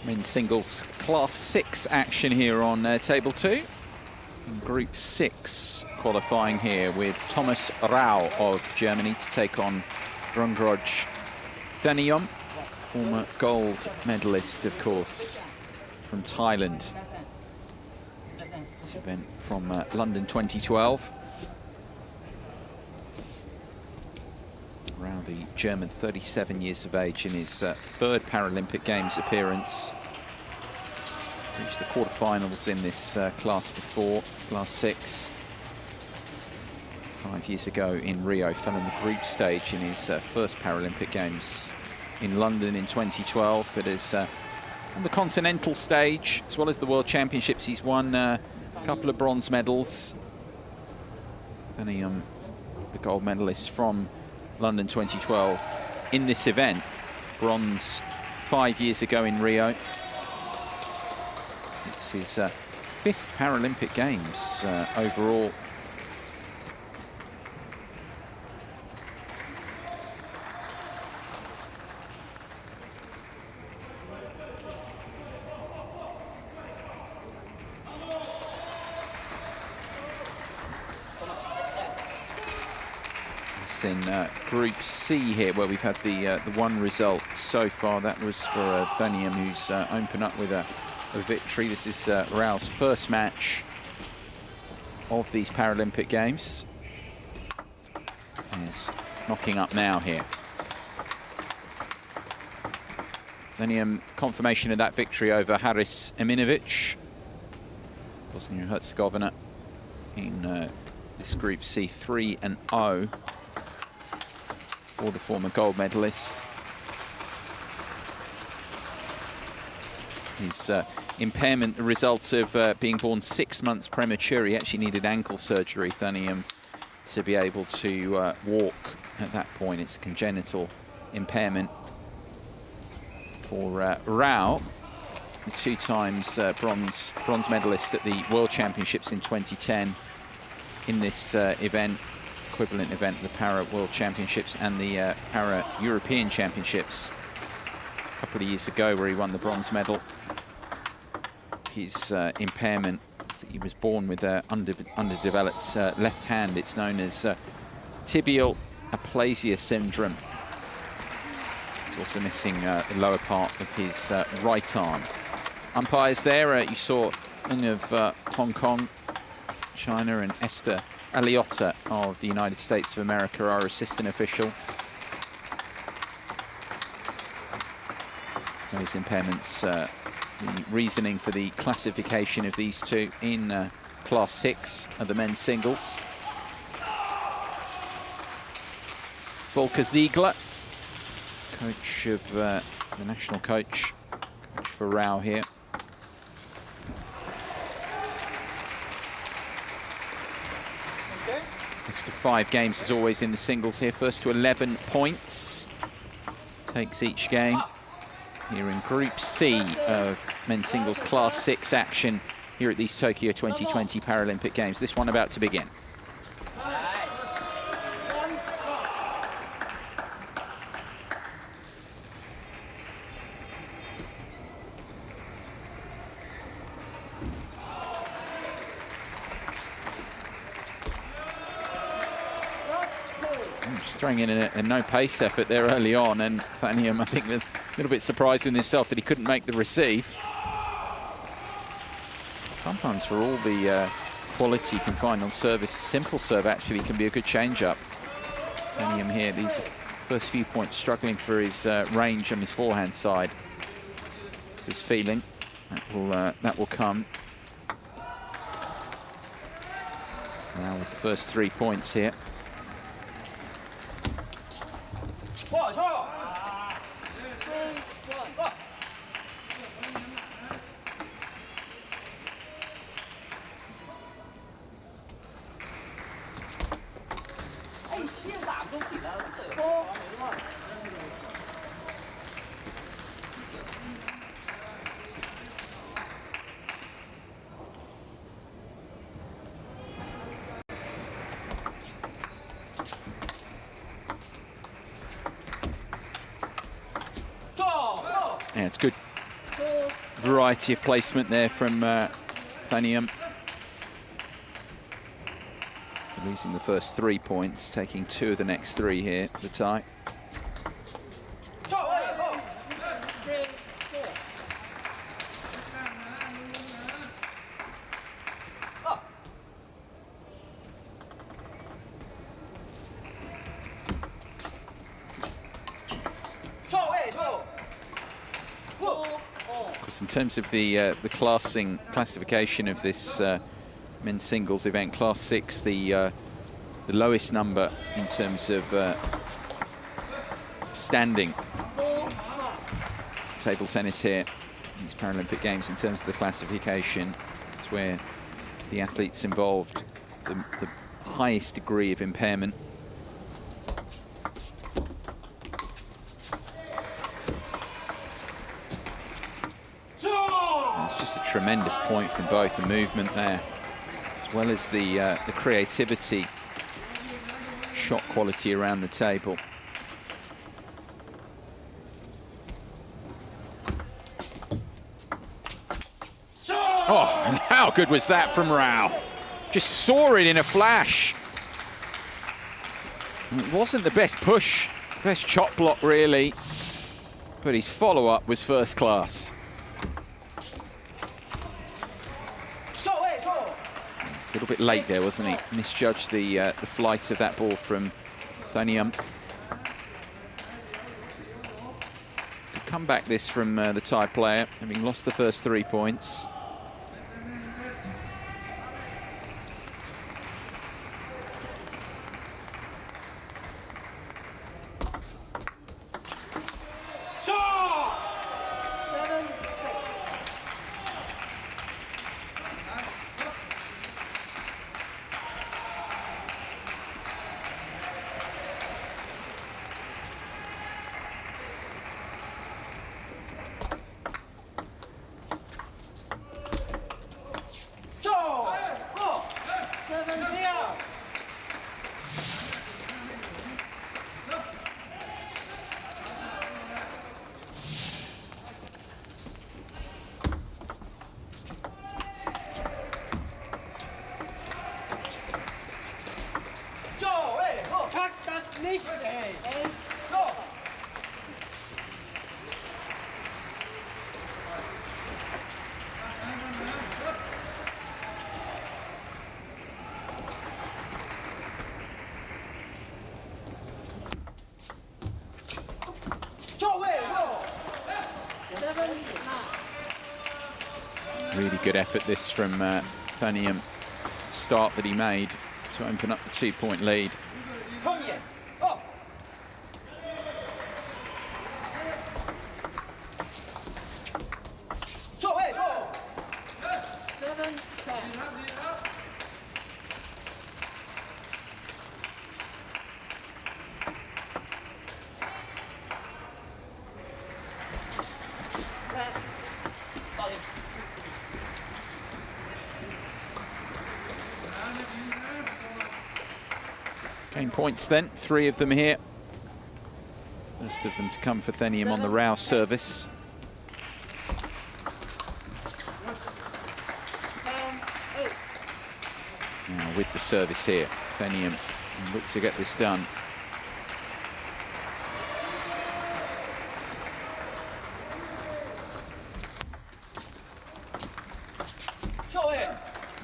Men's singles class 6 action here on table 2. In Group 6 qualifying here with Thomas Rau of Germany to take on Rungroj Thaniom, former gold medalist, of course, from Thailand. This event from London 2012. Rau, the German, 37 years of age, in his third Paralympic Games appearance. Reached the quarterfinals in this class before, class 6. 5 years ago in Rio, fell in the group stage in his first Paralympic Games in London in 2012, but is on the continental stage as well as the World Championships. He's won a couple of bronze medals. Thaniom, the gold medalist from London 2012 in this event, bronze 5 years ago in Rio. It's his 5th Paralympic Games overall. It's in Group C here, where we've had the one result so far. That was for Thaniom, who's opened up with a victory. This is Rau's first match of these Paralympic Games. He's knocking up now here. Thaniom, confirmation of that victory over Haris Eminovic, Bosnia and Herzegovina, in this Group C, 3-0 for the former gold medalist. His impairment, the result of being born 6 months premature. He actually needed ankle surgery, Thaniom, to be able to walk at that point. It's a congenital impairment. For Rau, the 2 times bronze medalist at the World Championships in 2010, in this event, equivalent event, the Para World Championships and the Para European Championships a couple of years ago, where he won the bronze medal. His impairment, he was born with an underdeveloped left hand. It's known as tibial aplasia syndrome. He's also missing the lower part of his right arm. Umpires there, you saw one of Hong Kong, China, and Esther Aliotta of the United States of America, our assistant official. Those impairments, the reasoning for the classification of these two in Class 6 of the men's singles. Volker Ziegler, coach of the national coach for Rau here. Best of 5 games as always in the singles here. First to 11 points takes each game. Here in Group C of men's singles Class 6 action here at these Tokyo 2020 Paralympic Games. This one about to begin. Just throwing in a no-pace effort there early on, and Thaniom, I think, a little bit surprised with himself that he couldn't make the receive. Sometimes for all the quality you can find on service, a simple serve actually can be a good change-up. Thaniom here, these first few points struggling for his range on his forehand side. His feeling that will come. Now with the first 3 points here. Yeah, it's good. variety of placement there from Thanium. Losing the first 3 points, taking 2 of the next 3 here, the tie. Because in terms of the classification of this men's singles event, Class 6, the lowest number in terms of standing table tennis here, these Paralympic Games, in terms of the classification. It's where the athletes involved, the highest degree of impairment. It's just a tremendous point from both, the movement there, as well as the creativity, shot quality around the table. Oh, and how good was that from Rao? Just saw it in a flash. It wasn't the best push, best chop block really, but his follow-up was first class. A little bit late there, wasn't he? Misjudged the flight of that ball from Thanium. Good comeback this from the Thai player, having lost the first 3 points. Really good effort this from Thanium. Start that he made to open up the 2-point lead. Game points then, 3 of them here. First of them to come for Thanium on the Rao service. Now with the service here, Thanium look to get this done.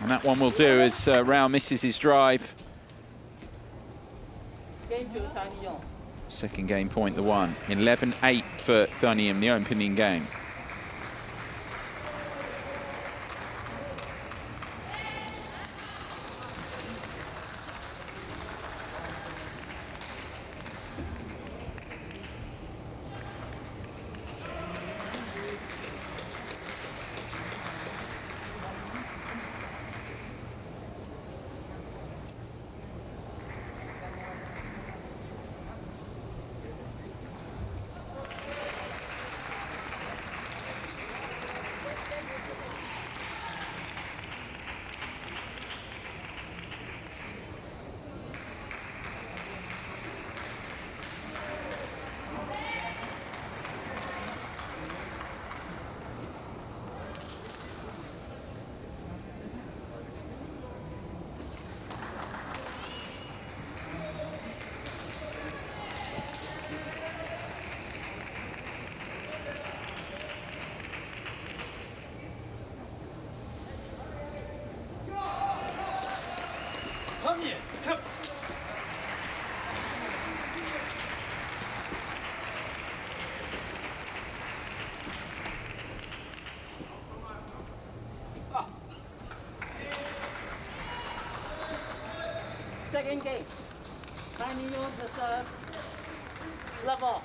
And that one will do as Rao misses his drive. Second game point, the one. 11-8 for Thanium, the opening game. Second game. 94 to serve. Level.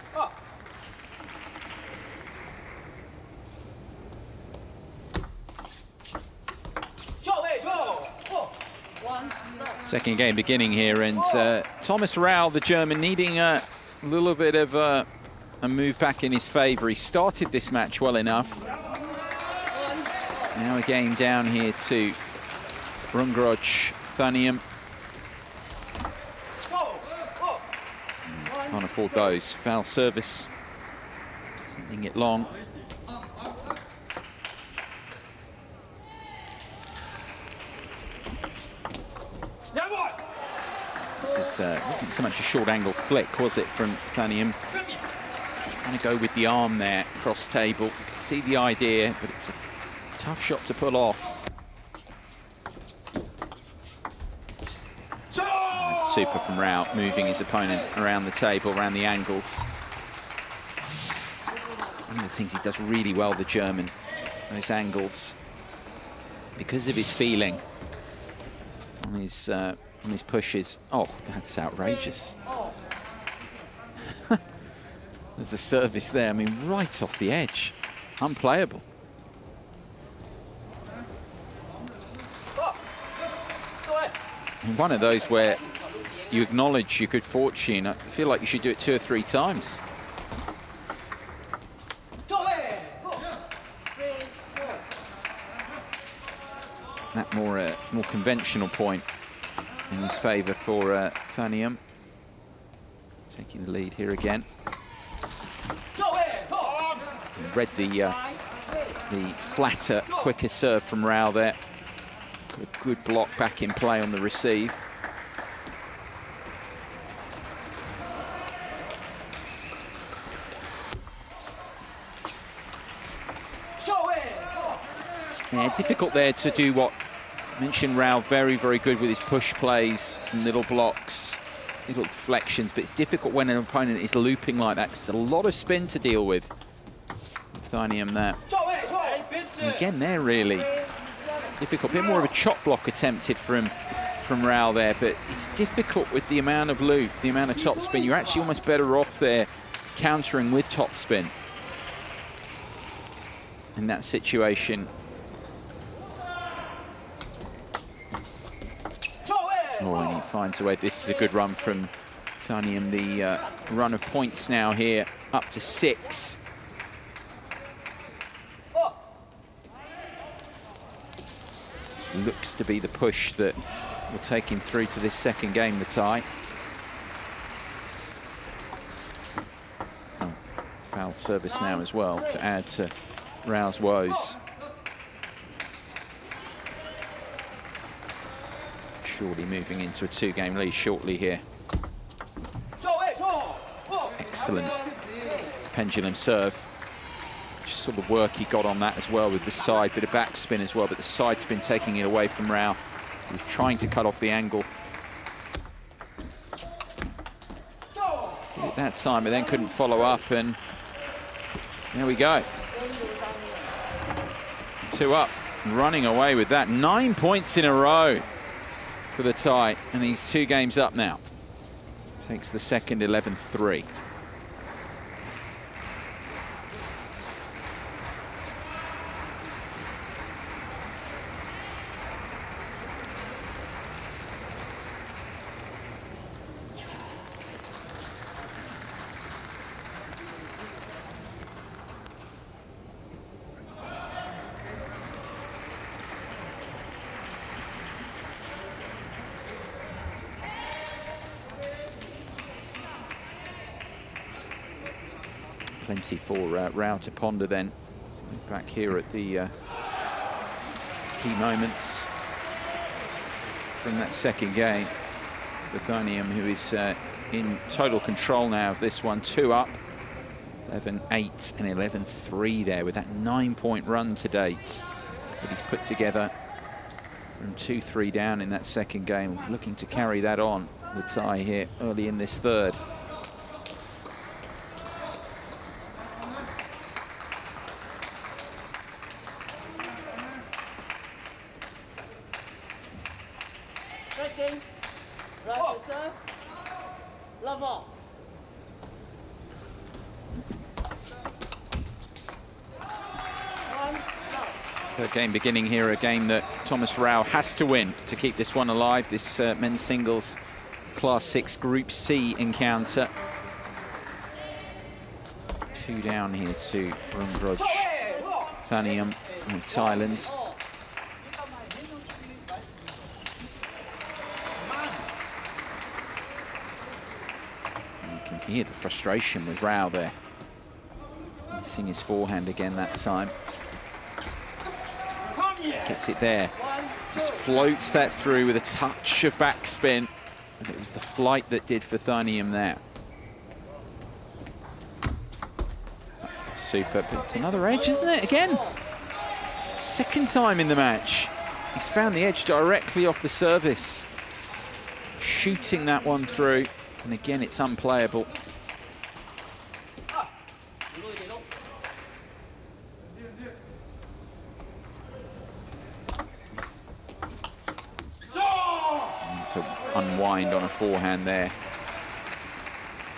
Second game beginning here, and Thomas Rau, the German, needing a little bit of a move back in his favour. He started this match well enough. Now a game down here to Rungroj Thanium. Can't afford those. Foul service. Sending it long. This wasn't so much a short angle flick, was it, from Thanium? Just trying to go with the arm there, cross table. You can see the idea, but it's a tough shot to pull off. That's super from Rau, moving his opponent around the table, around the angles. It's one of the things he does really well, the German, those angles, because of his feeling on his pushes. Oh, that's outrageous. There's a service there, I mean, right off the edge. Unplayable. And one of those where you acknowledge your good fortune. I feel like you should do it 2 or 3 times. That more conventional point in his favour for Thanium. Taking the lead here again. Read the flatter, quicker serve from Rau there. Got a good block back in play on the receive. Yeah, difficult there to do what I mentioned. Rau very, very good with his push plays and little blocks, little deflections, but it's difficult when an opponent is looping like that, 'cause it's a lot of spin to deal with. Thanium there. And again, they're really difficult. A bit more of a chop block attempted from Rau there, but it's difficult with the amount of loop, the amount of top spin. You're actually almost better off there countering with top spin in that situation. Oh, and he finds a way. This is a good run from Thanium. The run of points now here, up to 6. This looks to be the push that will take him through to this second game, the tie. Oh, foul service now as well to add to Rau's woes. Surely moving into a 2-game lead shortly here. Excellent pendulum serve. Just saw the work he got on that as well with the side, bit of backspin as well, but the side spin taking it away from Rau. He was trying to cut off the angle. Did it that time, but then couldn't follow up, and there we go. 2 up, running away with that. 9 points in a row for the tie, and he's 2 games up now. Takes the second 11-3. Plenty for Rau to ponder then. So back here at the key moments from that second game for Thanium, who is in total control now of this one. 2 up, 11-8 and 11-3 there with that 9-point run to date that he's put together from 2-3 down in that second game, looking to carry that on, the tie here early in this third. Second, right to serve, level. Third game beginning here, a game that Thomas Rau has to win to keep this one alive, this men's singles Class 6 Group C encounter. 2 down here to Rungroj Thanium of Thailand. You can hear the frustration with Rau there. Missing his forehand again that time. Gets it there. Just floats that through with a touch of backspin. And it was the flight that did for Thanium there. Super, but it's another edge, isn't it? Again, second time in the match. He's found the edge directly off the service. Shooting that one through. And again, it's unplayable. To unwind on a forehand there.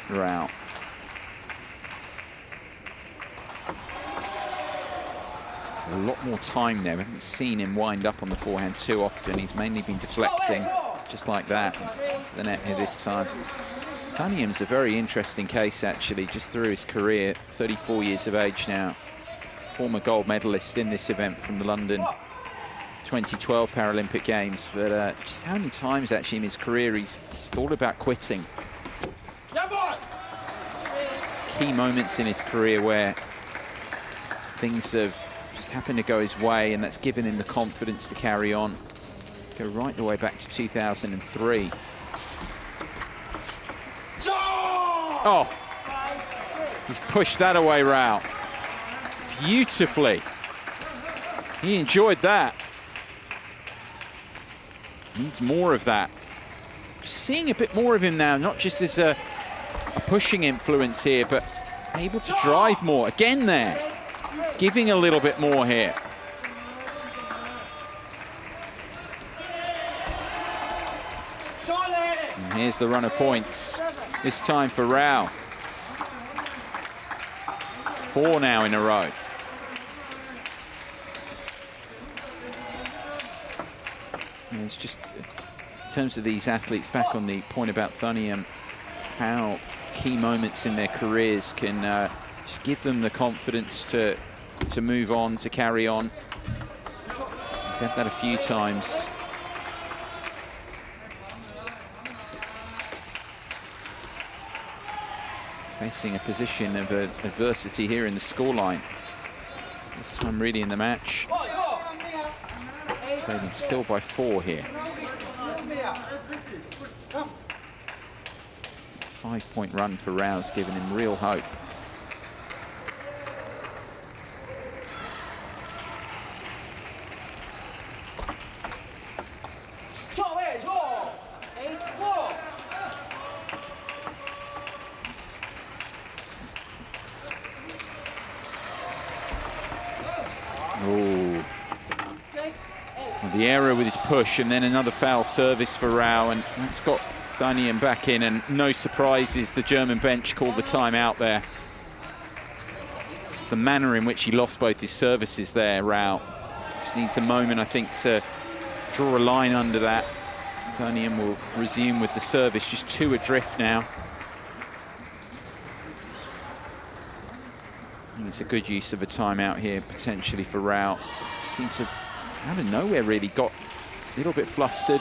Rau. A lot more time there. We haven't seen him wind up on the forehand too often. He's mainly been deflecting just like that to the net here this time. Thanium's a very interesting case actually, just through his career. 34 years of age now. Former gold medalist in this event from the London 2012 Paralympic Games, but just how many times actually in his career he's thought about quitting. Key moments in his career where things have just happened to go his way, and that's given him the confidence to carry on. Go right the way back to 2003. Oh, he's pushed that away, Rau. Beautifully. He enjoyed that. Needs more of that. Just seeing a bit more of him now, not just as a pushing influence here, but able to drive more. Again there, giving a little bit more here. And here's the run of points, this time for Rau. 4 now in a row. And it's just, in terms of these athletes, back on the point about Thanium, how key moments in their careers can just give them the confidence to move on, to carry on. He's had that a few times. Facing a position of adversity here in the scoreline. This time really in the match. Trading still by 4 here. 5-point run for Rau's given him real hope. The error with his push, and then another foul service for Rau, and that's got Thanium back in, and no surprises, the German bench called the timeout there. It's the manner in which he lost both his services there, Rau. Just needs a moment, I think, to draw a line under that. Thanium will resume with the service, just 2 adrift now. I think it's a good use of a timeout here, potentially for Rau. Seemed to, out of nowhere, really got a little bit flustered.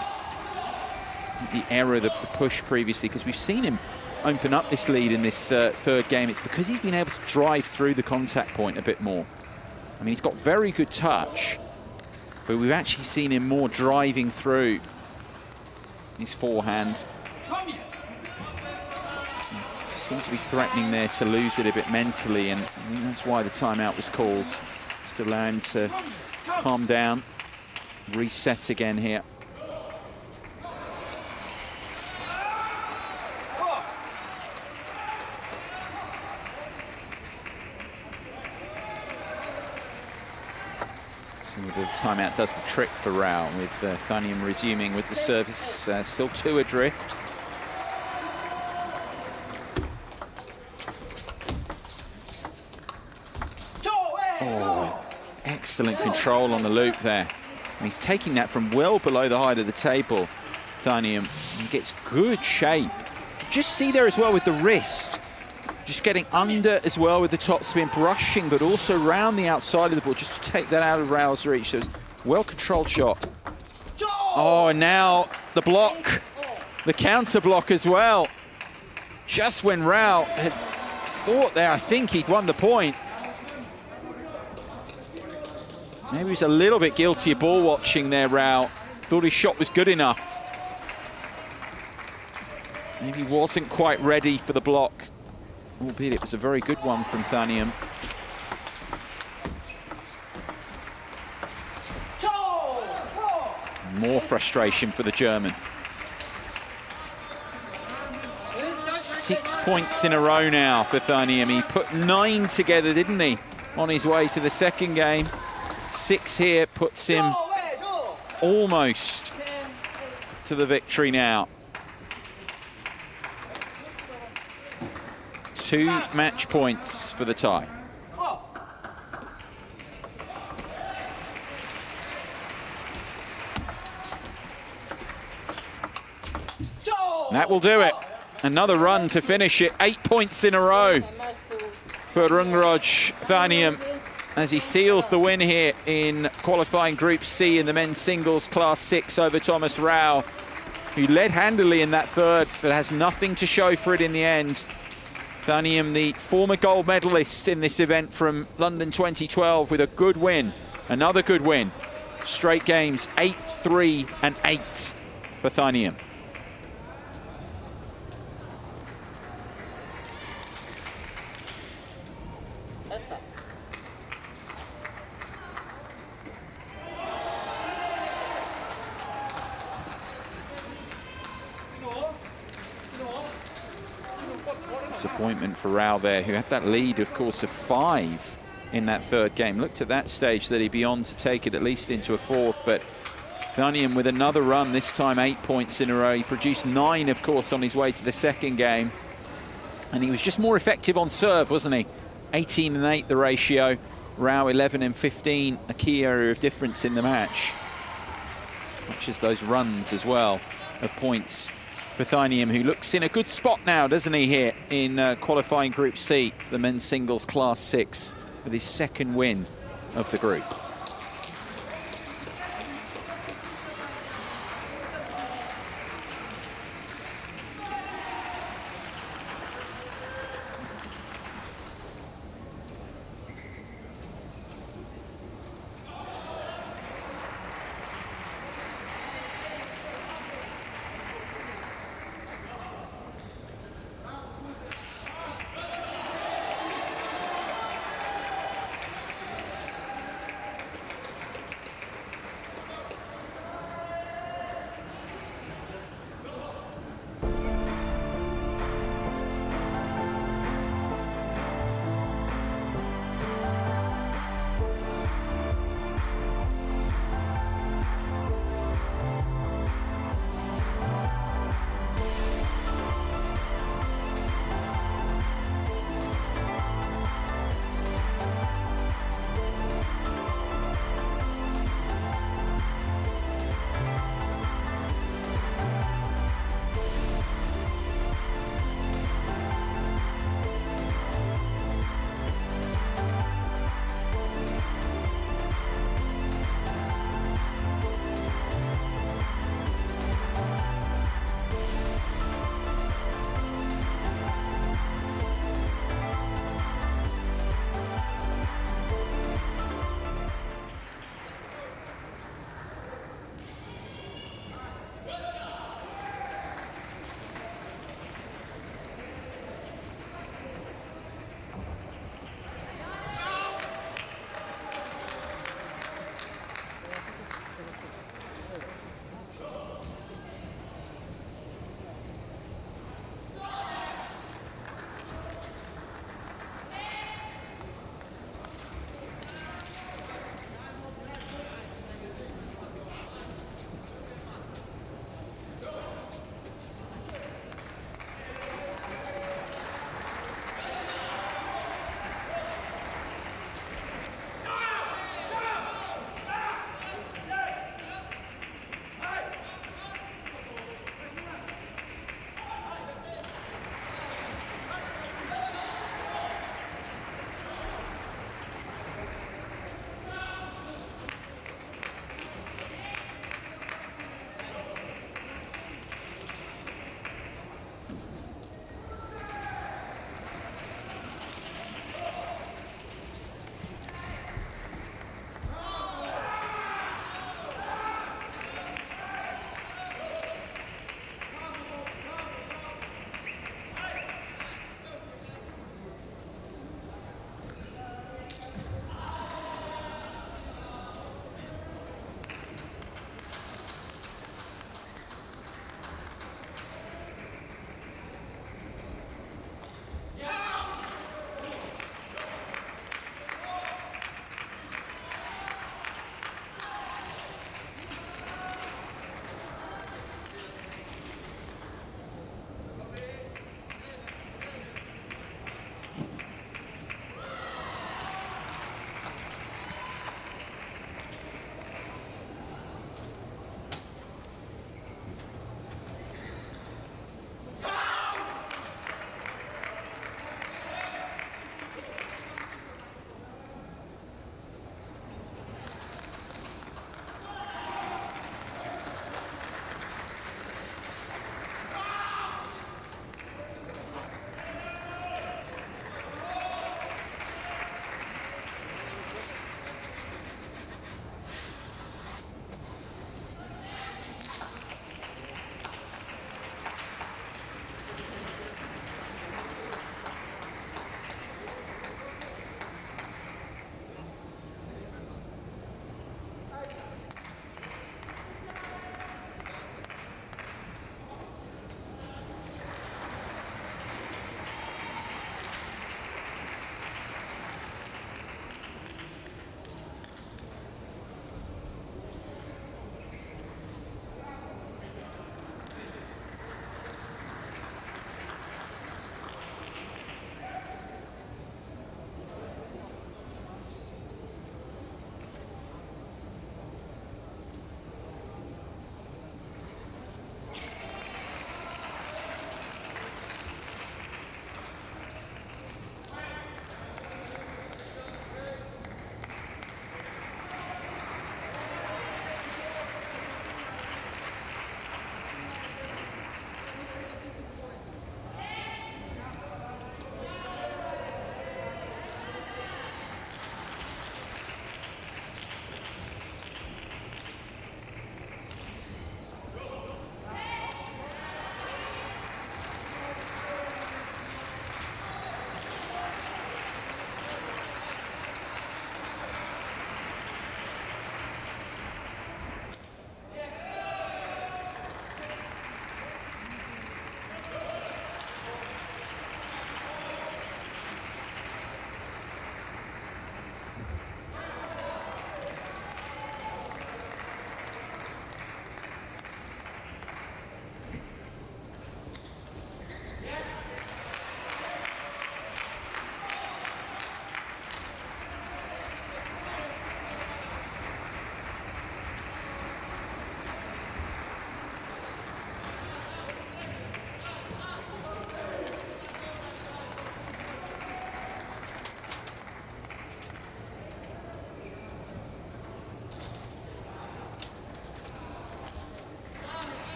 The error, the push previously, because we've seen him open up this lead in this third game. It's because he's been able to drive through the contact point a bit more. I mean, he's got very good touch, but we've actually seen him more driving through his forehand. He seemed to be threatening there to lose it a bit mentally, and I think that's why the timeout was called, just to allow him to calm down reset again here. Single bit of timeout does the trick for Rao, with Thanium resuming with the service, still 2 adrift. Oh, excellent control on the loop there. And he's taking that from well below the height of the table, Thanium. He gets good shape. Just see there as well with the wrist. Just getting under as well with the topspin, brushing, but also round the outside of the ball, just to take that out of Rao's reach. So it's well-controlled shot. Oh, and now the block, the counter block as well. Just when Rao had thought there, I think he'd won the point. Maybe he was a little bit guilty of ball watching there, Rao. Thought his shot was good enough. Maybe he wasn't quite ready for the block. Albeit it was a very good one from Thanium. More frustration for the German. 6 points in a row now for Thanium. He put 9 together, didn't he, on his way to the second game. 6 here puts him almost to the victory now. 2 match points for the tie. That will do it. Another run to finish it. 8 points in a row for Rungroj Thanium as he seals the win here in qualifying Group C in the men's singles Class 6 over Thomas Rao, who led handily in that third but has nothing to show for it in the end. Thanium, the former gold medalist in this event from London 2012, with a good win, another good win. Straight games, 8-3 and 8 for Thanium. Disappointment for Rao there, who had that lead, of course, of 5 in that third game. Looked at that stage that he'd be on to take it at least into a fourth, but Thanium with another run, this time 8 points in a row. He produced 9, of course, on his way to the second game. And he was just more effective on serve, wasn't he? 18 and 8 the ratio. Rao 11 and 15, a key area of difference in the match. Much as those runs as well of points for Thanium, who looks in a good spot now, doesn't he, here in qualifying Group C for the men's singles Class 6 with his second win of the group.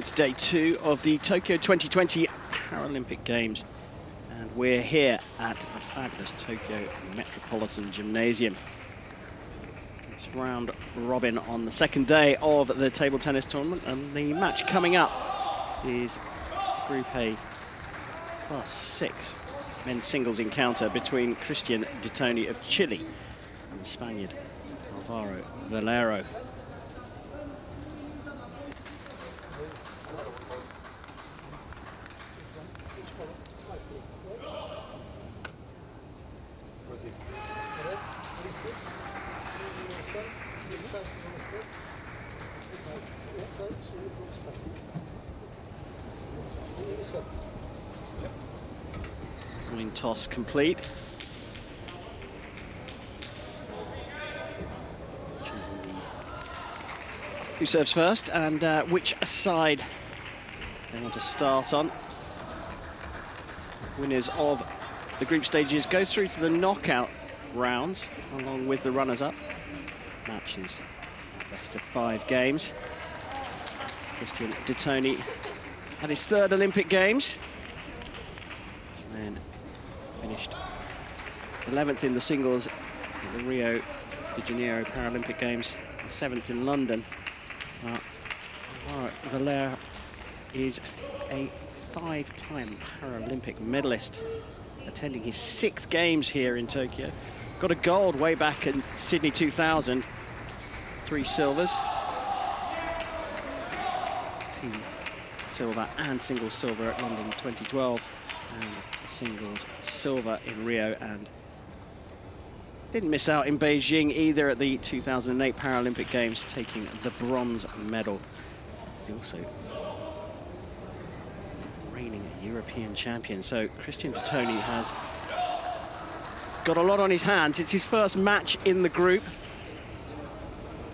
It's day 2 of the Tokyo 2020 Paralympic Games, and we're here at the fabulous Tokyo Metropolitan Gymnasium. It's round robin on the second day of the table tennis tournament, and the match coming up is Group A +6 men's singles encounter between Christian Ditoni of Chile and the Spaniard Alvaro Valero. Coin toss complete. Choosing who serves first and which side they want to start on. Winners of the group stages go through to the knockout rounds along with the runners-up. Matches best of 5 games. Christian Ditoni had his 3rd Olympic Games and finished 11th in the singles at the Rio de Janeiro Paralympic Games and 7th in London. Valero is a 5-time Paralympic medalist, attending his 6th Games here in Tokyo. Got a gold way back in Sydney 2000, 3 silvers, team silver and singles silver at London 2012, and singles silver in Rio, and didn't miss out in Beijing either at the 2008 Paralympic Games, taking the bronze medal. He's also reigning European champion. So Christian Ditoni has got a lot on his hands. It's his first match in the group.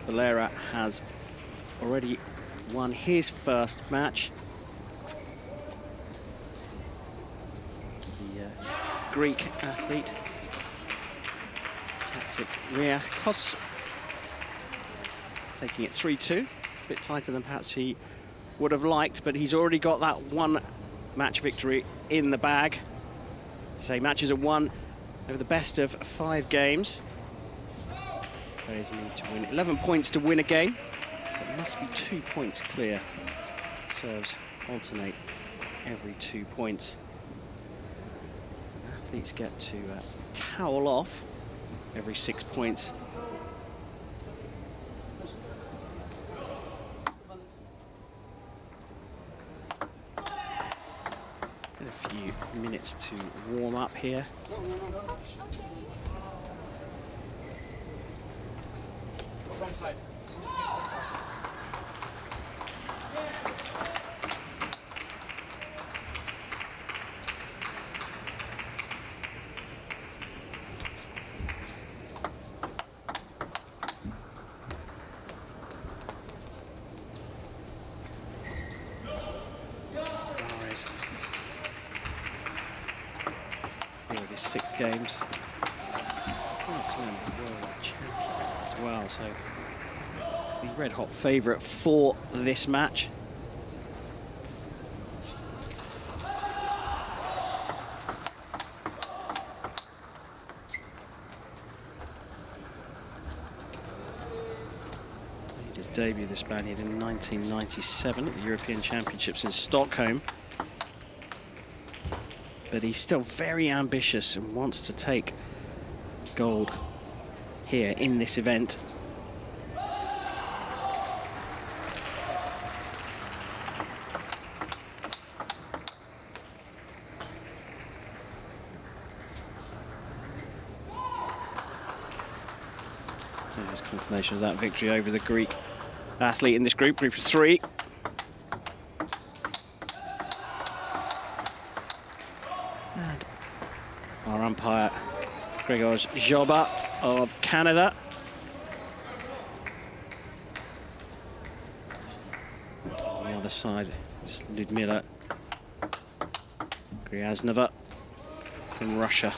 Valera has already won his first match. It's the Greek athlete, Riakos, taking it 3-2. A bit tighter than perhaps he would have liked, but he's already got that 1 match victory in the bag. So matches are won over the best of 5 games. Players need to win 11 points to win a game. It must be 2 points clear. Serves alternate every 2 points. Athletes get to towel off every 6 points. A few minutes to warm up here. Wrong side. Here it is 6 games. He's a 5-time world champion as well, so it's the red-hot favourite for this match. He made his debut, the Spaniard, in 1997 at the European Championships in Stockholm. But he's still very ambitious and wants to take gold here in this event. There's confirmation of that victory over the Greek athlete in this group, group of 3. And our umpire, Grzegorz Joba of Canada. On the other side, it's Ludmila Gryaznova from Russia.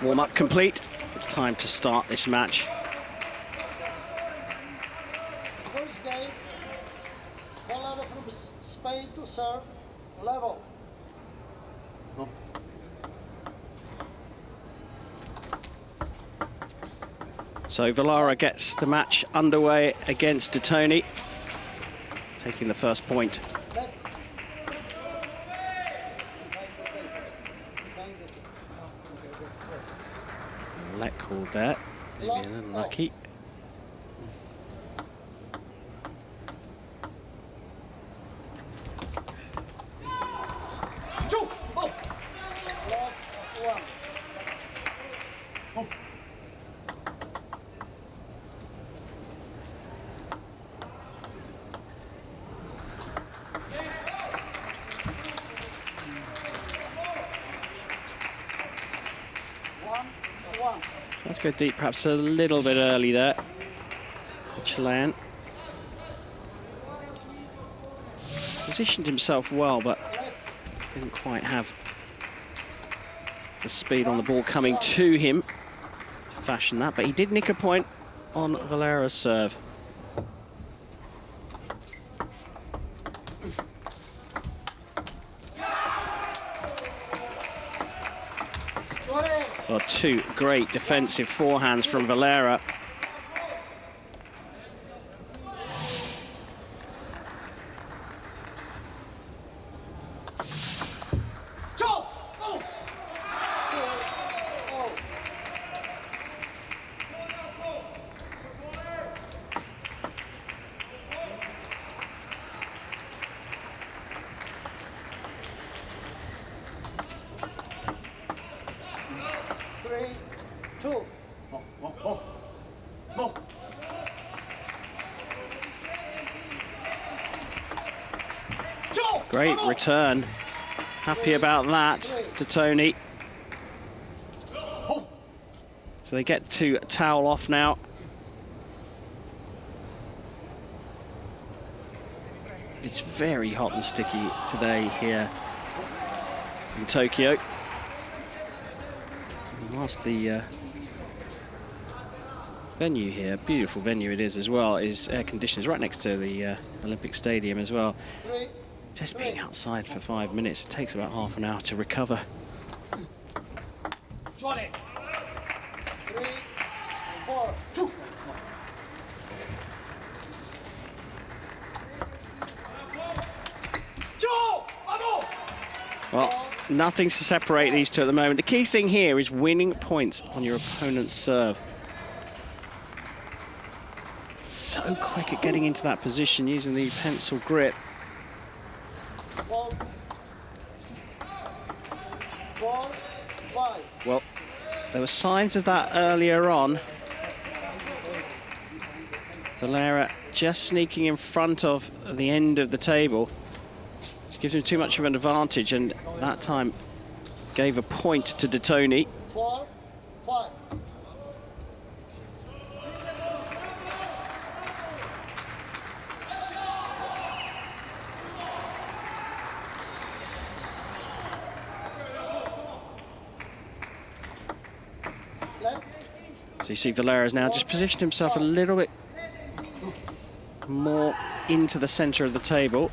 Warm-up complete. It's time to start this match. First game, Valera from Spain to serve, level. So Valera gets the match underway against De Toni, taking the first point. Let called there, maybe a little lucky. Let's go deep, perhaps a little bit early there. Chilean positioned himself well, but didn't quite have the speed on the ball coming to him to fashion that, but he did nick a point on Valera's serve. Well, two great defensive forehands from Valera. Great return. Happy about that, De Toni. So they get to towel off now. It's very hot and sticky today here in Tokyo. And whilst the venue here, beautiful venue it is as well, is air conditioned, right next to the Olympic Stadium as well. Just being outside for 5 minutes, it takes about half an hour to recover. 3, 4, 2. Well, nothing to separate these two at the moment. The key thing here is winning points on your opponent's serve. So quick at getting into that position using the pencil grip. 1, 4, 5. Well, there were signs of that earlier on. Valera just sneaking in front of the end of the table, which gives him too much of an advantage, and that time gave a point to De Toni. 4, 5. So you see Valera's now just positioned himself a little bit more into the center of the table.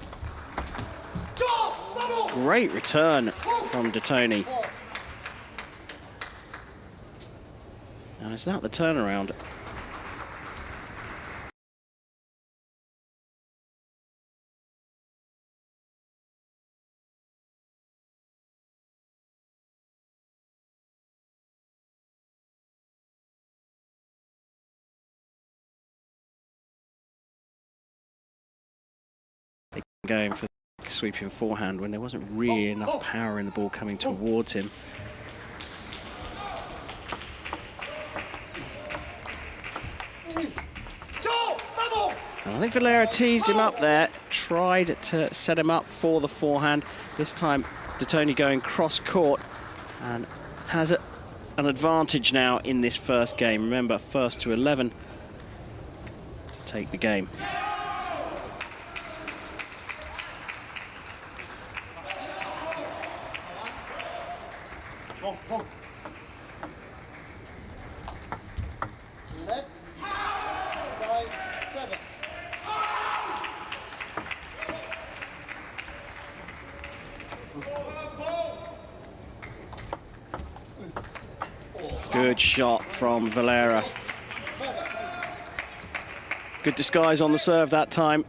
Great return from De Toni. And it's not the turnaround. Going for the sweeping forehand when there wasn't really enough power in the ball coming towards him. And I think Valera teased him up there, tried to set him up for the forehand. This time De Toni going cross court and has an advantage now in this first game. Remember, first to 11 to take the game. Good shot from Valera. Good disguise on the serve that time.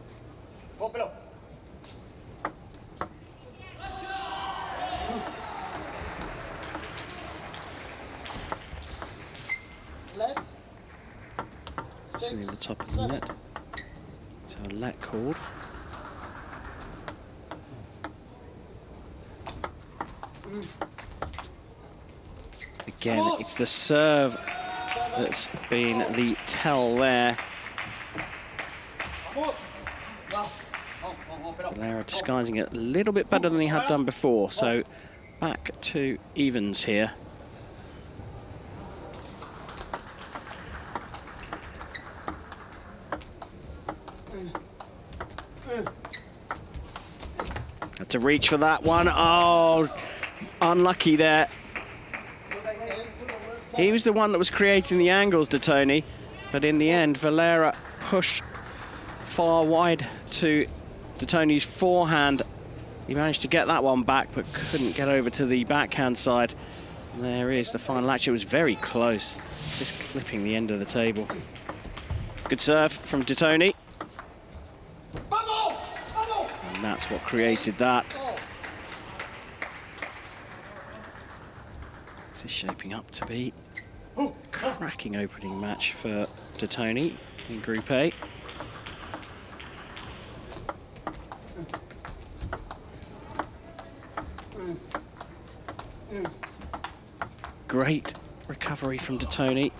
Sitting the top of the net. So a let called. Again, it's the serve that's been the tell there. Valera disguising it a little bit better than he had done before, so back to evens here. Had to reach for that one. Oh, unlucky there. He was the one that was creating the angles, Detoni, but in the end, Valera pushed far wide to Detoni's forehand. He managed to get that one back, but couldn't get over to the backhand side. And there is the final action. It was very close, just clipping the end of the table. Good serve from Detoni. And that's what created that. This is shaping up to be a cracking opening match for Detoni in Group A. Great recovery from Detoni.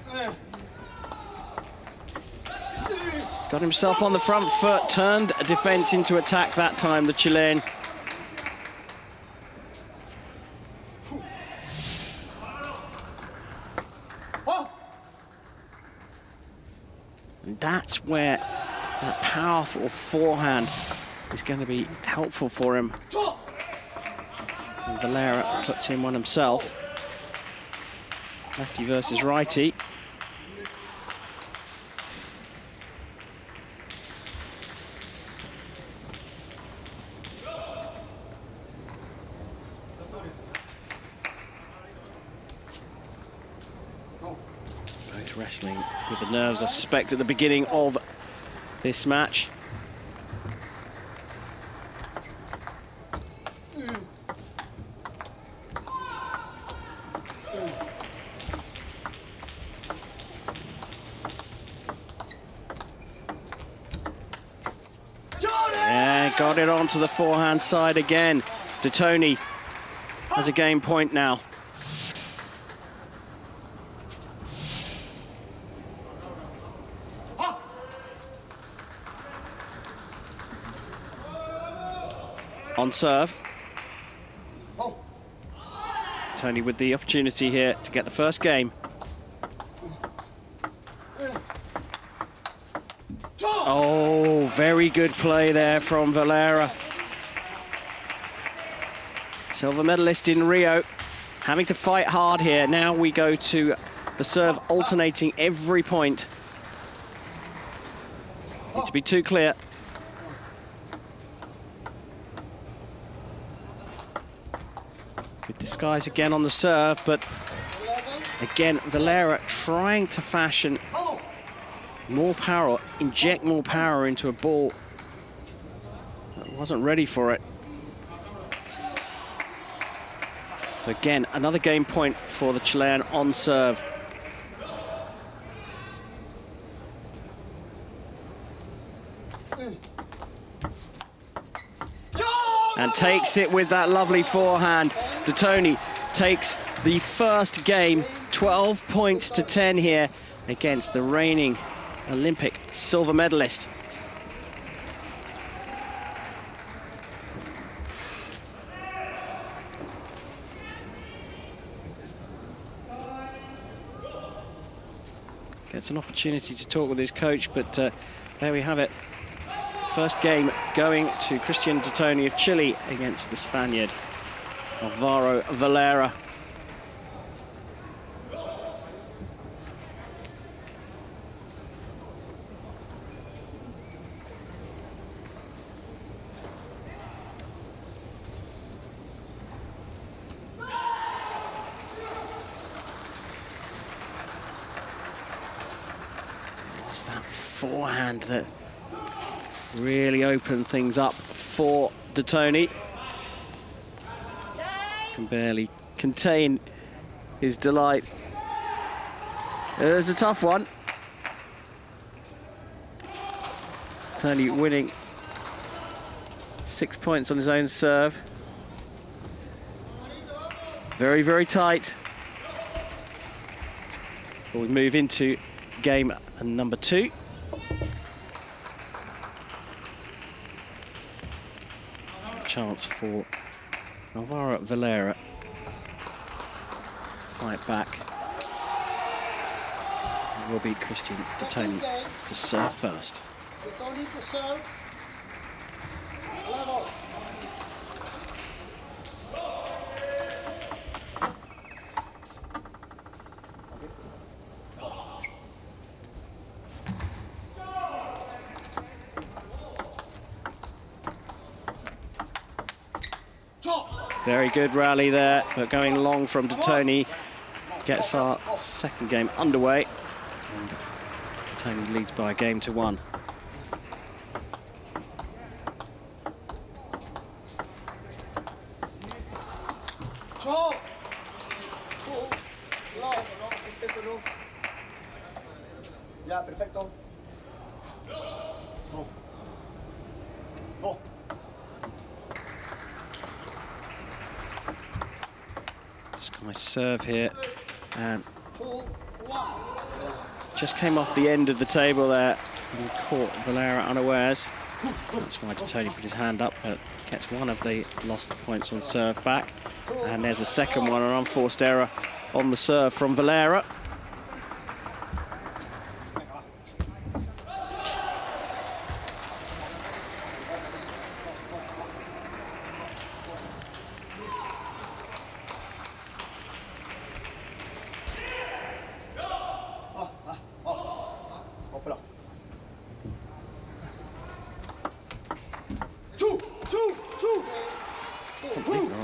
Got himself on the front foot, turned a defense into attack that time, the Chilean. And that's where that powerful forehand is going to be helpful for him. And Valera puts in one himself. Lefty versus righty. Both wrestling with the nerves, I suspect, at the beginning of this match. Got it onto the forehand side again. Detoni has a game point now. On serve. Detoni with the opportunity here to get the first game. Oh, very good play there from Valera. Silver medalist in Rio, having to fight hard here. Now we go to the serve alternating every point. Need to be too clear. Good disguise again on the serve, but again, Valera trying to fashion more power, inject more power into a ball that wasn't ready for it. So again, another game point for the Chilean on serve. And takes it with that lovely forehand. Detoni takes the first game, 12 points to 10 here against the reigning Olympic silver medalist. Gets an opportunity to talk with his coach, but there we have it. First game going to Cristian Detoni of Chile against the Spaniard Alvaro Valera. It's that forehand that really opened things up for De Toni. Can barely contain his delight. It was a tough one. Tony winning 6 points on his own serve. Very, very tight. But we move into game number 2. Chance for Alvaro Valera to fight back. It will be Christian De Toni to serve first. De Toni to serve. Level. Very good rally there, but going long from De Toni gets our second game underway. And De Toni leads by a game to 1. Ya, perfecto. Go. Go. Sky serve here, and just came off the end of the table there and caught Valera unawares. That's why De Toni put his hand up, but gets one of the lost points on serve back. And there's a second one, an unforced error on the serve from Valera.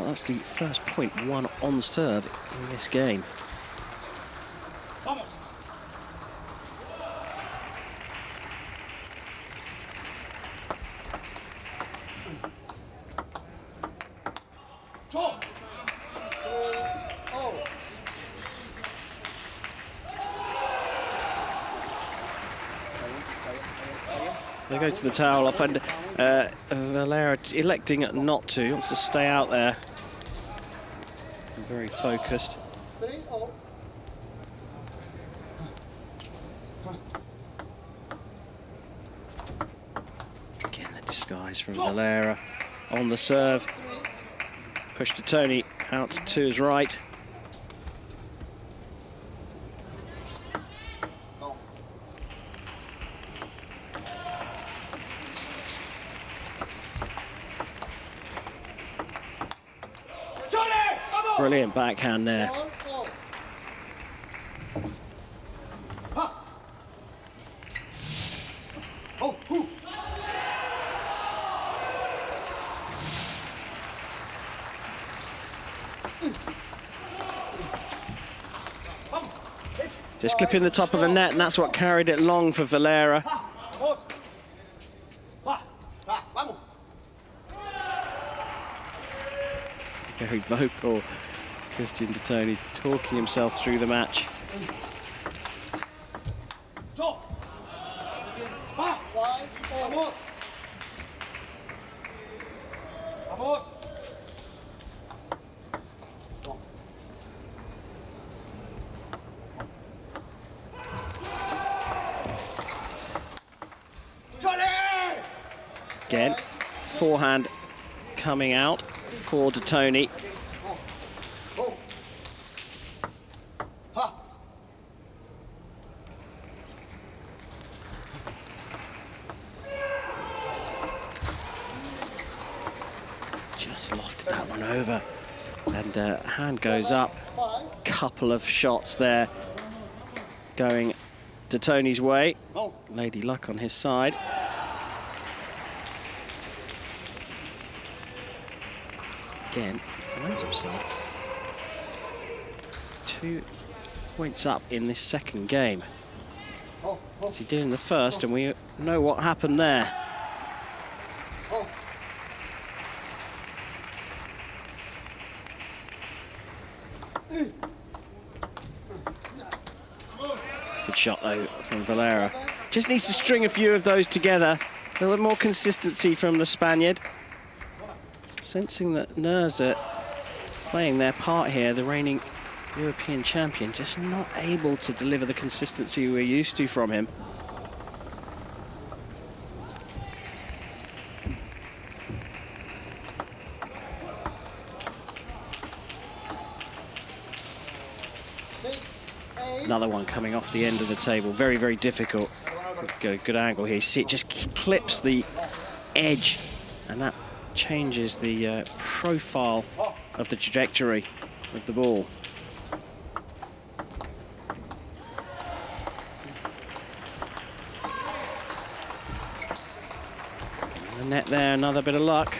That's the first point won on serve in this game. Vamos. They go to the towel off, and Valera electing not to. He wants to stay out there. Very focused. 3-0. Again, the disguise from Valera on the serve. Push De Toni out to his right. Brilliant backhand there. Just clipping the top of the net, and that's what carried it long for Valera. Very vocal, Christian De Toni, talking himself through the match. Again, forehand coming out for De Toni. Just lofted that one over, and hand goes up. Couple of shots there going De Toni's way. Lady Luck on his side. Again, he finds himself 2 points up in this second game. as he did in the first, and we know what happened there. Good shot, though, from Valera. Just needs to string a few of those together. A little more consistency from the Spaniard. Sensing that nerves are playing their part here, the reigning European champion, just not able to deliver the consistency we're used to from him. Another one coming off the end of the table. Very, very difficult. Good angle here. You see it just clips the edge, and that changes the profile of the trajectory of the ball. In the net there, another bit of luck.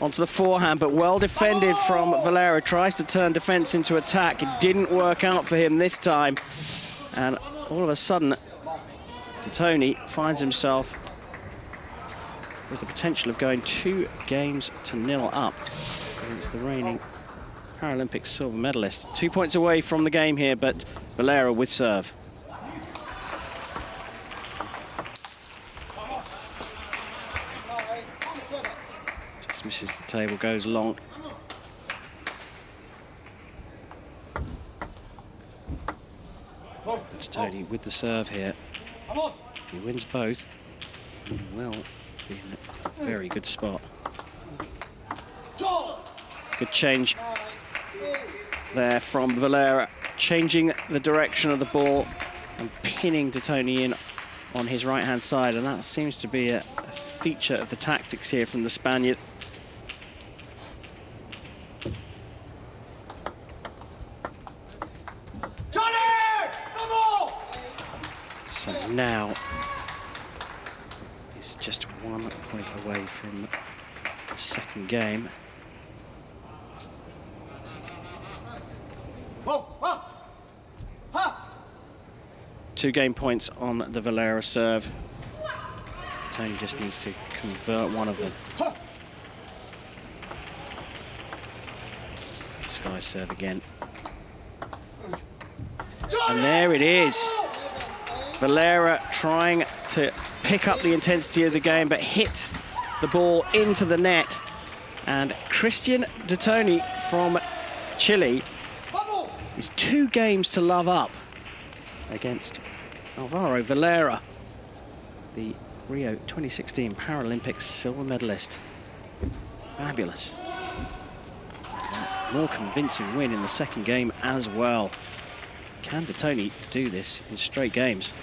Onto the forehand, but well defended from Valera. Tries to turn defense into attack. It didn't work out for him this time. And all of a sudden, Tony finds himself with the potential of going 2-0 up against the reigning Paralympic silver medalist. 2 points away from the game here, but Valera with serve. Just misses the table, goes long. It's Tony with the serve here. He wins both. He will be in a very good spot. Good change there from Valera, changing the direction of the ball and pinning Tony in on his right-hand side, and that seems to be a feature of the tactics here from the Spaniard. So now he's just 1 point away from the second game. Two game points on the Valera serve. Tony just needs to convert one of them. Sky serve again. And there it is. Valera trying to pick up the intensity of the game, but hits the ball into the net. And Christian Tony from Chile is 2 games to love up against Alvaro Valera, the Rio 2016 Paralympics silver medalist. Fabulous. More convincing win in the second game as well. Can Tony do this in straight games?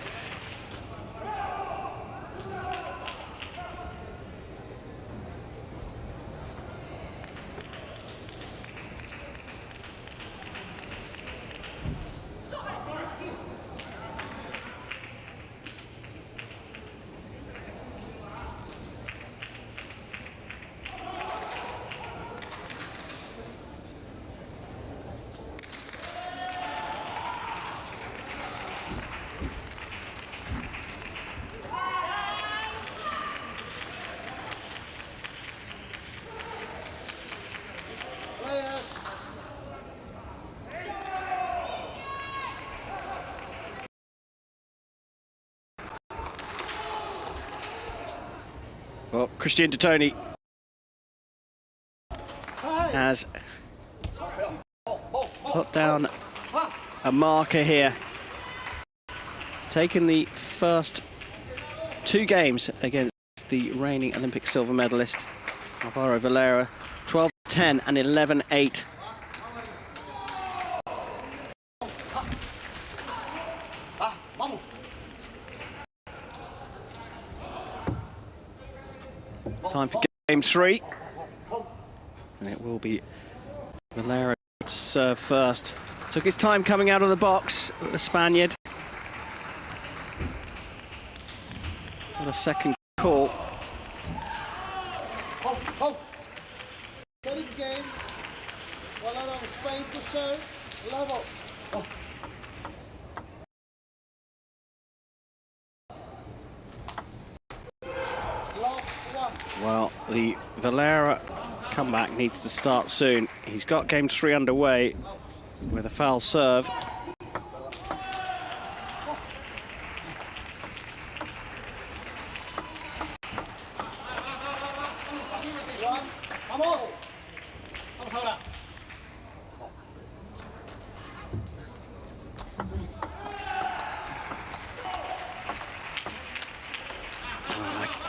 Well, Christian Tony has put down a marker here. He's taken the first 2 games against the reigning Olympic silver medalist, Alvaro Valera, 12-10 and 11-8. Time for game 3. And it will be Valera to serve first. Took his time coming out of the box, the Spaniard. What a second call. Steady the game. Valera on Spain to serve. Level. the Valera comeback needs to start soon. He's got game 3 underway with a foul serve.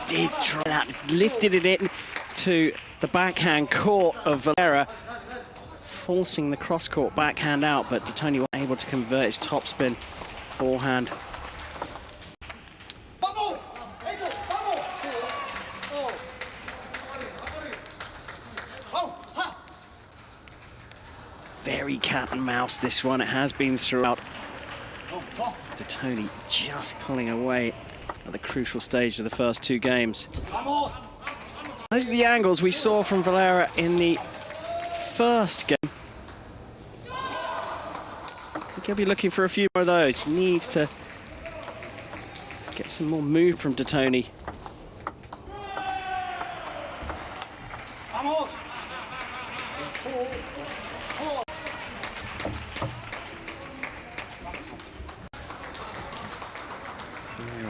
Did try that, lifted it in to the backhand court of Valera, forcing the cross-court backhand out, but Tony was able to convert his topspin forehand. Very cat and mouse this one, it has been throughout. Tony just pulling away at the crucial stage of the first 2 games. Those are the angles we saw from Valera in the first game. I think he'll be looking for a few more of those. He needs to get some more move from Tony.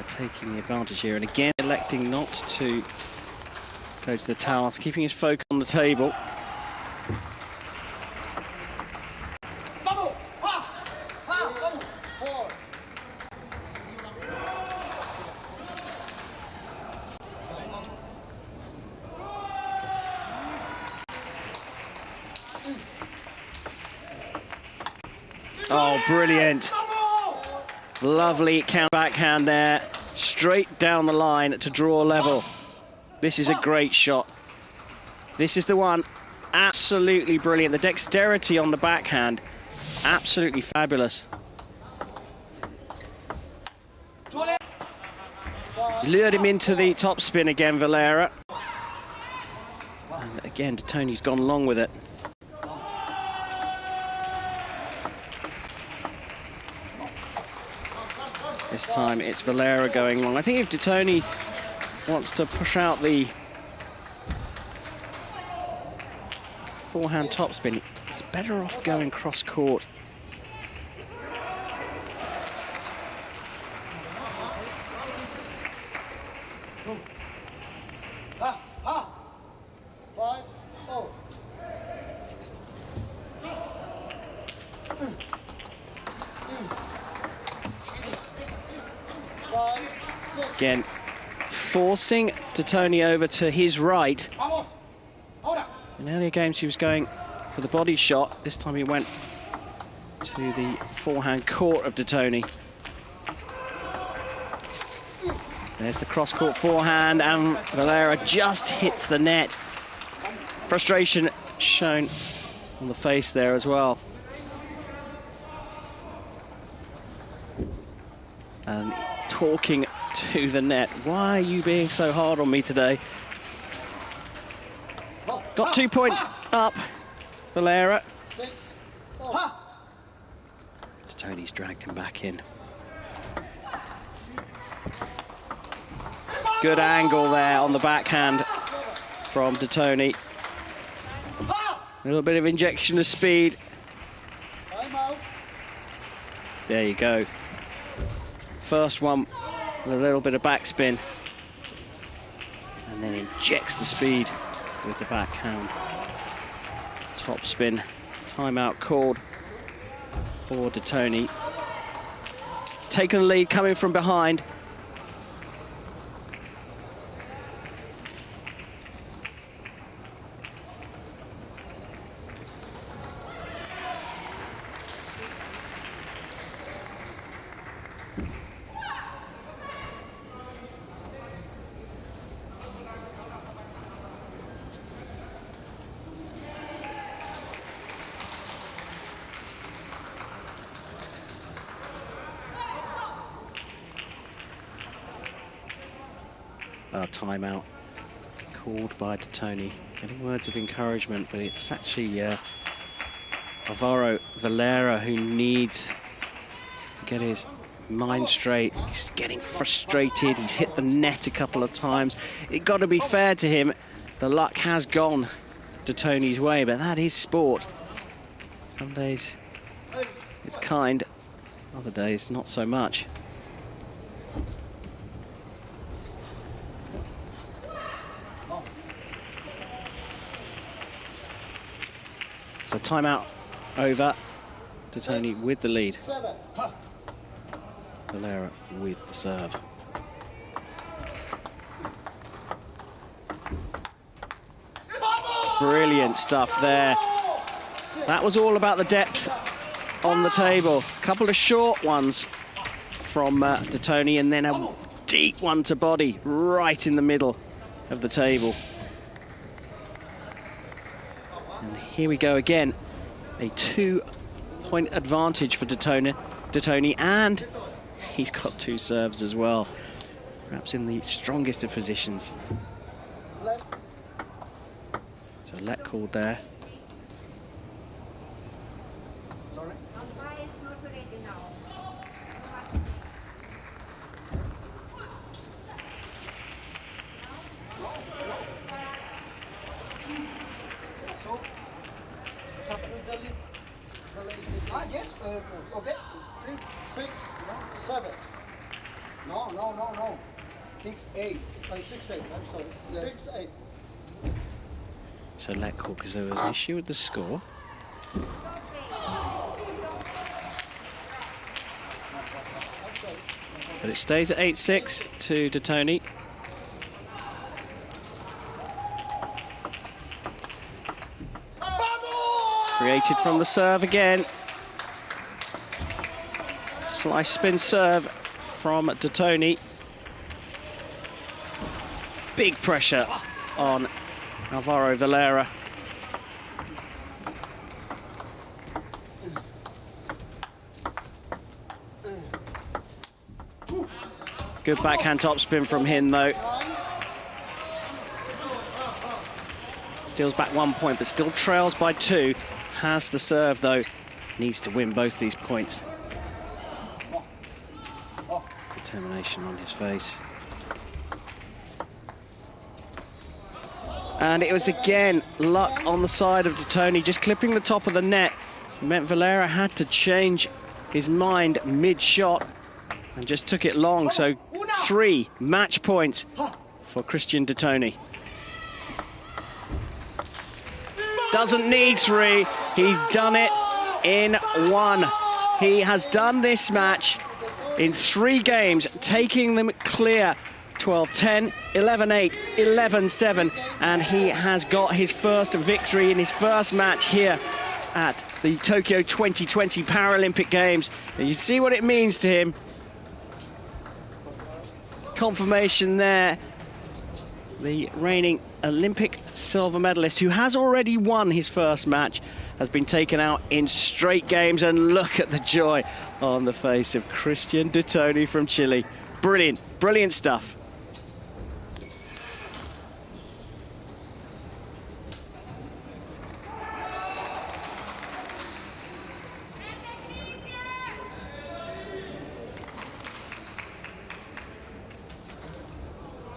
Taking the advantage here, and again electing not to go to the tower, keeping his focus on the table. Oh, brilliant. Lovely counter backhand there. Straight down the line to draw level. This is a great shot. This is the one. Absolutely brilliant. The dexterity on the backhand, absolutely fabulous. Lured him into the topspin again, Valera. And again, Tony's gone along with it. This time it's Valera going long. I think if Tony wants to push out the forehand topspin, he's better off going cross-court. Again, forcing Tony over to his right. In earlier games he was going for the body shot. This time he went to the forehand court of Tony. There's the cross-court forehand, and Valera just hits the net. Frustration shown on the face there as well. And talking to the net. Why are you being so hard on me today? Got 2 points up, Valera. Tony's dragged him back in. Good angle there on the backhand from Tony. A little bit of injection of speed. There you go. First one with a little bit of backspin, and then injects the speed with the backhand. Top spin. Timeout called for Tony. Taking the lead, coming from behind. Timeout called by Tony. Getting words of encouragement, but it's actually Alvaro Valera who needs to get his mind straight. He's getting frustrated. He's hit the net a couple of times. It's got to be fair to him. the luck has gone to Tony's way, but that is sport. Some days it's kind, other days not so much. So timeout over. To Tony with the lead. Valera with the serve. Brilliant stuff there. That was all about the depth on the table. A couple of short ones from De Tony, and then a deep one to body right in the middle of the table. And here we go again. A 2-point advantage for De Tony, and he's got 2 serves as well. Perhaps in the strongest of positions. So let called there. Yes, okay. 6, 7. No. 6, 8. 6, 8. I'm sorry. Yes. 6, 8. So let call because there was an issue with the score. But it stays at 8-6 to De Tony. Created from the serve again. Slice spin serve from De Tony. Big pressure on Alvaro Valera. Good backhand topspin from him though. Steals back 1 point, but still trails by 2. Has the serve though. Needs to win both these points. Determination on his face. And it was again luck on the side of De Tony, just clipping the top of the net. It meant Valera had to change his mind mid-shot and just took it long. So 3 match points for Christian De Tony. Doesn't need 3, he's done it in 1. He has done this match in 3 games, taking them clear. 12-10, 11-8, 11-7, and he has got his first victory in his first match here at the Tokyo 2020 Paralympic Games. And you see what it means to him. Confirmation there. The reigning Olympic silver medalist, who has already won his first match, has been taken out in straight games, and look at the joy on the face of Christian De Tony from Chile. Brilliant, brilliant stuff.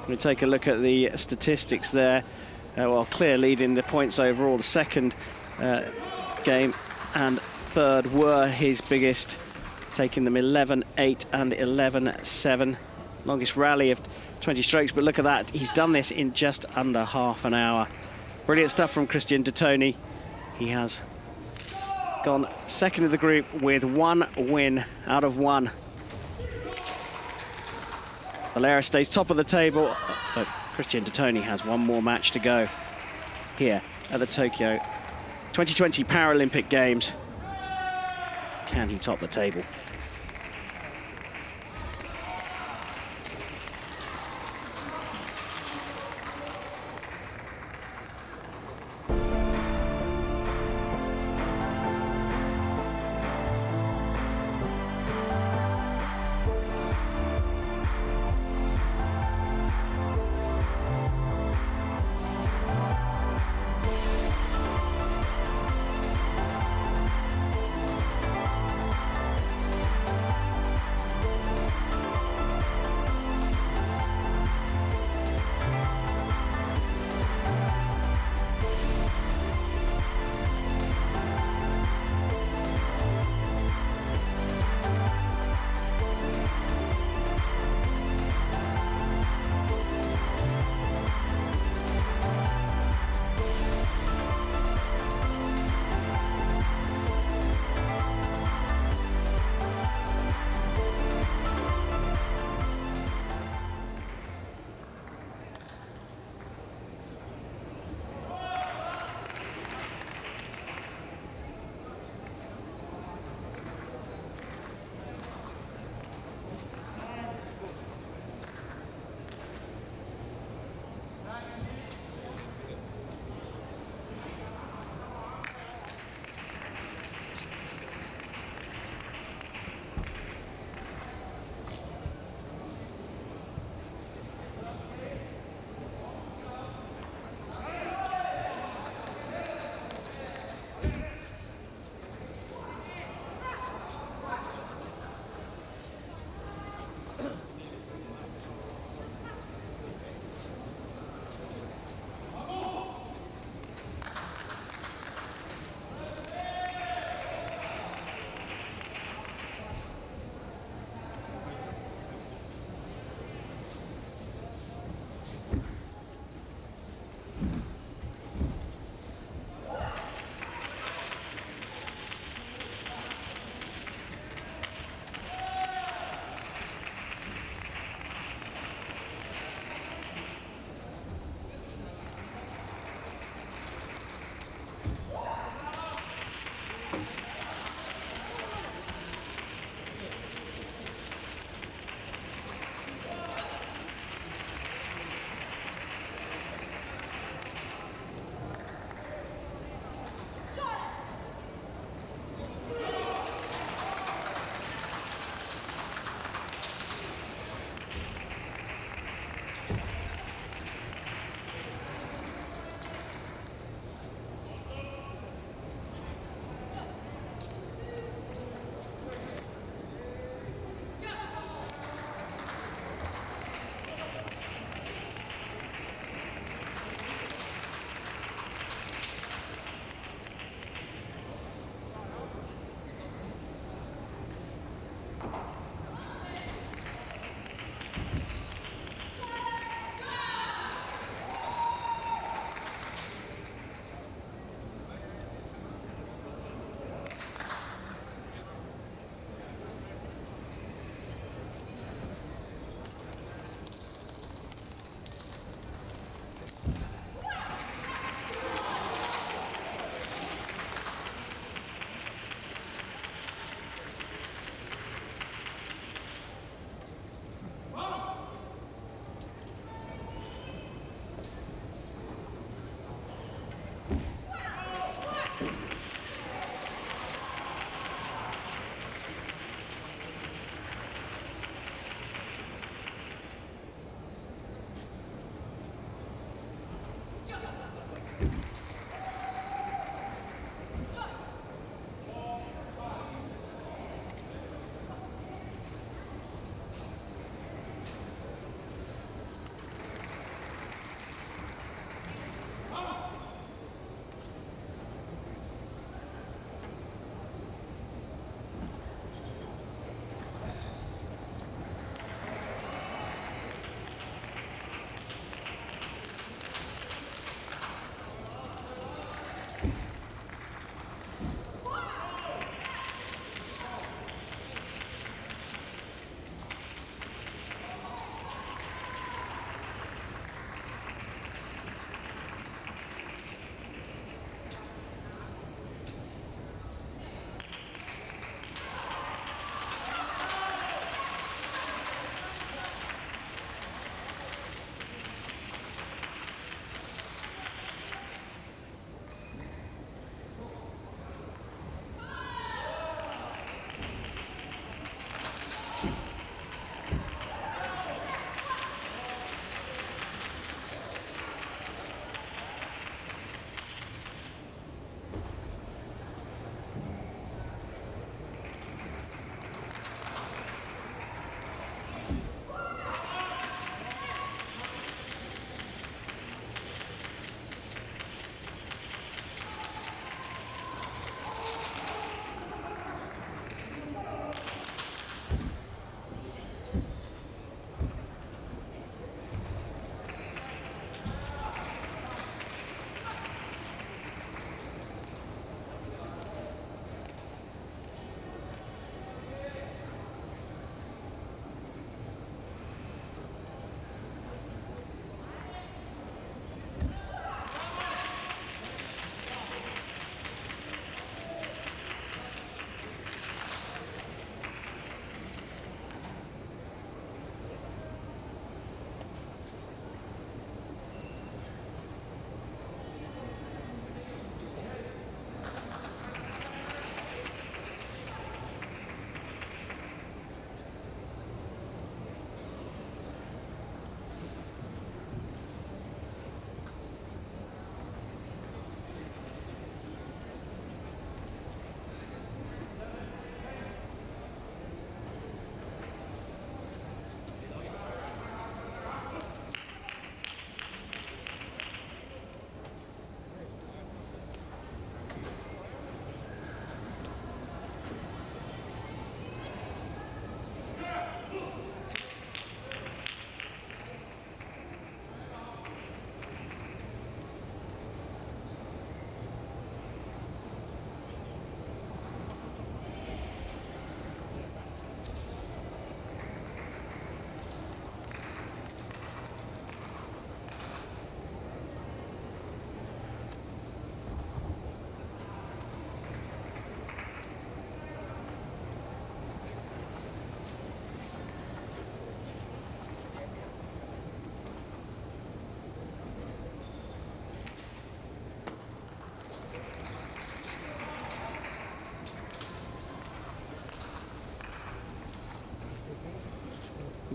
We take a look at the statistics there. Well, clear lead in the points overall. The second game and third were his biggest, taking them 11-8 and 11-7. Longest rally of 20 strokes, but look at that. He's done this in just under half an hour. Brilliant stuff from Christian De Tony. He has gone second of the group with 1 win out of 1. Valera stays top of the table, but Christian De Tony has 1 more match to go here at the Tokyo 2020 Paralympic Games. Can he top the table?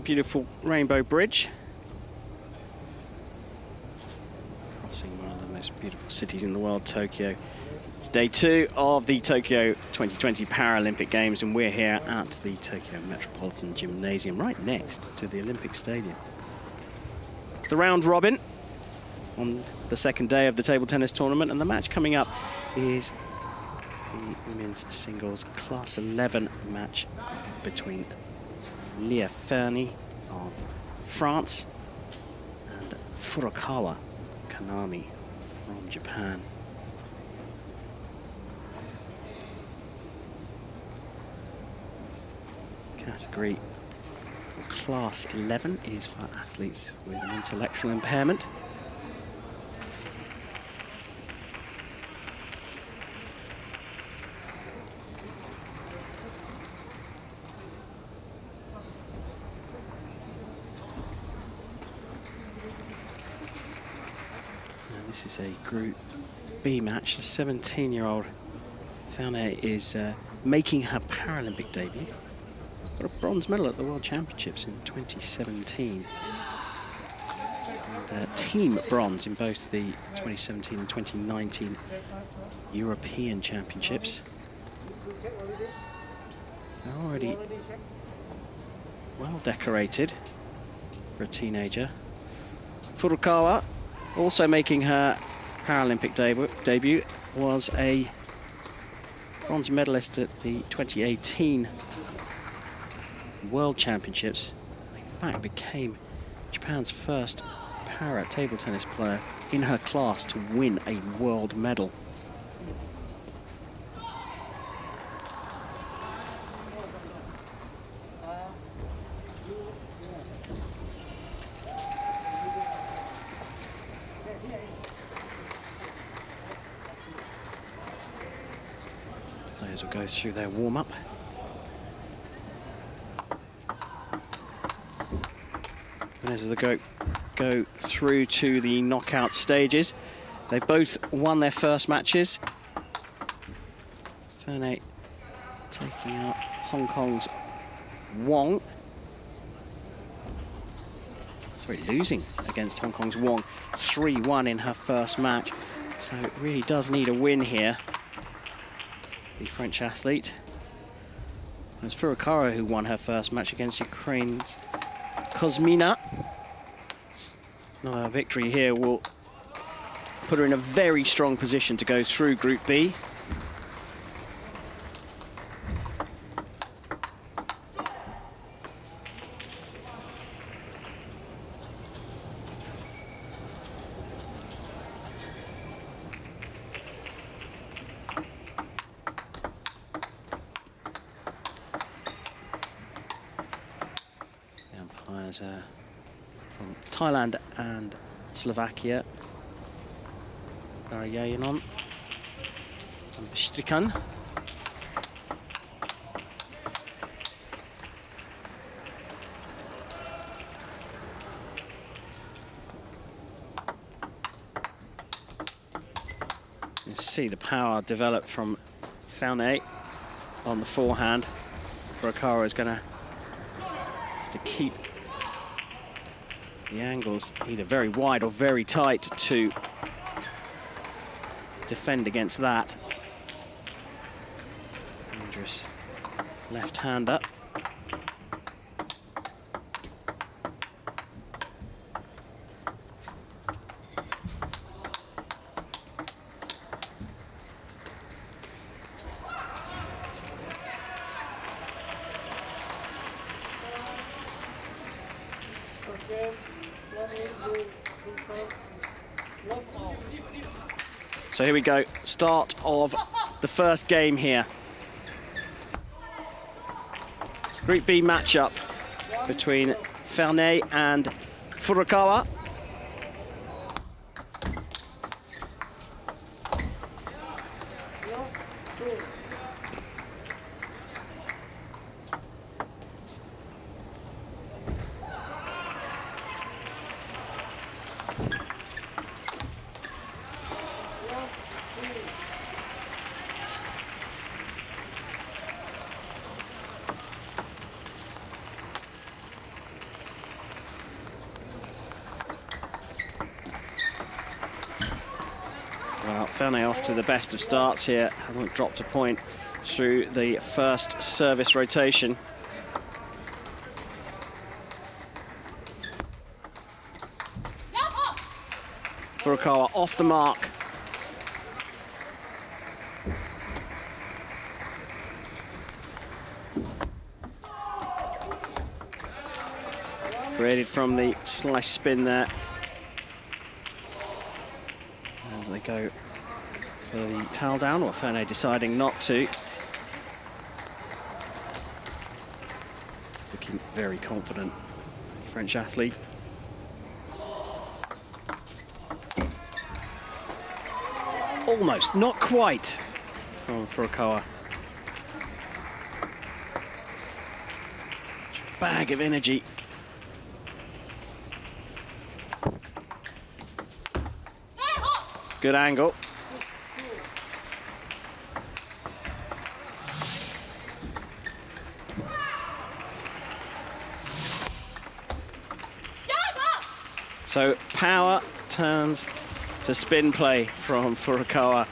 beautiful Rainbow Bridge. Crossing one of the most beautiful cities in the world, Tokyo. It's day 2 of the Tokyo 2020 Paralympic Games, and we're here at the Tokyo Metropolitan Gymnasium, right next to the Olympic Stadium. The round robin on the second day of the table tennis tournament, and the match coming up is the women's singles class 11 match between Leah Fernie of France and Furukawa Kanami from Japan. Category class 11 is for athletes with an intellectual impairment. And this is a Group B match. The 17-year-old Fernie is making her Paralympic debut. Got a bronze medal at the World Championships in 2017. And team bronze in both the 2017 and 2019 European Championships. So already well decorated for a teenager. Furukawa, also making her Paralympic debut, was a bronze medalist at the 2018 World Championships. In fact, became Japan's first para table tennis player in her class to win a world medal. Players will go through their warm-up. As they go through to the knockout stages. They both won their first matches. Fernie taking out Hong Kong's Wong. Sorry, losing against Hong Kong's Wong 3-1 in her first match. So it really does need a win here, the French athlete. It was Furukawa who won her first match against Ukraine's Kuzmina. Another victory here will put her in a very strong position to go through Group B. The umpires from Thailand and Slovakia, Narayanan and Bistrikan. You see the power develop from Fernie on the forehand. Furukawa is going to have to keep the angles either very wide or very tight to defend against that. Dangerous left-hander. So here we go, start of the first game here. Group B matchup between Fernie and Furukawa. Ferney off to the best of starts here. Hasn't dropped a point through the first service rotation. Furukawa off the mark. Created from the slice spin there. And they go for the towel down, or Ferney deciding not to. Looking very confident, French athlete. Almost, not quite, from Furukawa. Bag of energy. Good angle. So power turns to spin play from Furukawa.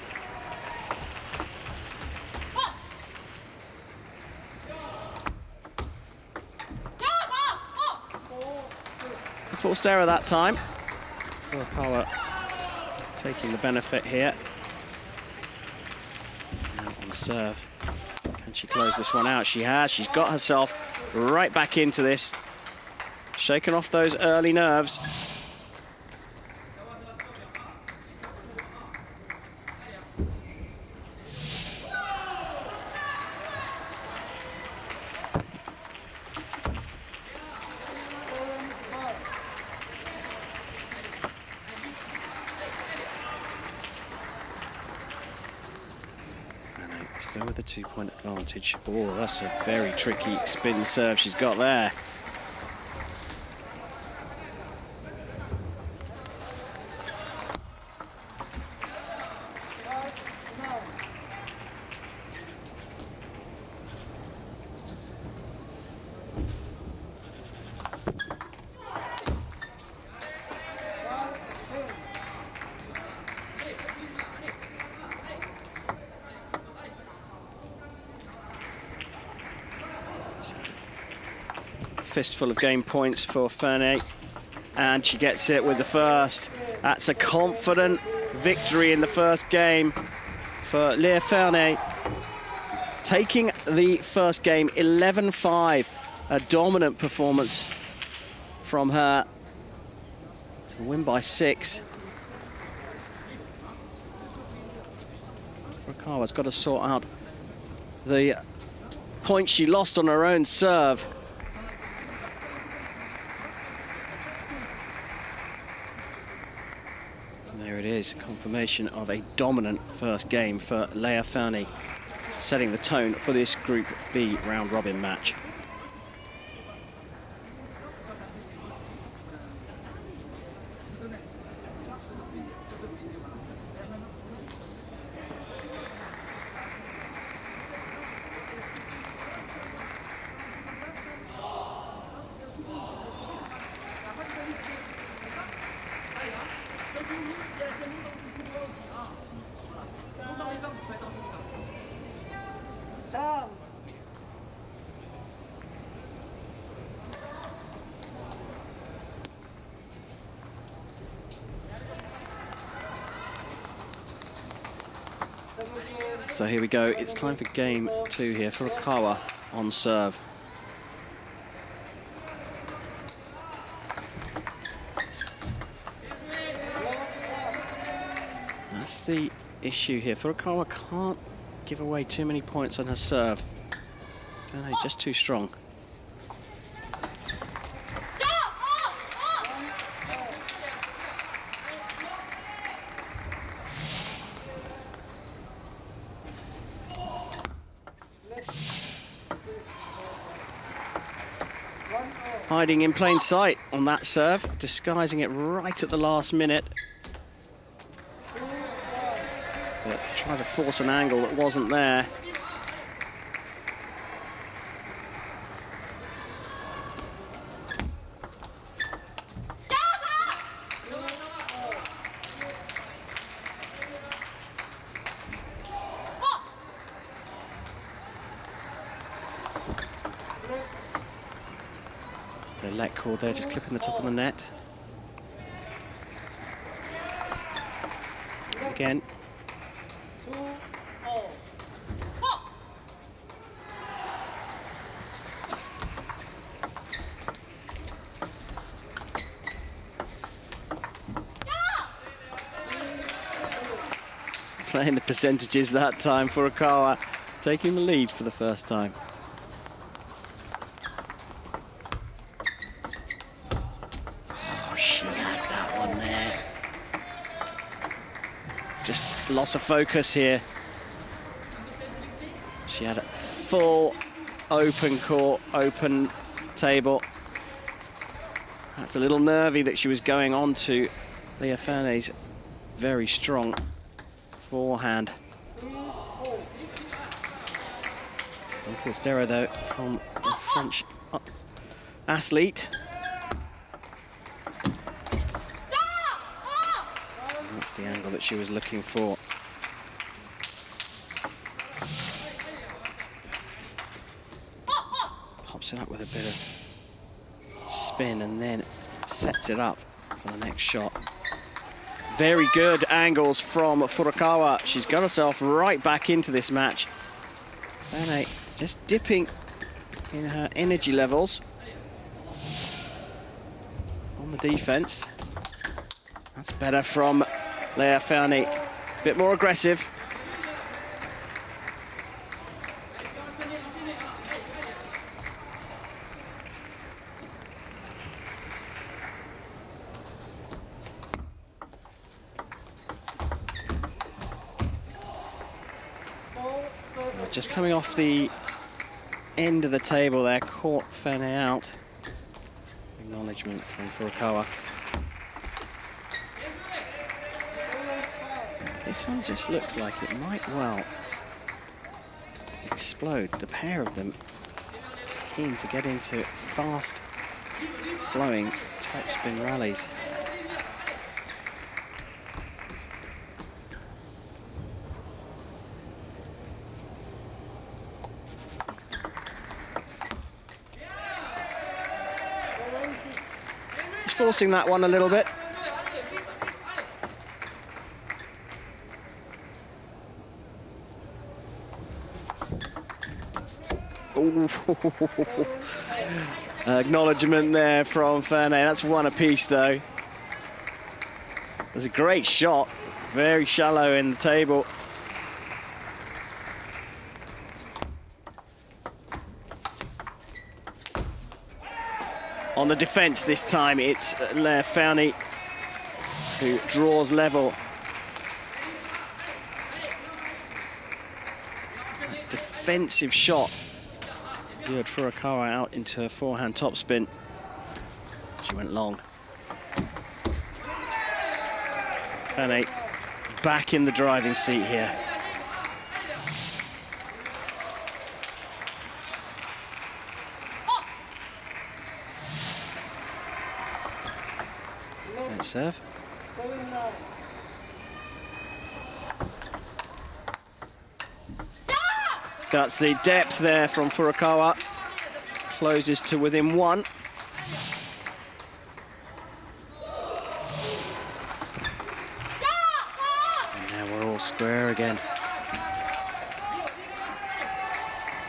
Forced error that time. Furukawa taking the benefit here. Now on serve. Can she close this one out? She has. She's got herself right back into this. Shaken off those early nerves. Still with a 2-point advantage. Oh, that's a very tricky spin serve she's got there. Fistful of game points for Ferney, and she gets it with the first. That's a confident victory in the first game for Léa Ferney, taking the first game 11-5. A dominant performance from her to win by 6. Furukawa's got to sort out the point she lost on her own serve. There it is, confirmation of a dominant first game for Léa Ferney, setting the tone for this Group B round-robin match. So here we go, it's time for game 2 here. Furukawa on serve. That's the issue here. Furukawa can't give away too many points on her serve. Ferney just too strong. Hiding in plain sight on that serve, disguising it right at the last minute. But tried to force an angle that wasn't there. So let called there, just clipping the top of the net. Again. Playing the percentages that time. Furukawa taking the lead for the first time. Oh, she had that one there. Just loss of focus here. She had a full open court, open table. That's a little nervy that she was going on to Leah Ferne's very strong forehand. Unforced error though from the French athlete. That's the angle that she was looking for. Pops it up with a bit of spin and then sets it up for the next shot. Very good angles from Furukawa. She's got herself right back into this match. Ferne just dipping in her energy levels on the defense. That's better from Leah Ferne. A bit more aggressive. Just coming off the end of the table there, caught Ferne out. Acknowledgement from Furukawa. This one just looks like it might well explode. The pair of them keen to get into fast flowing topspin rallies. Forcing that one a little bit. Acknowledgement there from Ferne. That's one apiece though. It was a great shot, very shallow in the table. On the defense this time, it's Leah Ferne who draws level. That defensive shot lured Furukawa out into her forehand topspin. She went long. Ferne back in the driving seat here. Serve. That's the depth there from Furukawa. Closes to within one. And now we're all square again.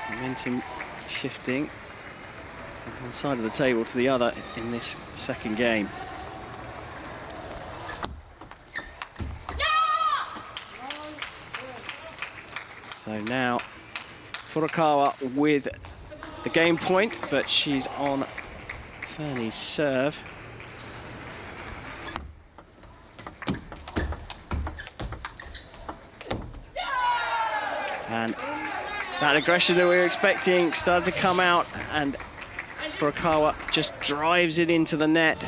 Momentum shifting from one side of the table to the other in this second game. So now Furukawa with the game point, but she's on Ferne's serve. And that aggression that we were expecting started to come out, and Furukawa just drives it into the net.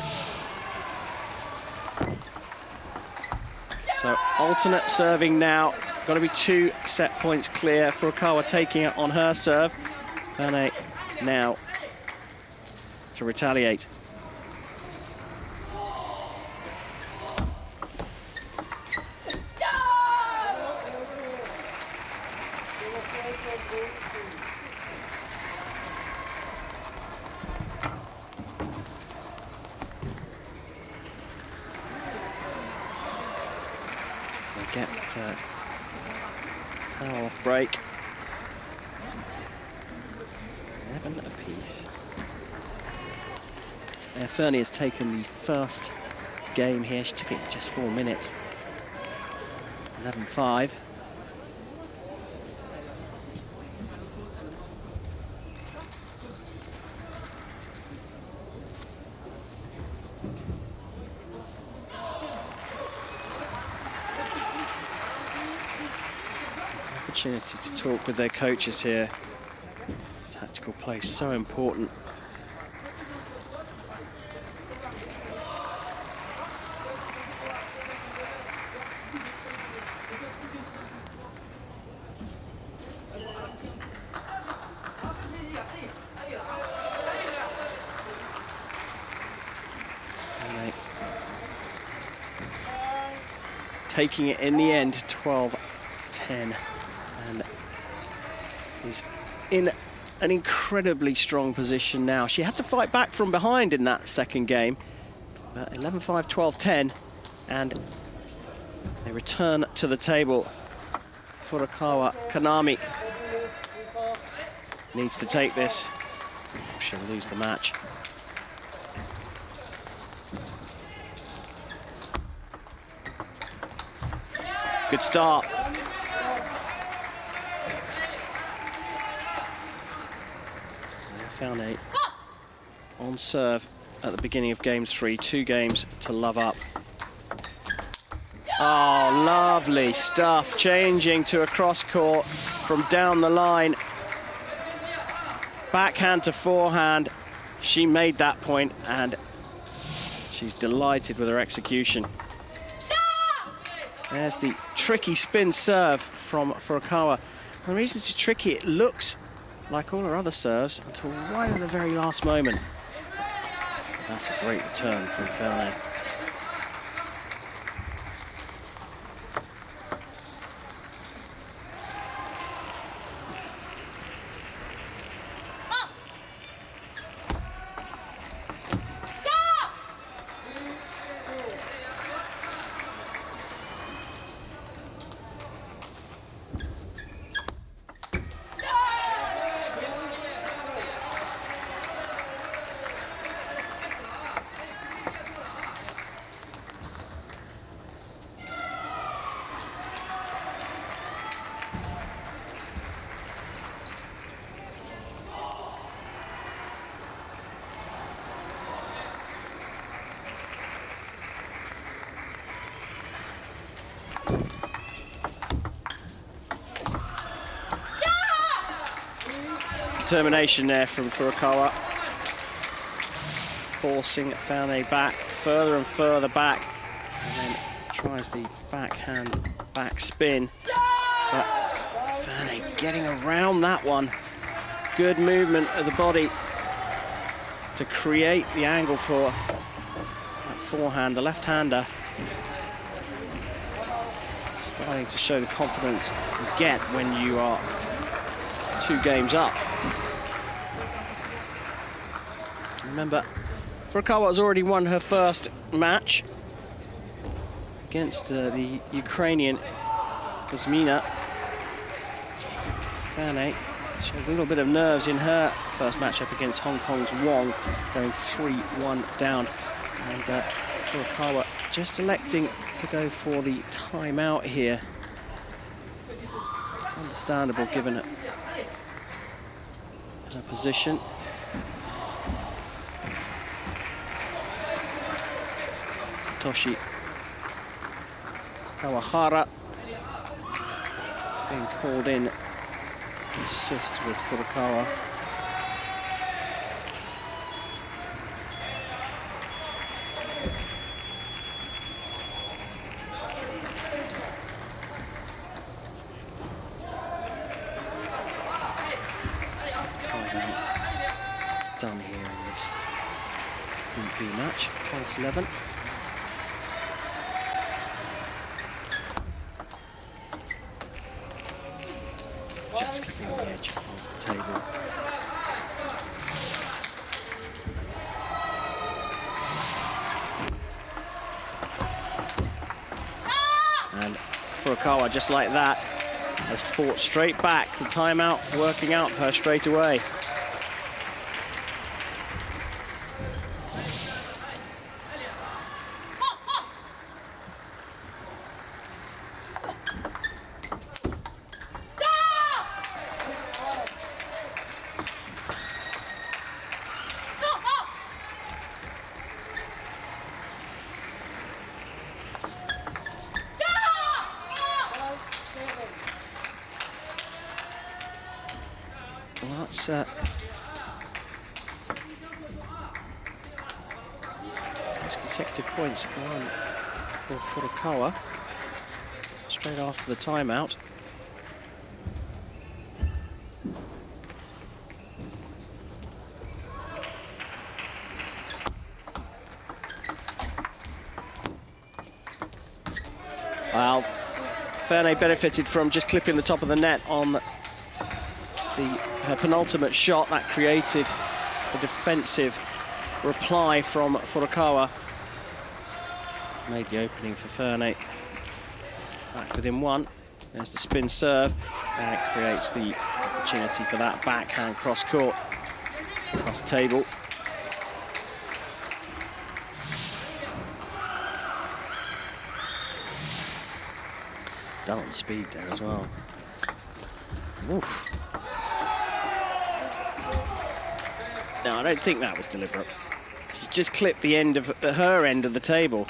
So alternate serving now. Got to be 2 set points clear. Furukawa taking it on her serve. Ferne now to retaliate. get towel off break. 11 apiece. Fernie has taken the first game here. She took it in just 4 minutes. 11-5. Opportunity to talk with their coaches here. Tactical play so important. Taking it in the end, 12-10, and is in an incredibly strong position now. She had to fight back from behind in that second game, but 11-5, 12-10, and they return to the table. Furukawa Kanami needs to take this. She'll lose the match. Good start. Fernie on serve at the beginning of game 3. 2 games to love up. Oh, lovely stuff. Changing to a cross court from down the line. Backhand to forehand. She made that point, and she's delighted with her execution. There's the tricky spin serve from Furukawa. And the reason it's tricky, it looks like all her other serves until right at the very last moment. That's a great return from Fernie. Determination there from Furukawa, forcing Fernie back, further and further back, and then tries the backhand back spin, but Fernie getting around that one. Good movement of the body to create the angle for that forehand, the left-hander. Starting to show the confidence you get when you are 2 games up. Remember, Furukawa has already won her first match against the Ukrainian Kuzmina. Fernie showed a little bit of nerves in her first matchup against Hong Kong's Wong, going 3-1 down. And Furukawa just electing to go for the timeout here. Understandable given her position. Satoshi Kawahara being called in to assist with Furukawa. Timeout. It's done here in this Group B match. Pulse 11. Just clipping the edge of the table. And Furukawa, just like that, has fought straight back. The timeout working out for her straight away. Well, that's consecutive points on for Furukawa straight after the timeout. Well, Ferney benefited from just clipping the top of the net on her penultimate shot. That created a defensive reply from Furukawa. Made the opening for Ferney. Back within one. There's the spin serve, and it creates the opportunity for that backhand cross court, cross table. Done on speed there as well. Oof. No, I don't think that was deliberate. She just clipped the end of her end of the table,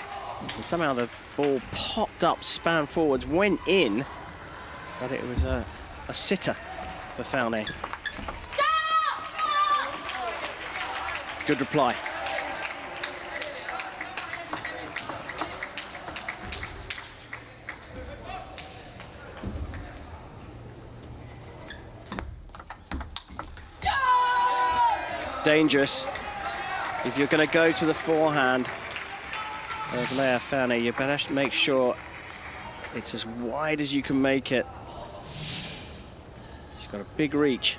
and somehow the ball popped up, span forwards, went in, but it was a sitter for Ferney. Good reply. Dangerous. If you're going to go to the forehand of Leah Ferney, you better make sure it's as wide as you can make it. She's got a big reach.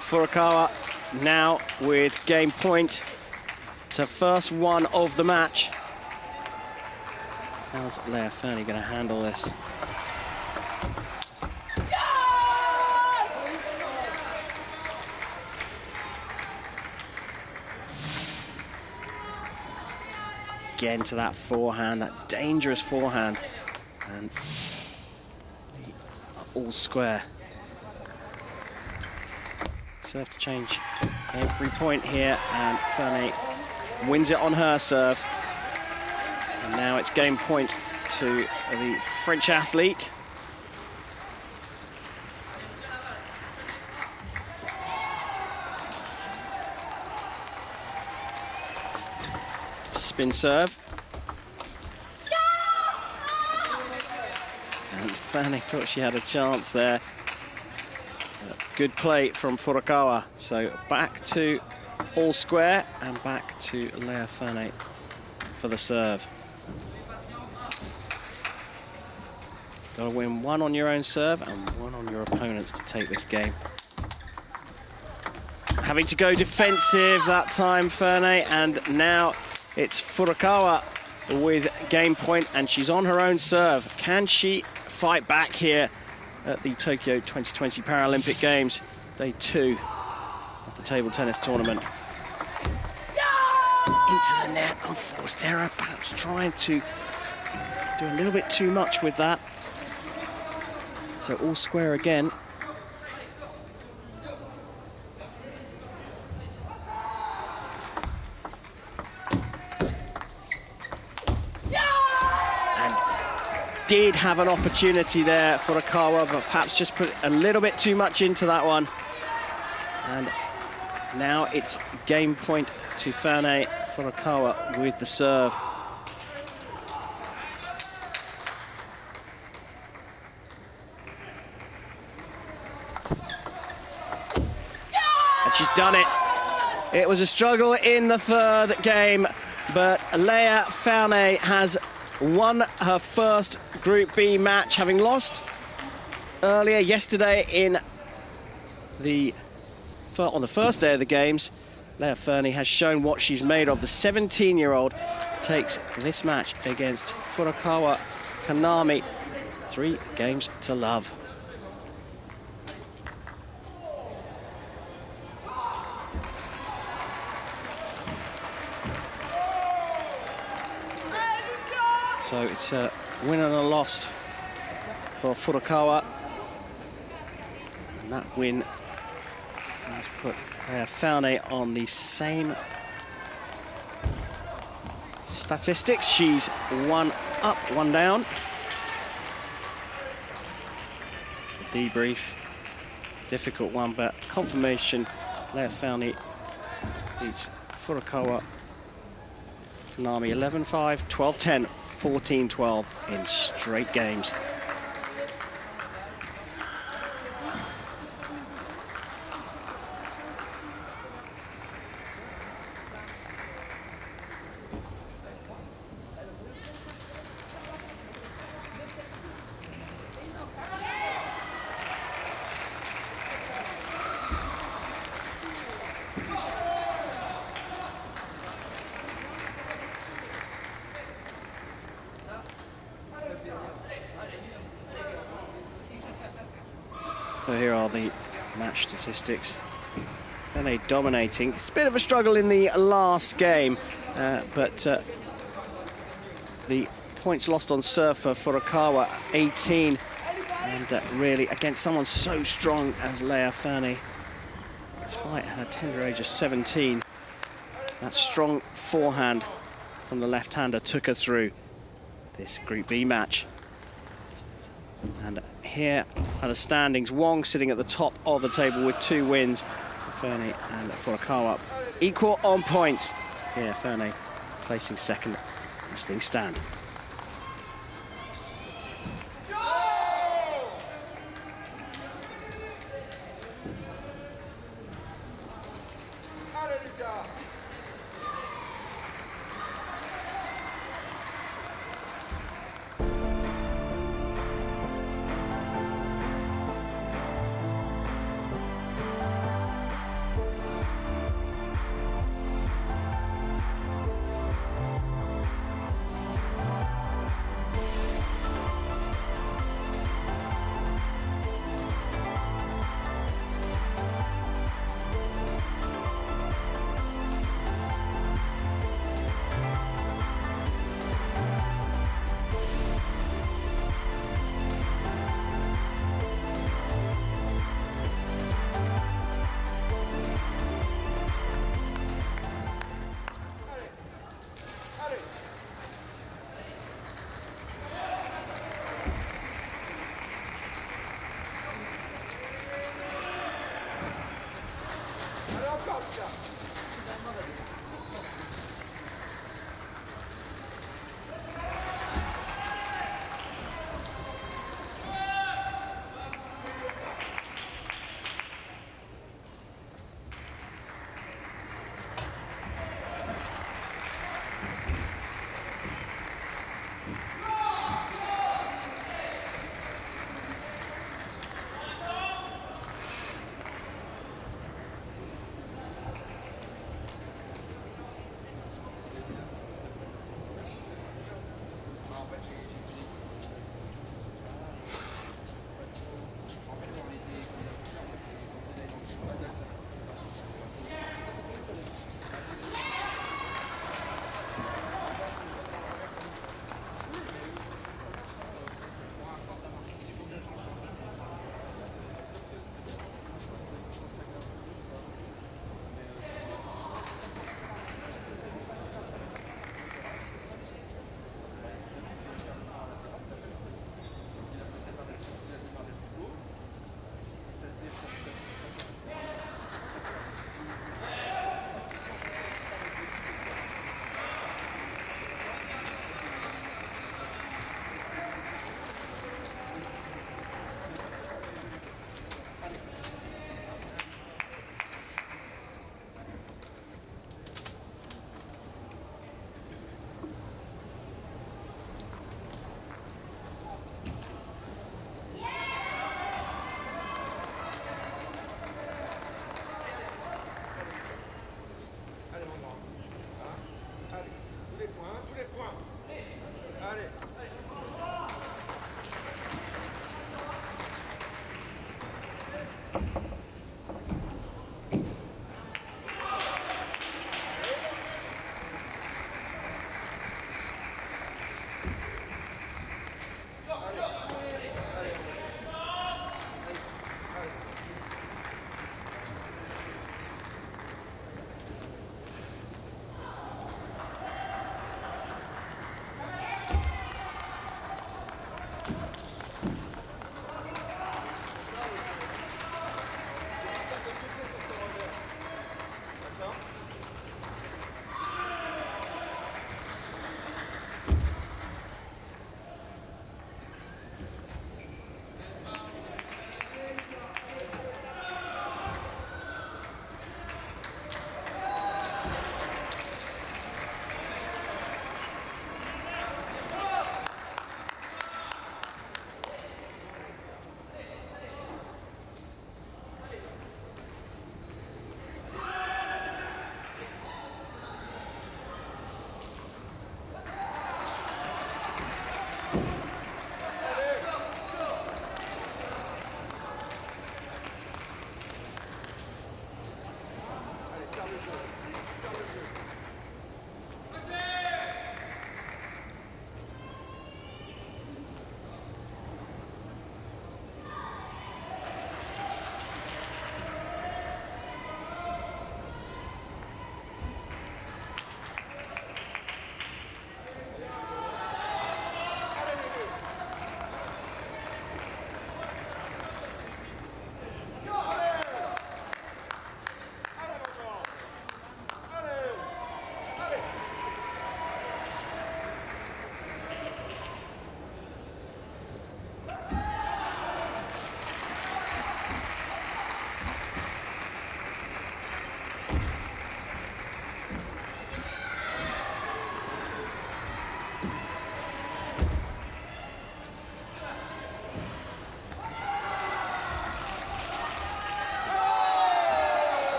Furukawa now with game point. It's her first one of the match. How's Leah Ferney going to handle this? Again to that forehand, that dangerous forehand. And all square. Serve to change every point here, and Ferney wins it on her serve. And now it's game point to the French athlete. Spin serve. And Ferney thought she had a chance there. Good play from Furukawa. So back to all square and back to Leah Ferney for the serve. Got to win one on your own serve and one on your opponent's to take this game. Having to go defensive that time, Ferney, and now it's Furukawa with game point, and she's on her own serve. Can she fight back here at the Tokyo 2020 Paralympic Games, day 2 of the table tennis tournament? Into the net, unforced error, perhaps trying to do a little bit too much with that. So all square again. Did have an opportunity there for Furukawa, but perhaps just put a little bit too much into that one. And now it's game point to Ferney. Furukawa with the serve. And she's done it. It was a struggle in the third game but Leah Faune has won her first Group B match, having lost earlier yesterday on the first day of the games. Leah Faune has shown what she's made of. The 17-year-old takes this match against Furukawa Kanami 3 games to love. So it's a win and a loss for Furukawa. And that win has put Faune on the same statistics. She's 1 up, 1 down. The debrief, difficult one, but confirmation. Leah Faune beats Furukawa Kanami 11-5, 12-10, 14-12 in straight games. So here are the match statistics. Faune dominating. It's a bit of a struggle in the last game, but the points lost on serve for Furukawa, 18. And really, against someone so strong as Leah Faune, despite her tender age of 17, that strong forehand from the left-hander took her through this Group B match. And here are the standings. Wong sitting at the top of the table with 2 wins. Faune and Furukawa equal on points. Here, Faune placing second as things stand.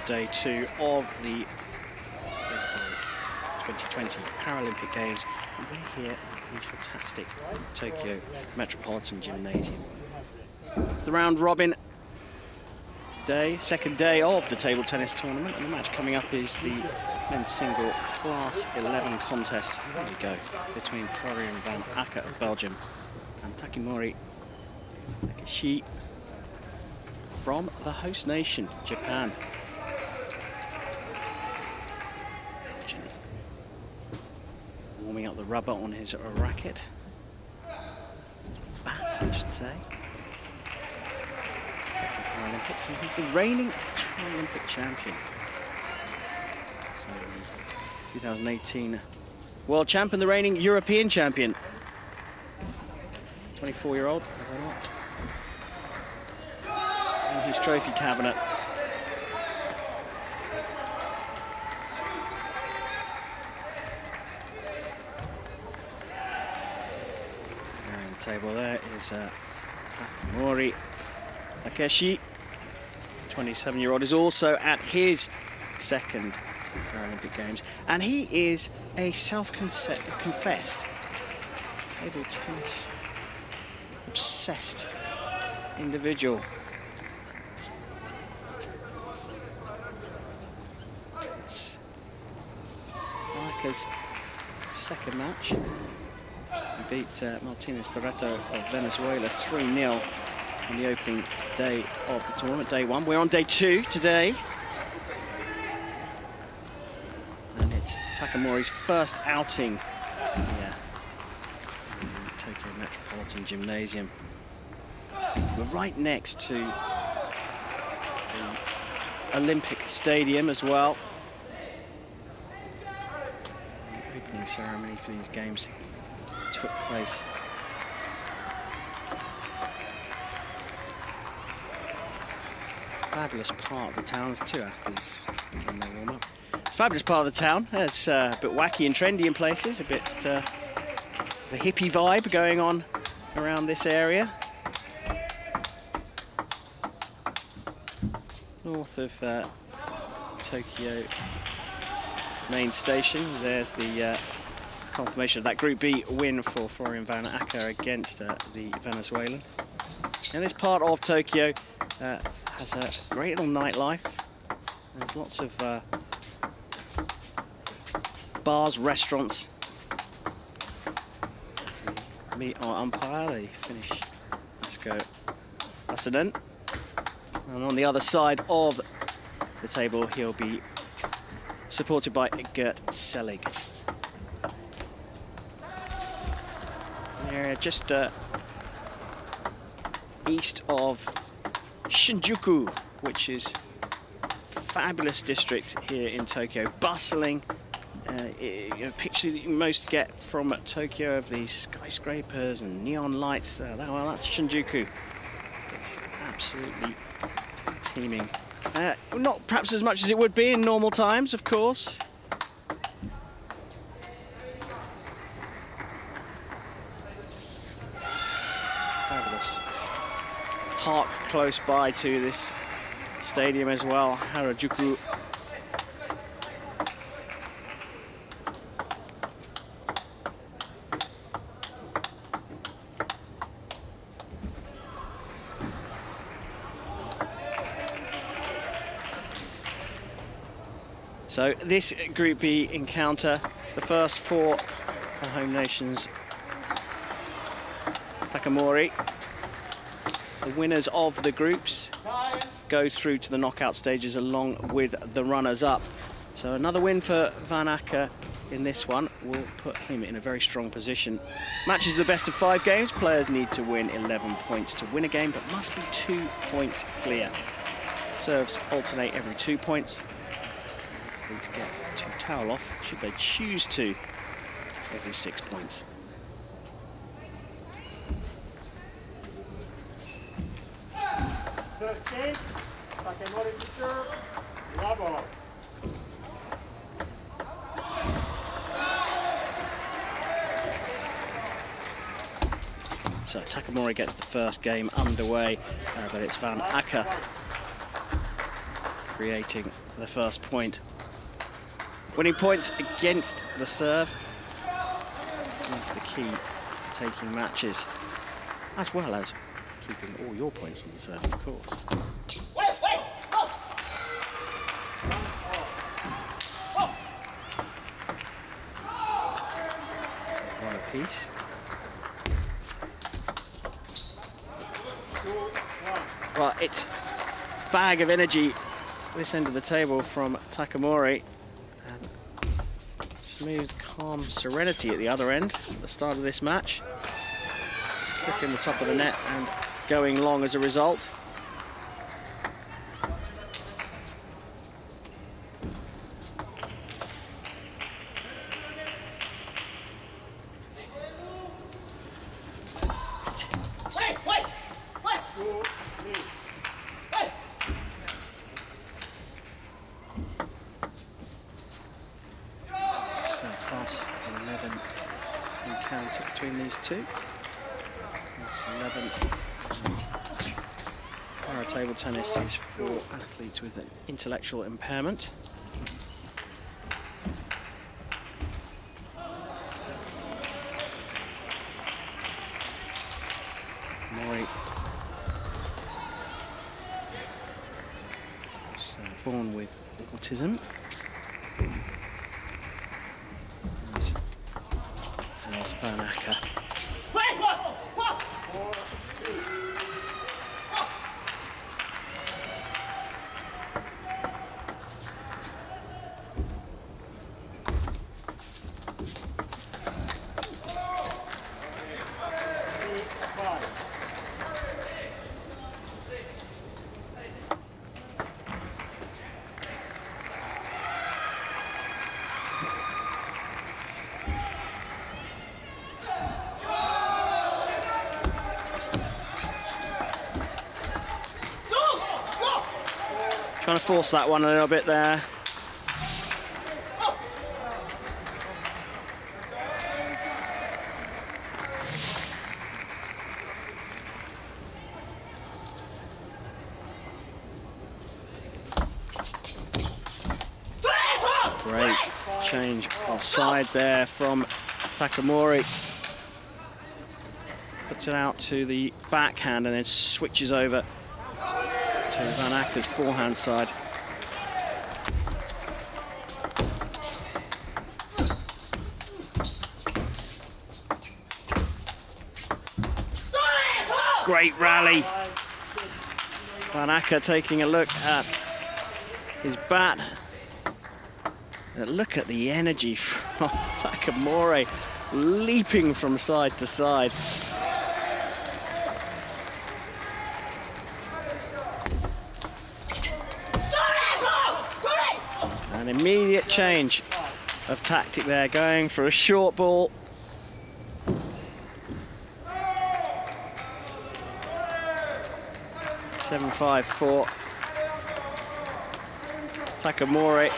Day 2 of the 2020 Paralympic Games. And we're here at the fantastic Tokyo Metropolitan Gymnasium. It's the round robin day, second day of the table tennis tournament, and the match coming up is the men's single class 11 contest. There we go, between Florian van Akker of Belgium and Takemori Takeshi from the host nation, Japan. Warming up the rubber on his racket. Bat, I should say. Second Paralympics, and he's the reigning Paralympic champion. So the 2018 world champion, the reigning European champion. 24-year-old, is that not? In his trophy cabinet. Table there is Takemori Takeshi, 27-year-old, is also at his second Paralympic Games, and he is a self-confessed table tennis obsessed individual. It's Marca's second match. He beat Martinez Barreto of Venezuela 3-0 on the opening day of the tournament, day 1. We're on day 2 today. And it's Takemori's first outing here in the Tokyo Metropolitan Gymnasium. We're right next to the Olympic Stadium as well. The opening ceremony for these games took place. Fabulous part of the town. There's 2 athletes doing their warm-up. It's a fabulous part of the town. It's a bit wacky and trendy in places, a bit of a hippie vibe going on around this area. North of Tokyo main station, there's the confirmation of that Group B win for Florian van Akker against the Venezuelan. And this part of Tokyo has a great little nightlife. There's lots of bars, restaurants. So we meet our umpire, the Finnish Asko Asinen. And on the other side of the table, he'll be supported by Gert Selig. They're just east of Shinjuku, which is a fabulous district here in Tokyo, bustling. A picture that you most get from Tokyo of these skyscrapers and neon lights. Well, that's Shinjuku. It's absolutely teeming. Not perhaps as much as it would be in normal times, of course. It's a fabulous park close by to this stadium as well, Harajuku. So this Group B encounter, the first for the home nations, Takamori. The winners of the groups go through to the knockout stages along with the runners-up. So another win for Van Acker in this one will put him in a very strong position. Matches the best of 5 games. Players need to win 11 points to win a game, but must be 2 points clear. Serves alternate every 2 points. Athletes get to towel off, should they choose to, every 6 points. First game, Takamori to serve, Lavo. So Takamori gets the first game underway, but it's Van Acker creating the first point. Winning points against the serve. That's the key to taking matches, as well as keeping all your points on the serve, of course. So one apiece. Well, it's bag of energy this end of the table from Takamori. Smooth, calm serenity at the other end at the start of this match. Just clicking the top of the net and going long as a result. Plus 11 encounter between these two. That's 11. Para table tennis is for athletes with an intellectual impairment. Mori is born with autism. There's Van Acker. Trying to force that one a little bit there. Great change of side there from Takamori. Puts it out to the backhand and then switches over to Van Acker's forehand side. Great rally. Van Acker taking a look at his bat. And look at the energy from Takamori, leaping from side to side. An immediate change of tactic there, going for a short ball. (7-5) for Takamori.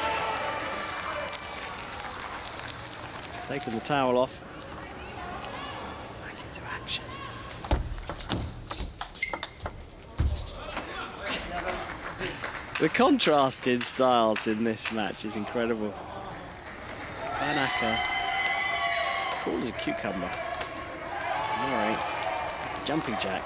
Taking the towel off. Back into action. The contrast in styles in this match is incredible. Van Acker, cool as a cucumber. Takamori, jumping jack.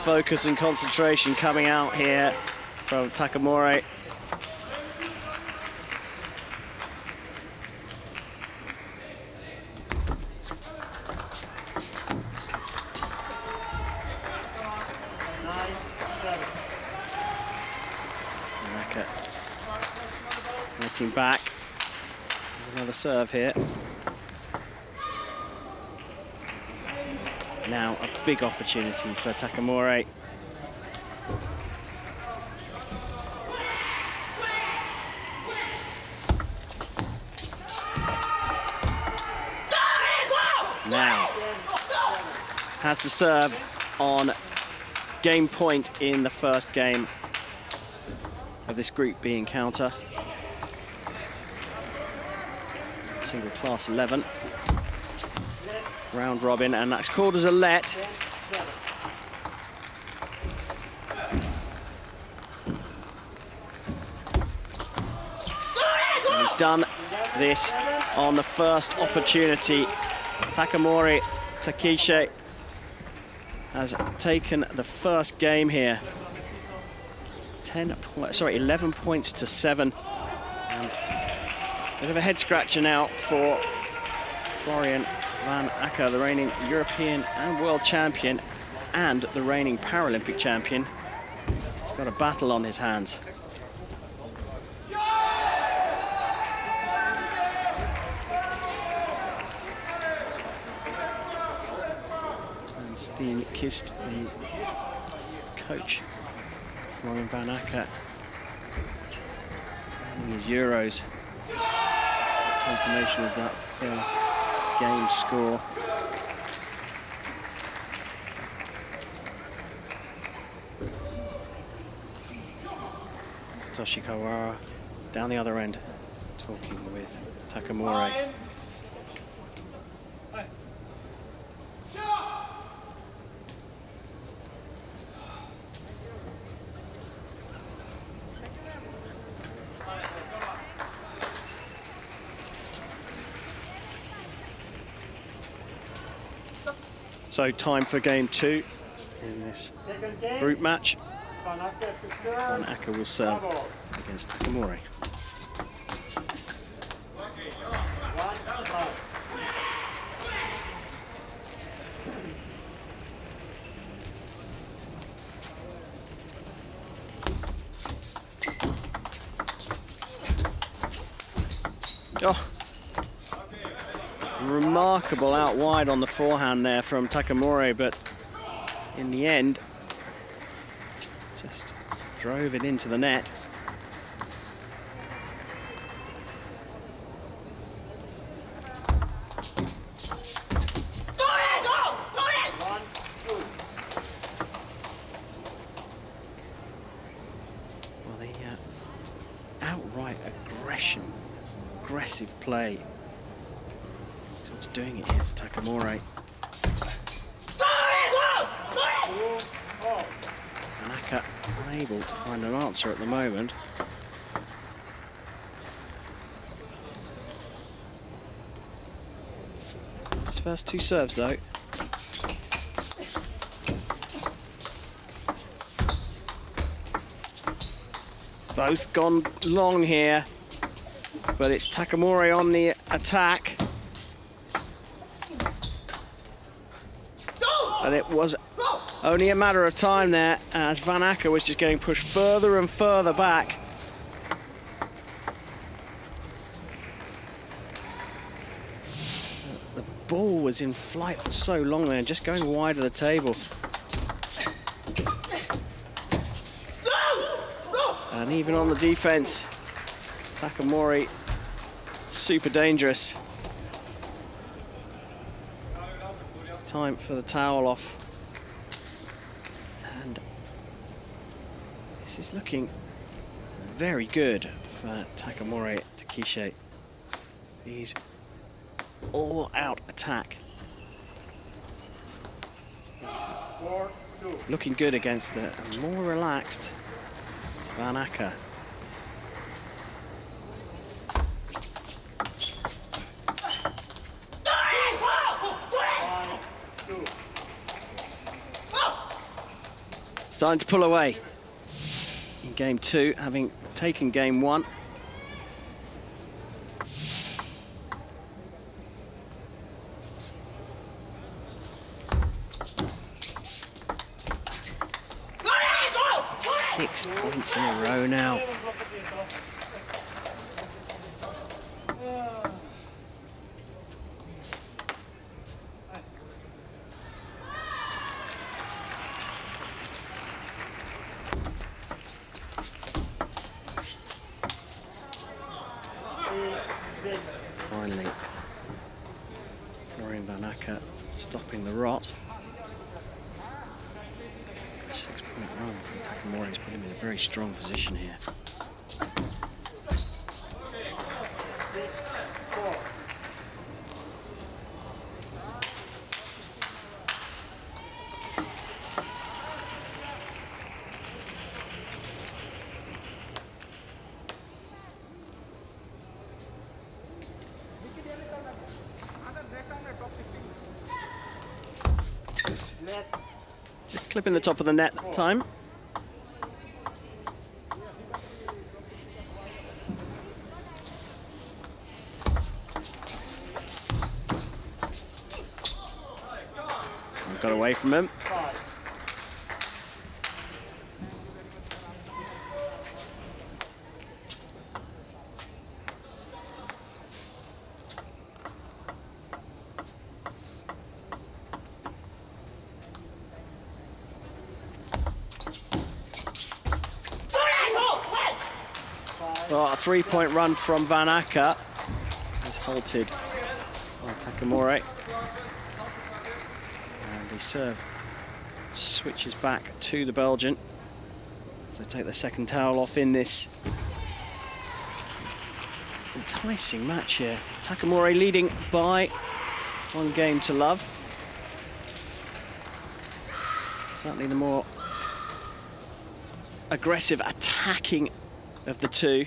Focus and concentration coming out here from Takamori. Naka getting back. Another serve here. Now a big opportunity for Takamori. Now has the serve on game point in the first game of this Group B encounter. Single class 11. Round robin, and that's called as a let. And he's done this on the first opportunity. Takamori Takeshi has taken the first game here. 11 points to 7. And a bit of a head scratcher now for Florian Van Acker, the reigning European and World Champion and the reigning Paralympic champion. He's got a battle on his hands. And Steen Kist, the coach, Florian Van Acker, winning his Euros. Confirmation of that first game score. Satoshi Kawara down the other end, talking with Takamori. So time for game 2 in this group match. Van Acker will serve against Takamori. Oh. Remarkable out wide on the forehand there from Takamori, but in the end, just drove it into the net. Well, the outright aggression, aggressive play. What's doing it here for Takamori. Naka unable to find an answer at the moment. His first 2 serves though. Both gone long here, but it's Takamori on the attack. And it was only a matter of time there as Van Acker was just getting pushed further and further back. The ball was in flight for so long there, just going wide of the table. And even on the defense, Takamori, super dangerous. Time for the towel off. And this is looking very good for Takamori Takeshe. He's all out attack. He's looking good against a more relaxed Van Acker. Starting to pull away in game 2, having taken game 1. Six points in a row now. Finally, Florian Van Acker stopping the rot. 6-point run from Takamori has put him in a very strong position here. Just clipping the top of the net that time. Got away from him. Well, a 3-point run from Van Acker is halted by Takamori. And the serve switches back to the Belgian. So take the second towel off in this enticing match here. Takamori leading by 1 game to love. Certainly the more aggressive attacking of the two.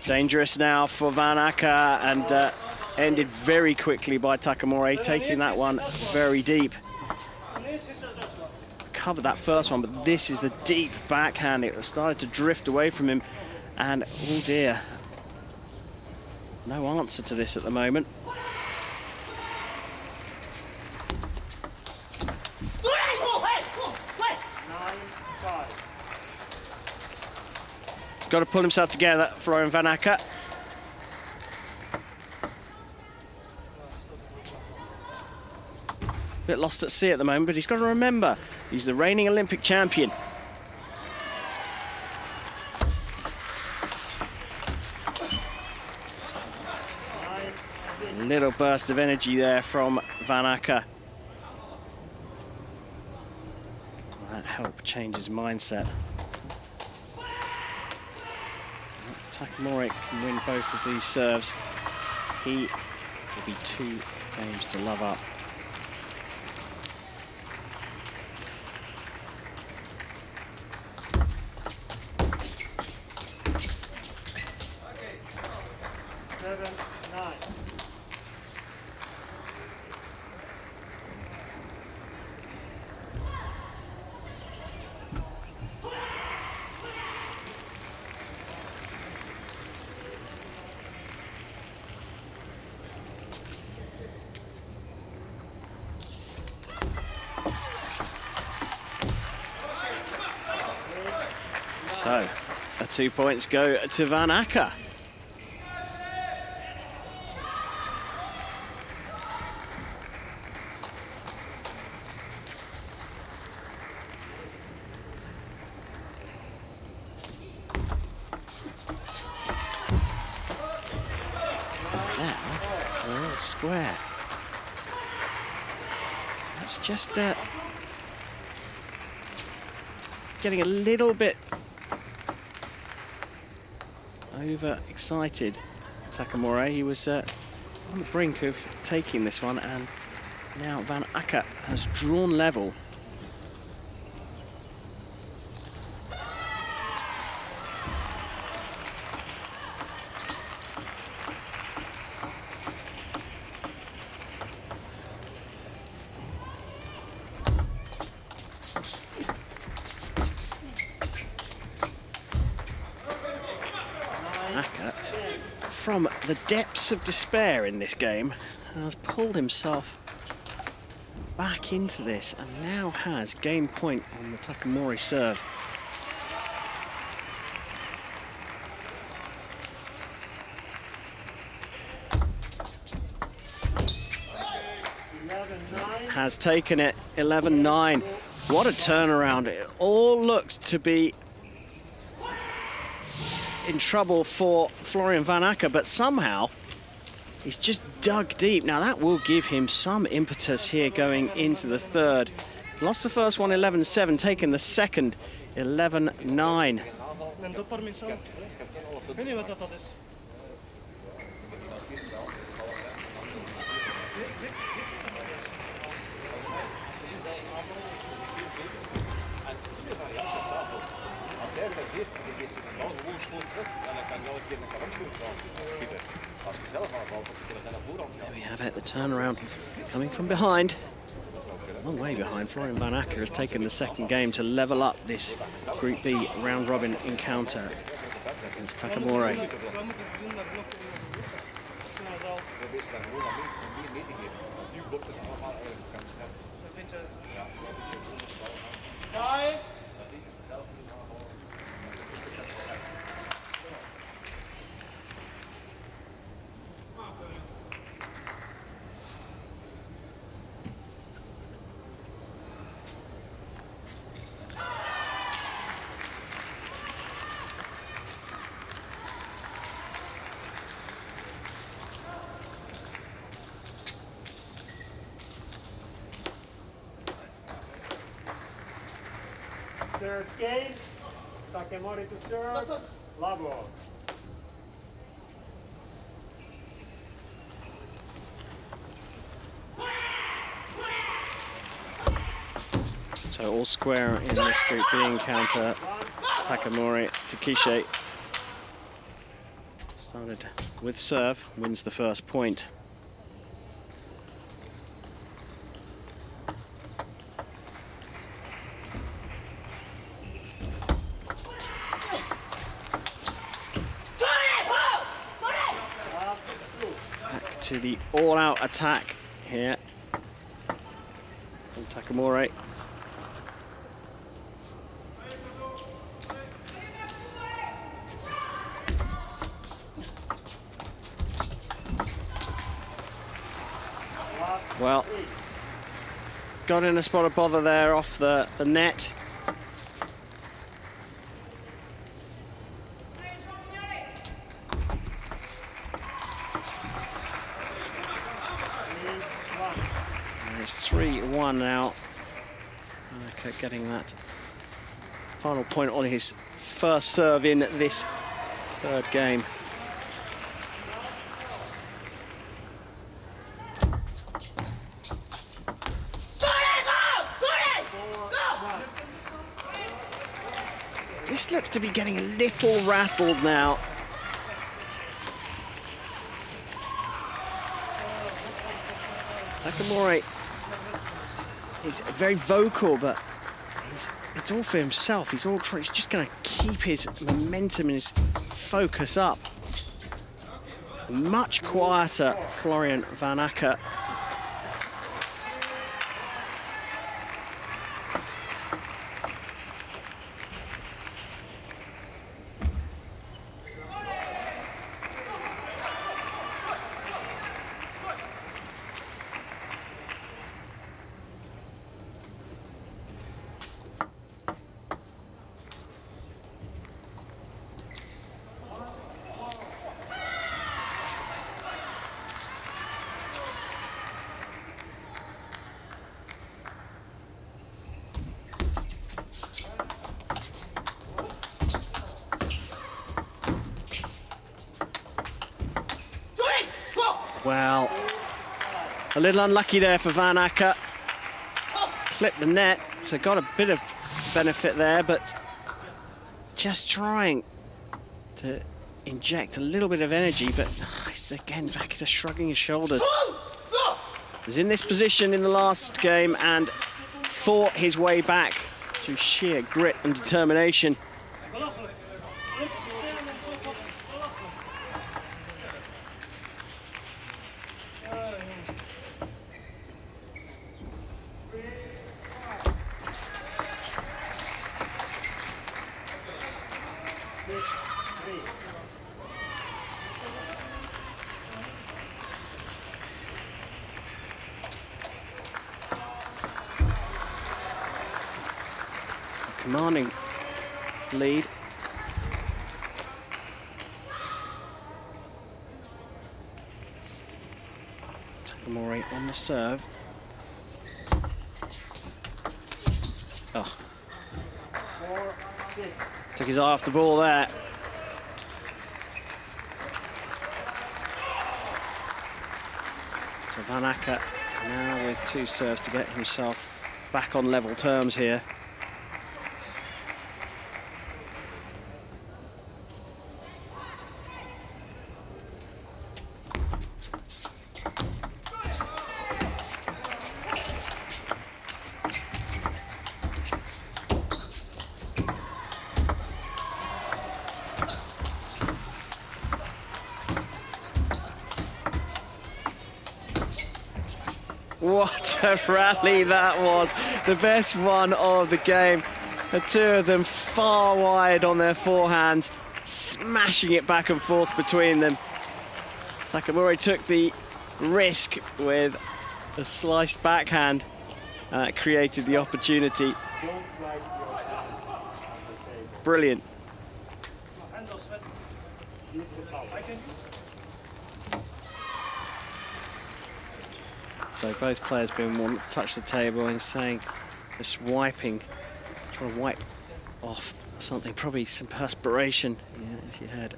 Dangerous now for Van Acker, and ended very quickly by Takamori, taking that one very deep. Covered that first one, but this is the deep backhand. It started to drift away from him, and oh dear, no answer to this at the moment. Got to pull himself together, Florian Van Acker. Bit lost at sea at the moment, but he's got to remember, he's the reigning Olympic champion. A little burst of energy there from Van Acker. That helped change his mindset. Takamori can win both of these serves. He will be 2 games to love up. So, the 2 points go to Van Acker. Square. That's just getting a little bit overexcited. Takamura, he was on the brink of taking this one, and now Van Acker has drawn level. From the depths of despair in this game, has pulled himself back into this and now has game point on the Takamori serve. Has taken it 11-9. What a turnaround. It all looked to be in trouble for Florian Van Acker, but somehow he's just dug deep. Now that will give him some impetus here going into the third. Lost the first one 11-7, taken the second 11-9. There we have it, the turnaround coming from behind. A long way behind. Florian Van Acker has taken the second game to level up this Group B round-robin encounter against Takamori. Third game, Takamori to serve, Lavo. So all square in this Group B encounter. Takamori, Takishe started with serve, wins the first point. To the all-out attack here from Takamori. Well, got in a spot of bother there off the net. It's 3-1 now. Okay, getting that final point on his first serve in this third game. This looks to be getting a little rattled now. Takamori is very vocal, but it's all for himself. He's just going to keep his momentum and his focus up. Much quieter, Florian Van Acker. Well, a little unlucky there for Van Acker. Clipped the net, so got a bit of benefit there, but just trying to inject a little bit of energy, but he's again back to shrugging his shoulders. Was in this position in the last game and fought his way back through sheer grit and determination. Commanding lead. Takamori on the serve. Oh. Took his eye off the ball there. So Van Acker now with 2 serves to get himself back on level terms here. What a rally that was. The best one of the game. The two of them far wide on their forehands, smashing it back and forth between them. Takamori took the risk with a sliced backhand, and that created the opportunity. Brilliant. So both players being wanting to touch the table and saying, just wiping, trying to wipe off something, probably some perspiration. Yeah, as you heard,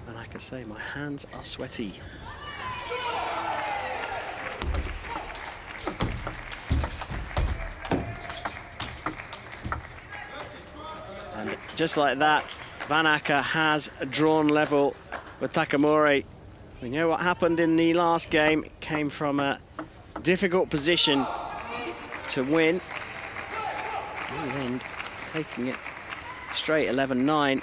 and I can say, my hands are sweaty. And just like that, Van Acker has drawn level with Takamori. We know what happened in the last game. It came from a difficult position to win. In the end, taking it straight 11-9.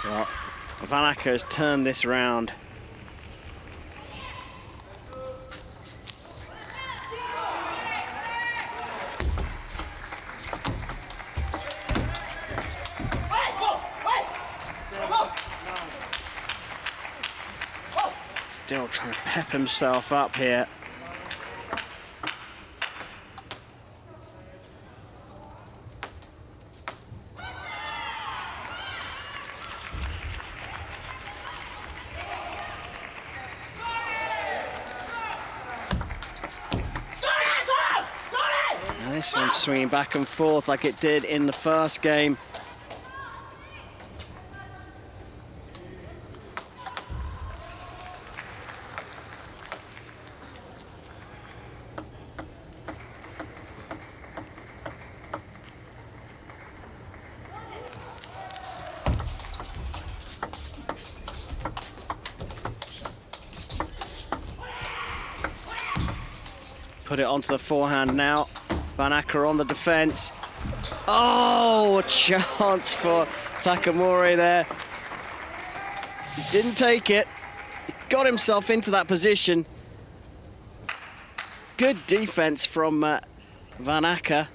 Well, Van Acker has turned this round. Still trying to pep himself up here. This one's swinging back and forth like it did in the first game. put it onto the forehand now. Van Acker on the defence. Oh, a chance for Takamori there. He didn't take it. He got himself into that position. Good defence from Van Acker.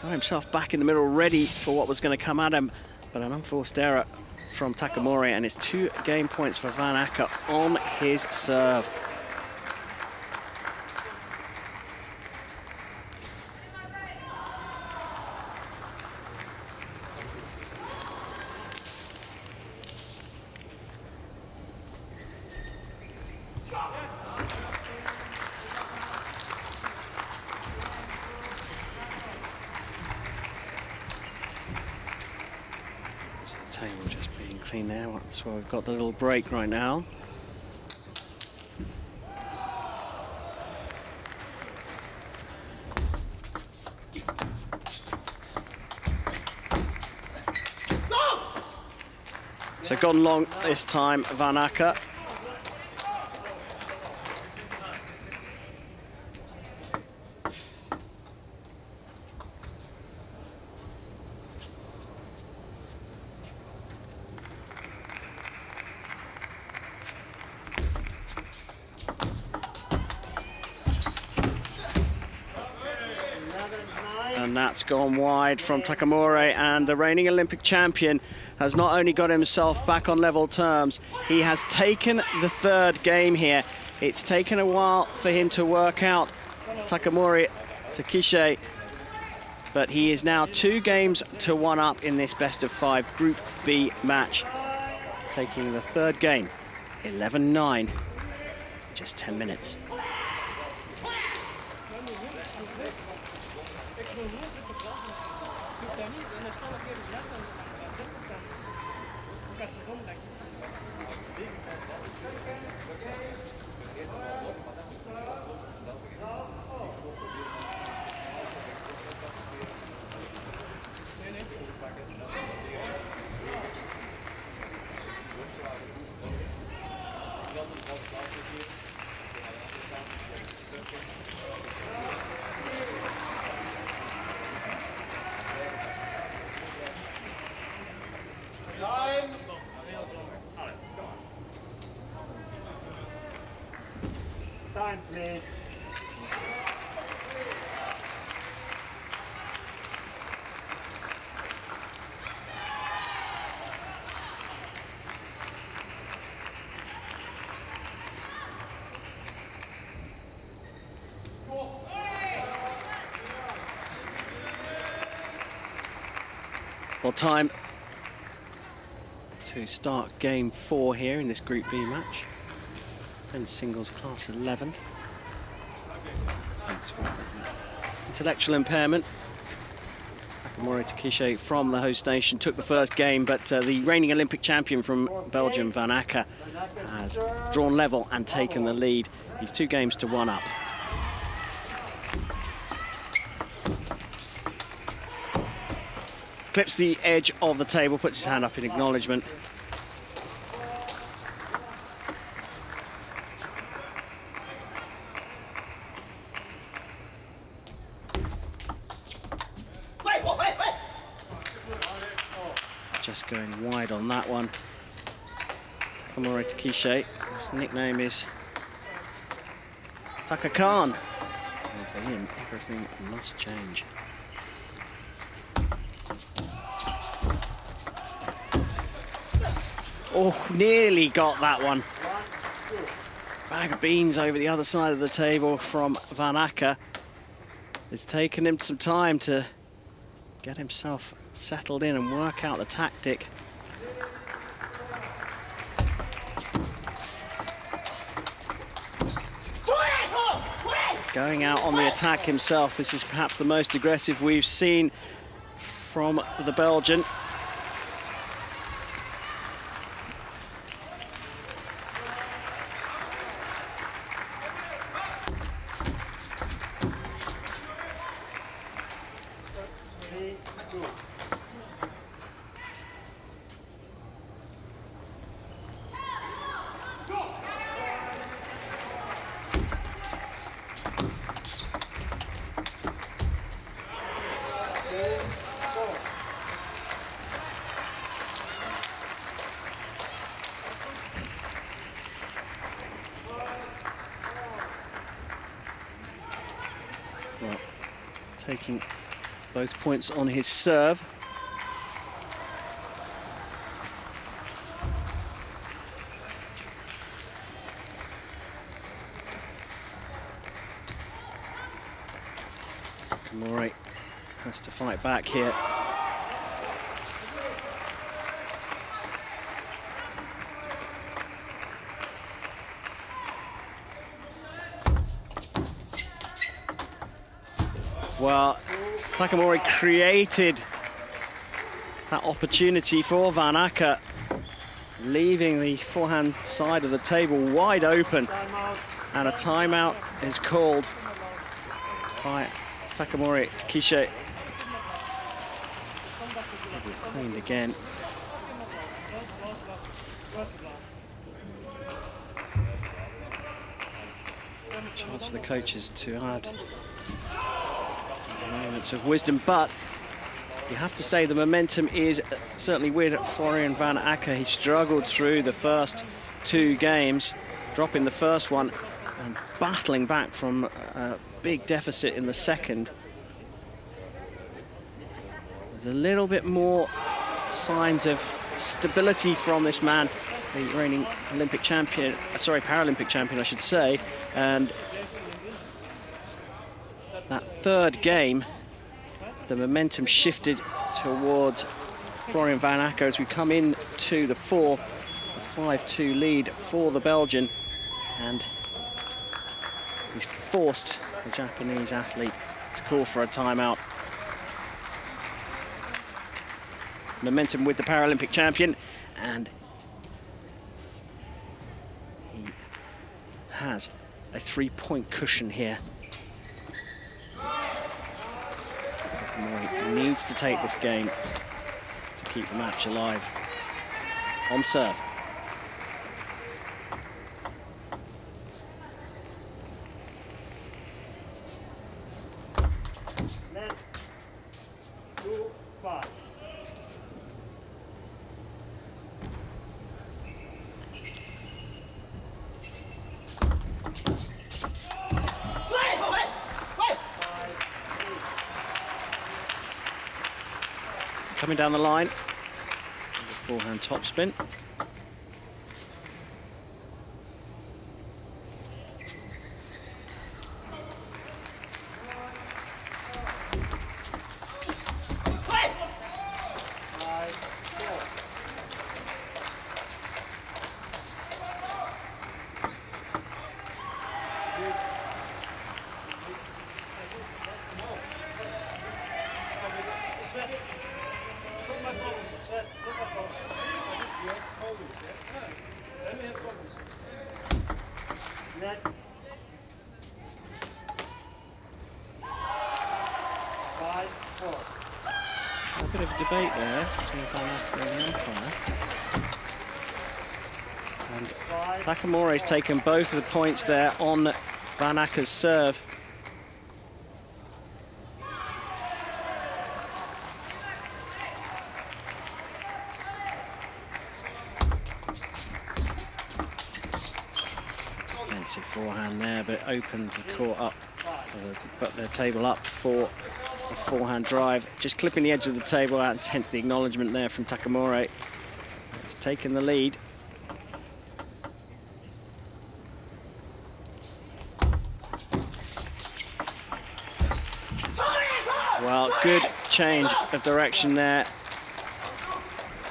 Got himself back in the middle, ready for what was going to come at him, but an unforced error from Takamori, and it's 2 game points for Van Acker on his serve. Table just being cleaned there. That's why we've got the little break right now. So gone long this time, Van Acker. And that's gone wide from Takamori, and the reigning Olympic champion has not only got himself back on level terms, he has taken the 3rd game here. It's taken a while for him to work out Takamori Takishe, but he is now 2 games to 1 up in this best of 5 Group B match, taking the 3rd game, 11-9, just 10 minutes. Time, please. Well, time to start game 4 here in this Group B match. Men's singles class 11. Thanks for that intellectual impairment. Takamori Takishe from the host nation took the 1st game, but the reigning Olympic champion from Belgium, Van Acker, has drawn level and taken the lead. He's 2 games to 1 up. Clips the edge of the table, puts his hand up in acknowledgement. Just going wide on that one. Takamori Takishe, his nickname is Taka Khan. And for him, everything must change. Oh, nearly got that one. Bag of beans over the other side of the table from Van Acker. It's taken him some time to get himself settled in and work out the tactic. Going out on the attack himself. This is perhaps the most aggressive we've seen from the Belgian. Well, taking both points on his serve. Nakamura has to fight back here. Well, Takamori created that opportunity for Van Acker, leaving the forehand side of the table wide open, and a timeout is called by Takamori Kishe. Cleaned again. Chance for the coaches to add moments of wisdom, but you have to say the momentum is certainly with Florian Van Acker. He struggled through the first 2 games, dropping the first one and battling back from a big deficit in the second. There's a little bit more signs of stability from this man, the reigning Olympic champion, Paralympic champion, I should say, and that third game, the momentum shifted towards Florian Van Acker as we come into the fourth, a 5-2 lead for the Belgian, and he's forced the Japanese athlete to call for a timeout. Momentum with the Paralympic champion, and he has a 3-point cushion here. He needs to take this game to keep the match alive. On serve. Net 2-5. Coming down the line, forehand topspin. Net 5-4. A bit of a debate there between Van Acker and the umpire. And Takamori's taken both of the points there on Van Acker's serve. Defensive forehand there, but opened the court up, put the table up for a forehand drive. Just clipping the edge of the table out, hence the acknowledgement there from Takamori. He's taken the lead. Well, good change of direction there.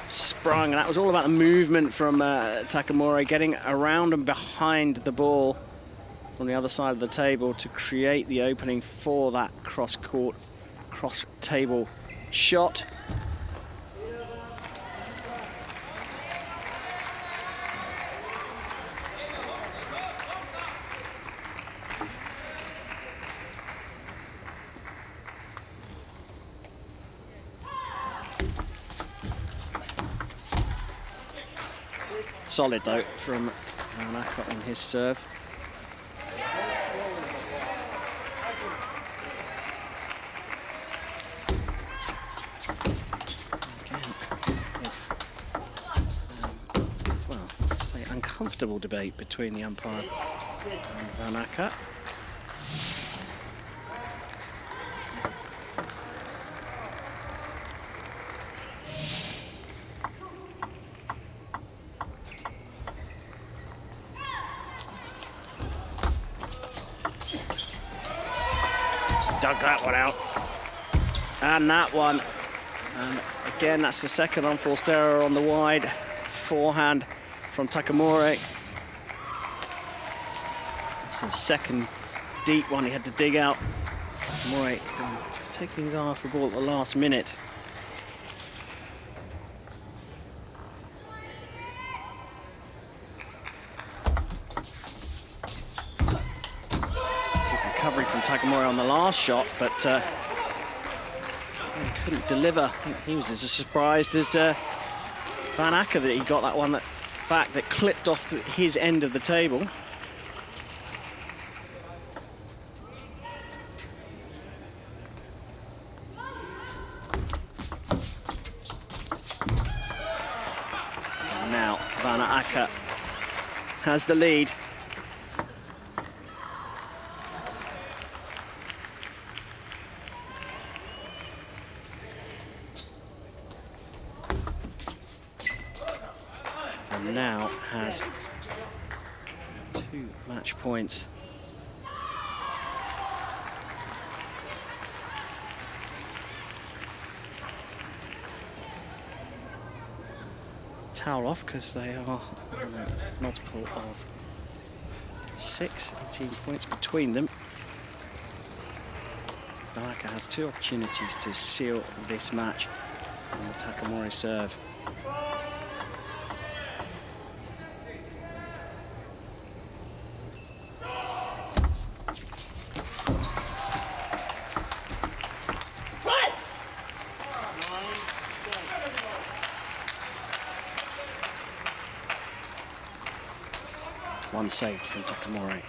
Sprung, and that was all about the movement from Takamori, getting around and behind the ball from the other side of the table to create the opening for that cross-court, cross-table shot. Solid though from Van Acker on his serve. Again, well, let's say uncomfortable debate between the umpire and Van Acker. dug that one out. And that one. And again, that's the second unforced error on the wide forehand from Takamori. It's the second deep one he had to dig out. Takamori just taking his eye off the ball at the last minute. Good recovery from Takamori on the last shot, but he couldn't deliver. He was as surprised as Van Acker that he got that one back that clipped off his end of the table. And now Van Acker has the lead. Now has 2 match points. Towel off because they are on a multiple of 6, 18 points between them. Banaka has 2 opportunities to seal this match on the Takamori serve. One saved from Takamori.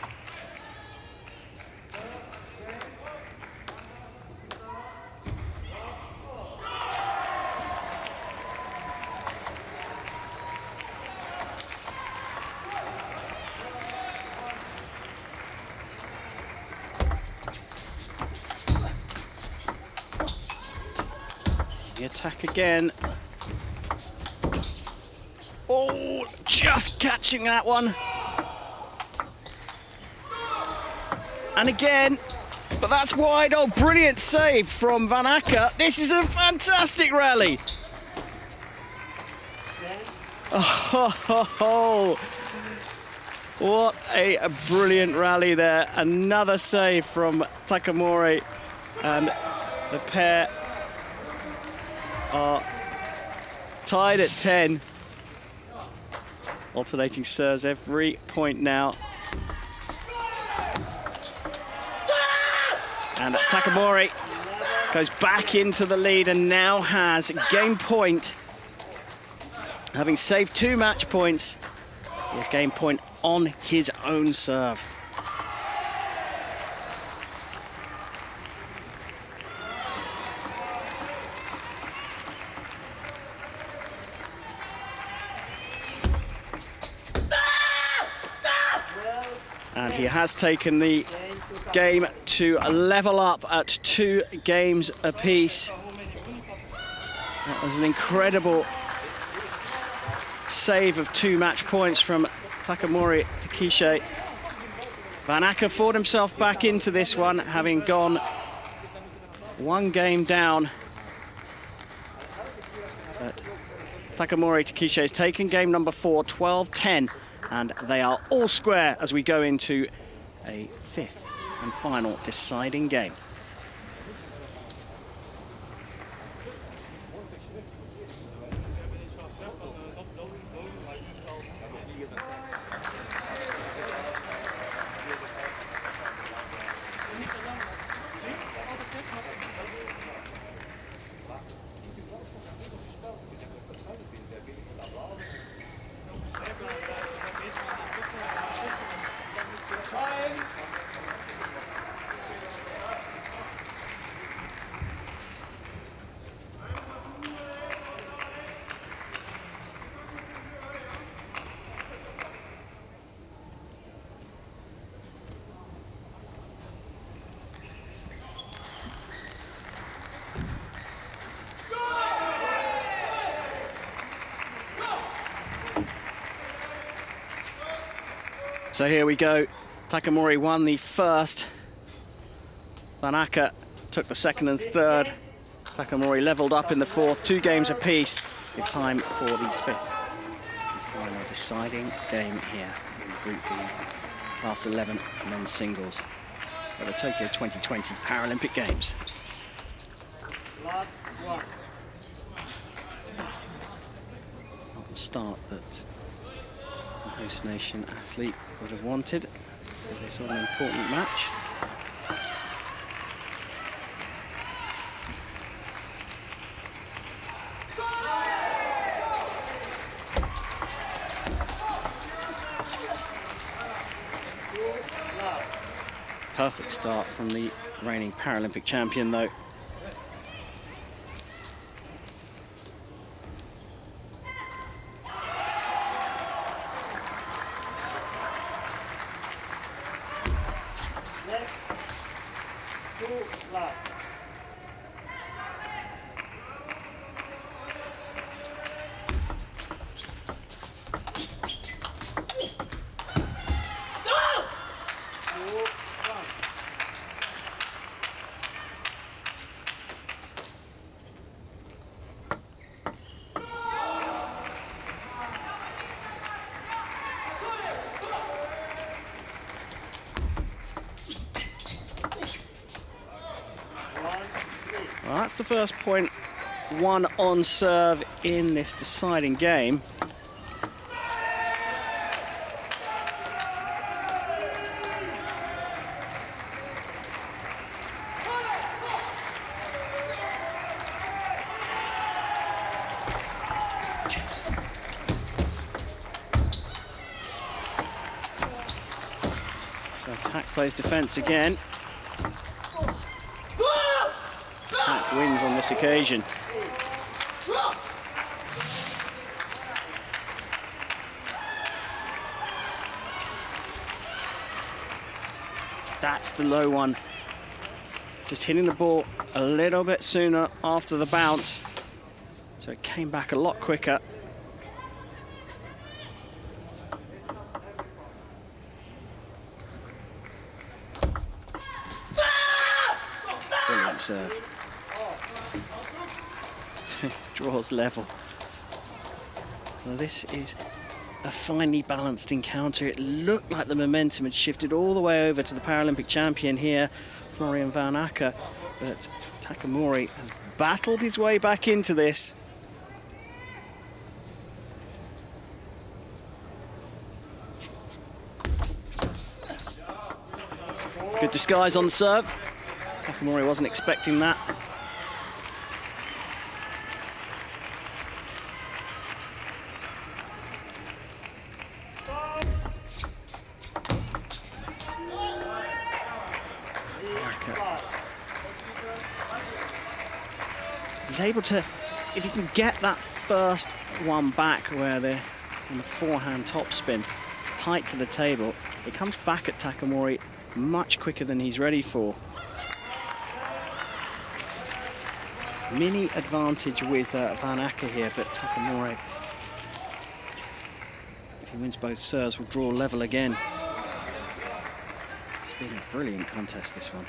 The attack again. Oh, just catching that one. And again, but that's wide. Oh, brilliant save from Van Acker. This is a fantastic rally. Oh, what a brilliant rally there. Another save from Takamori. And the pair are tied at 10. Alternating serves every point now. And Takamori goes back into the lead and now has game point. Having saved 2 match points, he has game point on his own serve. And he has taken the game to level up at 2 games apiece. That was an incredible save of 2 match points from Takamori Takishe. Van Acker fought himself back into this one, having gone 1 game down. But Takamori Takishe has taken game number 4, 12-10, and they are all square as we go into a 5th and final deciding game. So here we go. Takamori won the first Van Acker took the second and third. Takamori leveled up in the fourth, 2 games apiece. It's time for the fifth and final deciding game here in Group B, Class 11 men's singles at the Tokyo 2020 Paralympic Games. Lot 1. Not the start that the host nation athlete would have wanted to this sort of important match. Perfect start from the reigning Paralympic champion, though. Next, 2 love. Well, that's the first point won on serve in this deciding game. So attack plays defense again. Attack wins on this occasion. That's the low one. Just hitting the ball a little bit sooner after the bounce. So it came back a lot quicker. Brilliant serve. Draws level. Well, this is a finely balanced encounter. It looked like the momentum had shifted all the way over to the Paralympic champion here, Florian Van Acker, but Takamori has battled his way back into this. Good disguise on the serve. Takamori wasn't expecting that. He's able to, if he can get that first one back where they're on the forehand topspin, tight to the table, it comes back at Takamori much quicker than he's ready for. Mini advantage with Van Acker here, but Takamori, if he wins both serves, will draw level again. It's been a brilliant contest, this one.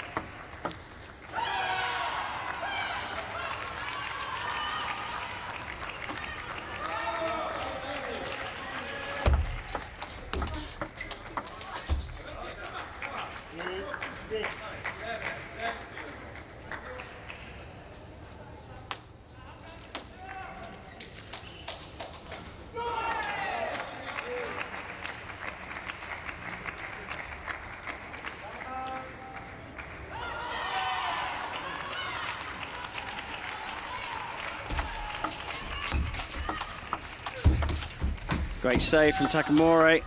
Great save from Takamori,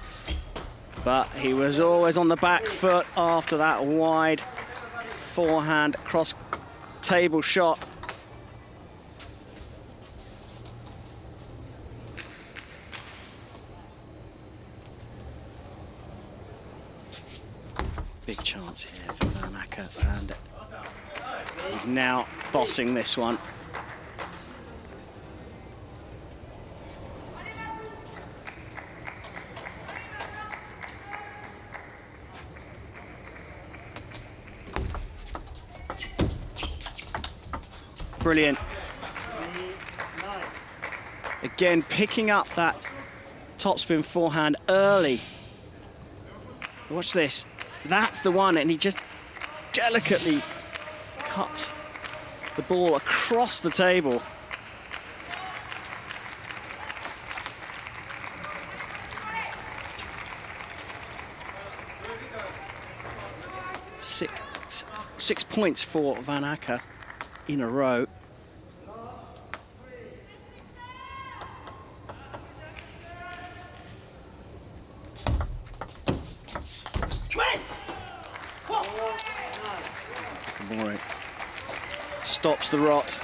but he was always on the back foot after that wide forehand cross table shot. Big chance here for Van Acker, and he's now bossing this one. Brilliant. Again, picking up that topspin forehand early. Watch this. That's the one, and he just delicately cut the ball across the table. Six points for Van Acker in a row. Takamori stops the rot.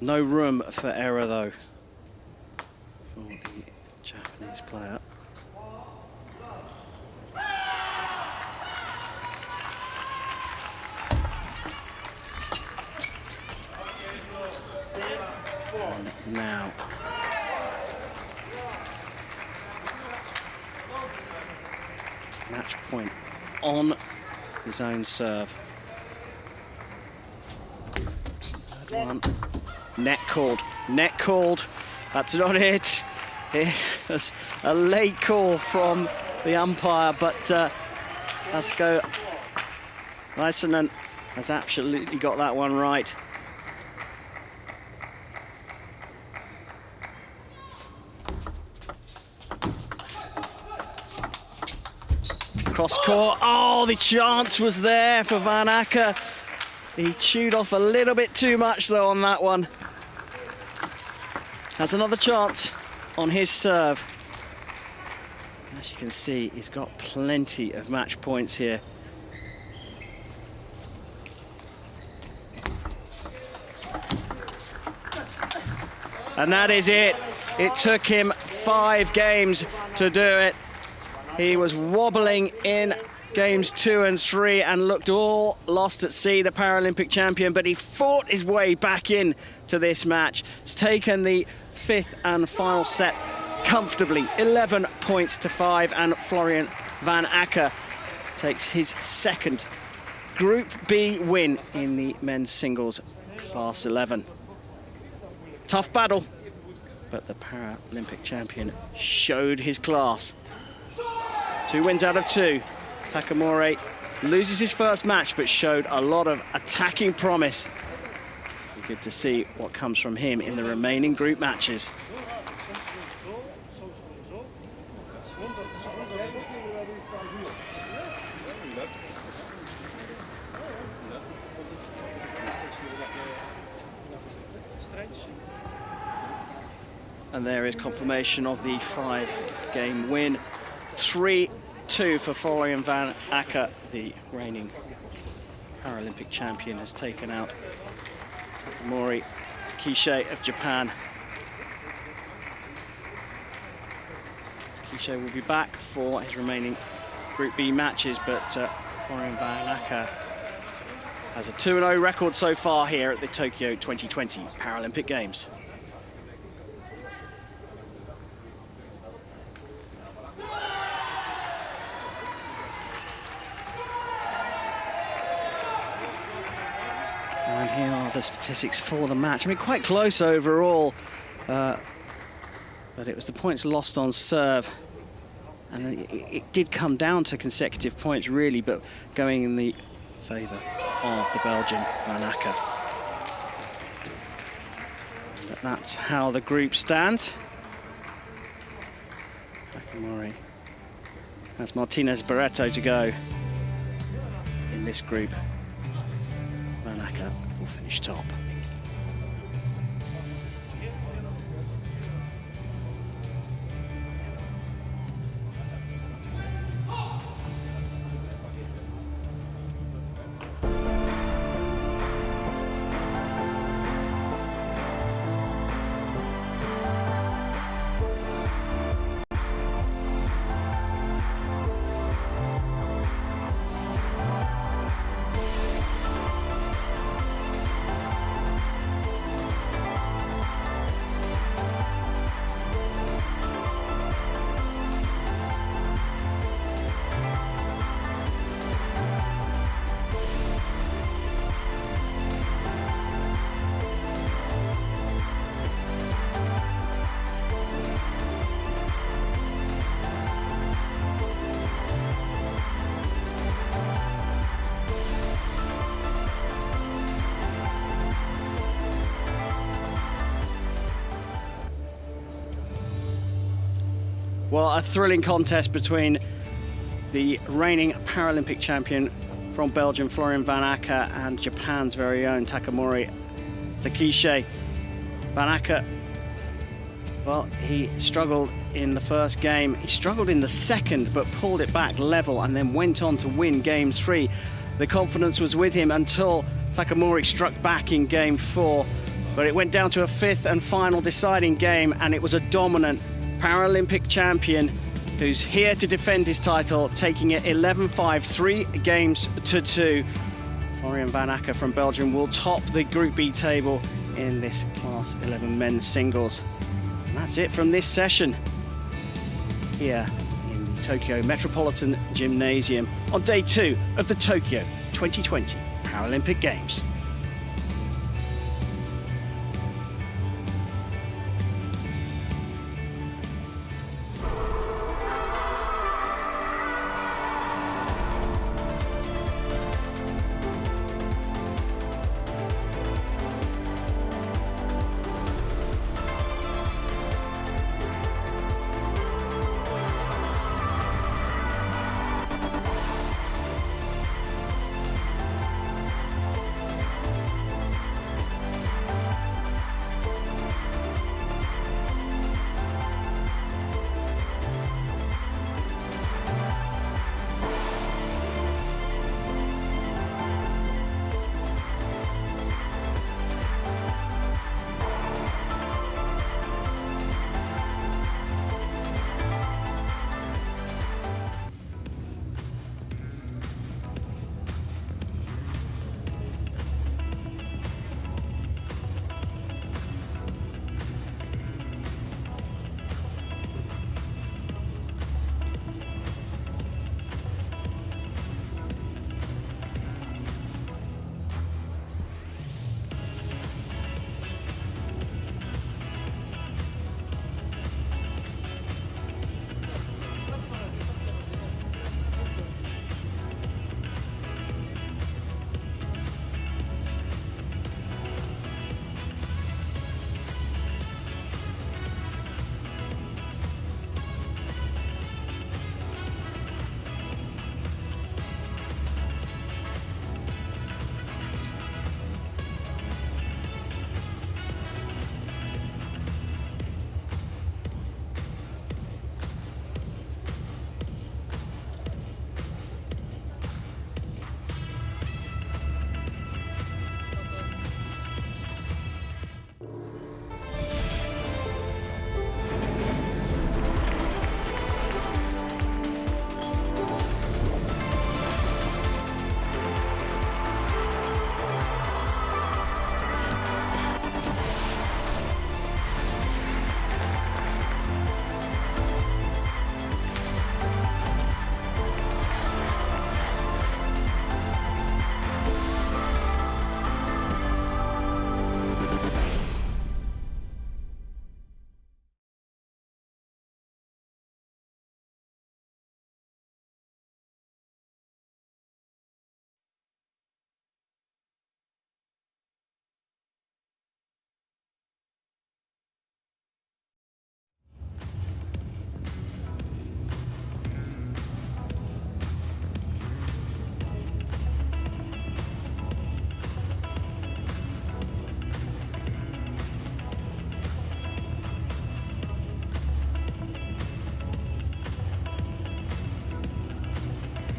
No room for error though for the Japanese player. And now match point on his own serve. One. Net called. Net called. That's not it. It was a late call from the umpire, but Asko Väisänen has absolutely got that one right. Cross court. Oh, the chance was there for Van Acker. He chewed off a little bit too much though on that one. Has another chance on his serve. As you can see, he's got plenty of match points here. And that is it. It took him 5 games to do it. He was wobbling in games 2 and 3 and looked all lost at sea, the Paralympic champion, but he fought his way back in to this match. He's taken the 5th and final set comfortably, 11 points to 5, and Florian Van Acker takes his 2nd Group B win in the men's singles class 11. Tough battle, but the Paralympic champion showed his class. 2 wins out of 2. Takamori loses his first match, but showed a lot of attacking promise. Be good to see what comes from him in the remaining group matches. And there is confirmation of the 5-game win. 3-2 for Florian Van Acker. The reigning Paralympic champion has taken out Takamori Takishe of Japan. Takishe will be back for his remaining Group B matches, but Florian Van Acker has a 2-0 record so far here at the Tokyo 2020 Paralympic Games. And here are the statistics for the match. I mean, quite close overall, but it was the points lost on serve. And it did come down to consecutive points, really, but going in the favour of the Belgian Van Acker. But that's how the group stands. Takamori has Martinez Barreto to go in this group. Van Acker will finish top. Well, a thrilling contest between the reigning Paralympic champion from Belgium, Florian Van Acker, and Japan's very own Takamori Takeshi. Van Acker, well, he struggled in the first game. He struggled in the second, but pulled it back level and then went on to win game 3. The confidence was with him until Takamori struck back in game 4. But it went down to a 5th and final deciding game, and it was a dominant Paralympic champion who's here to defend his title, taking it 11-5, 3 games to 2. Florian Van Acker from Belgium will top the Group B table in this Class 11 men's singles. And that's it from this session here in the Tokyo Metropolitan Gymnasium on day 2 of the Tokyo 2020 Paralympic Games.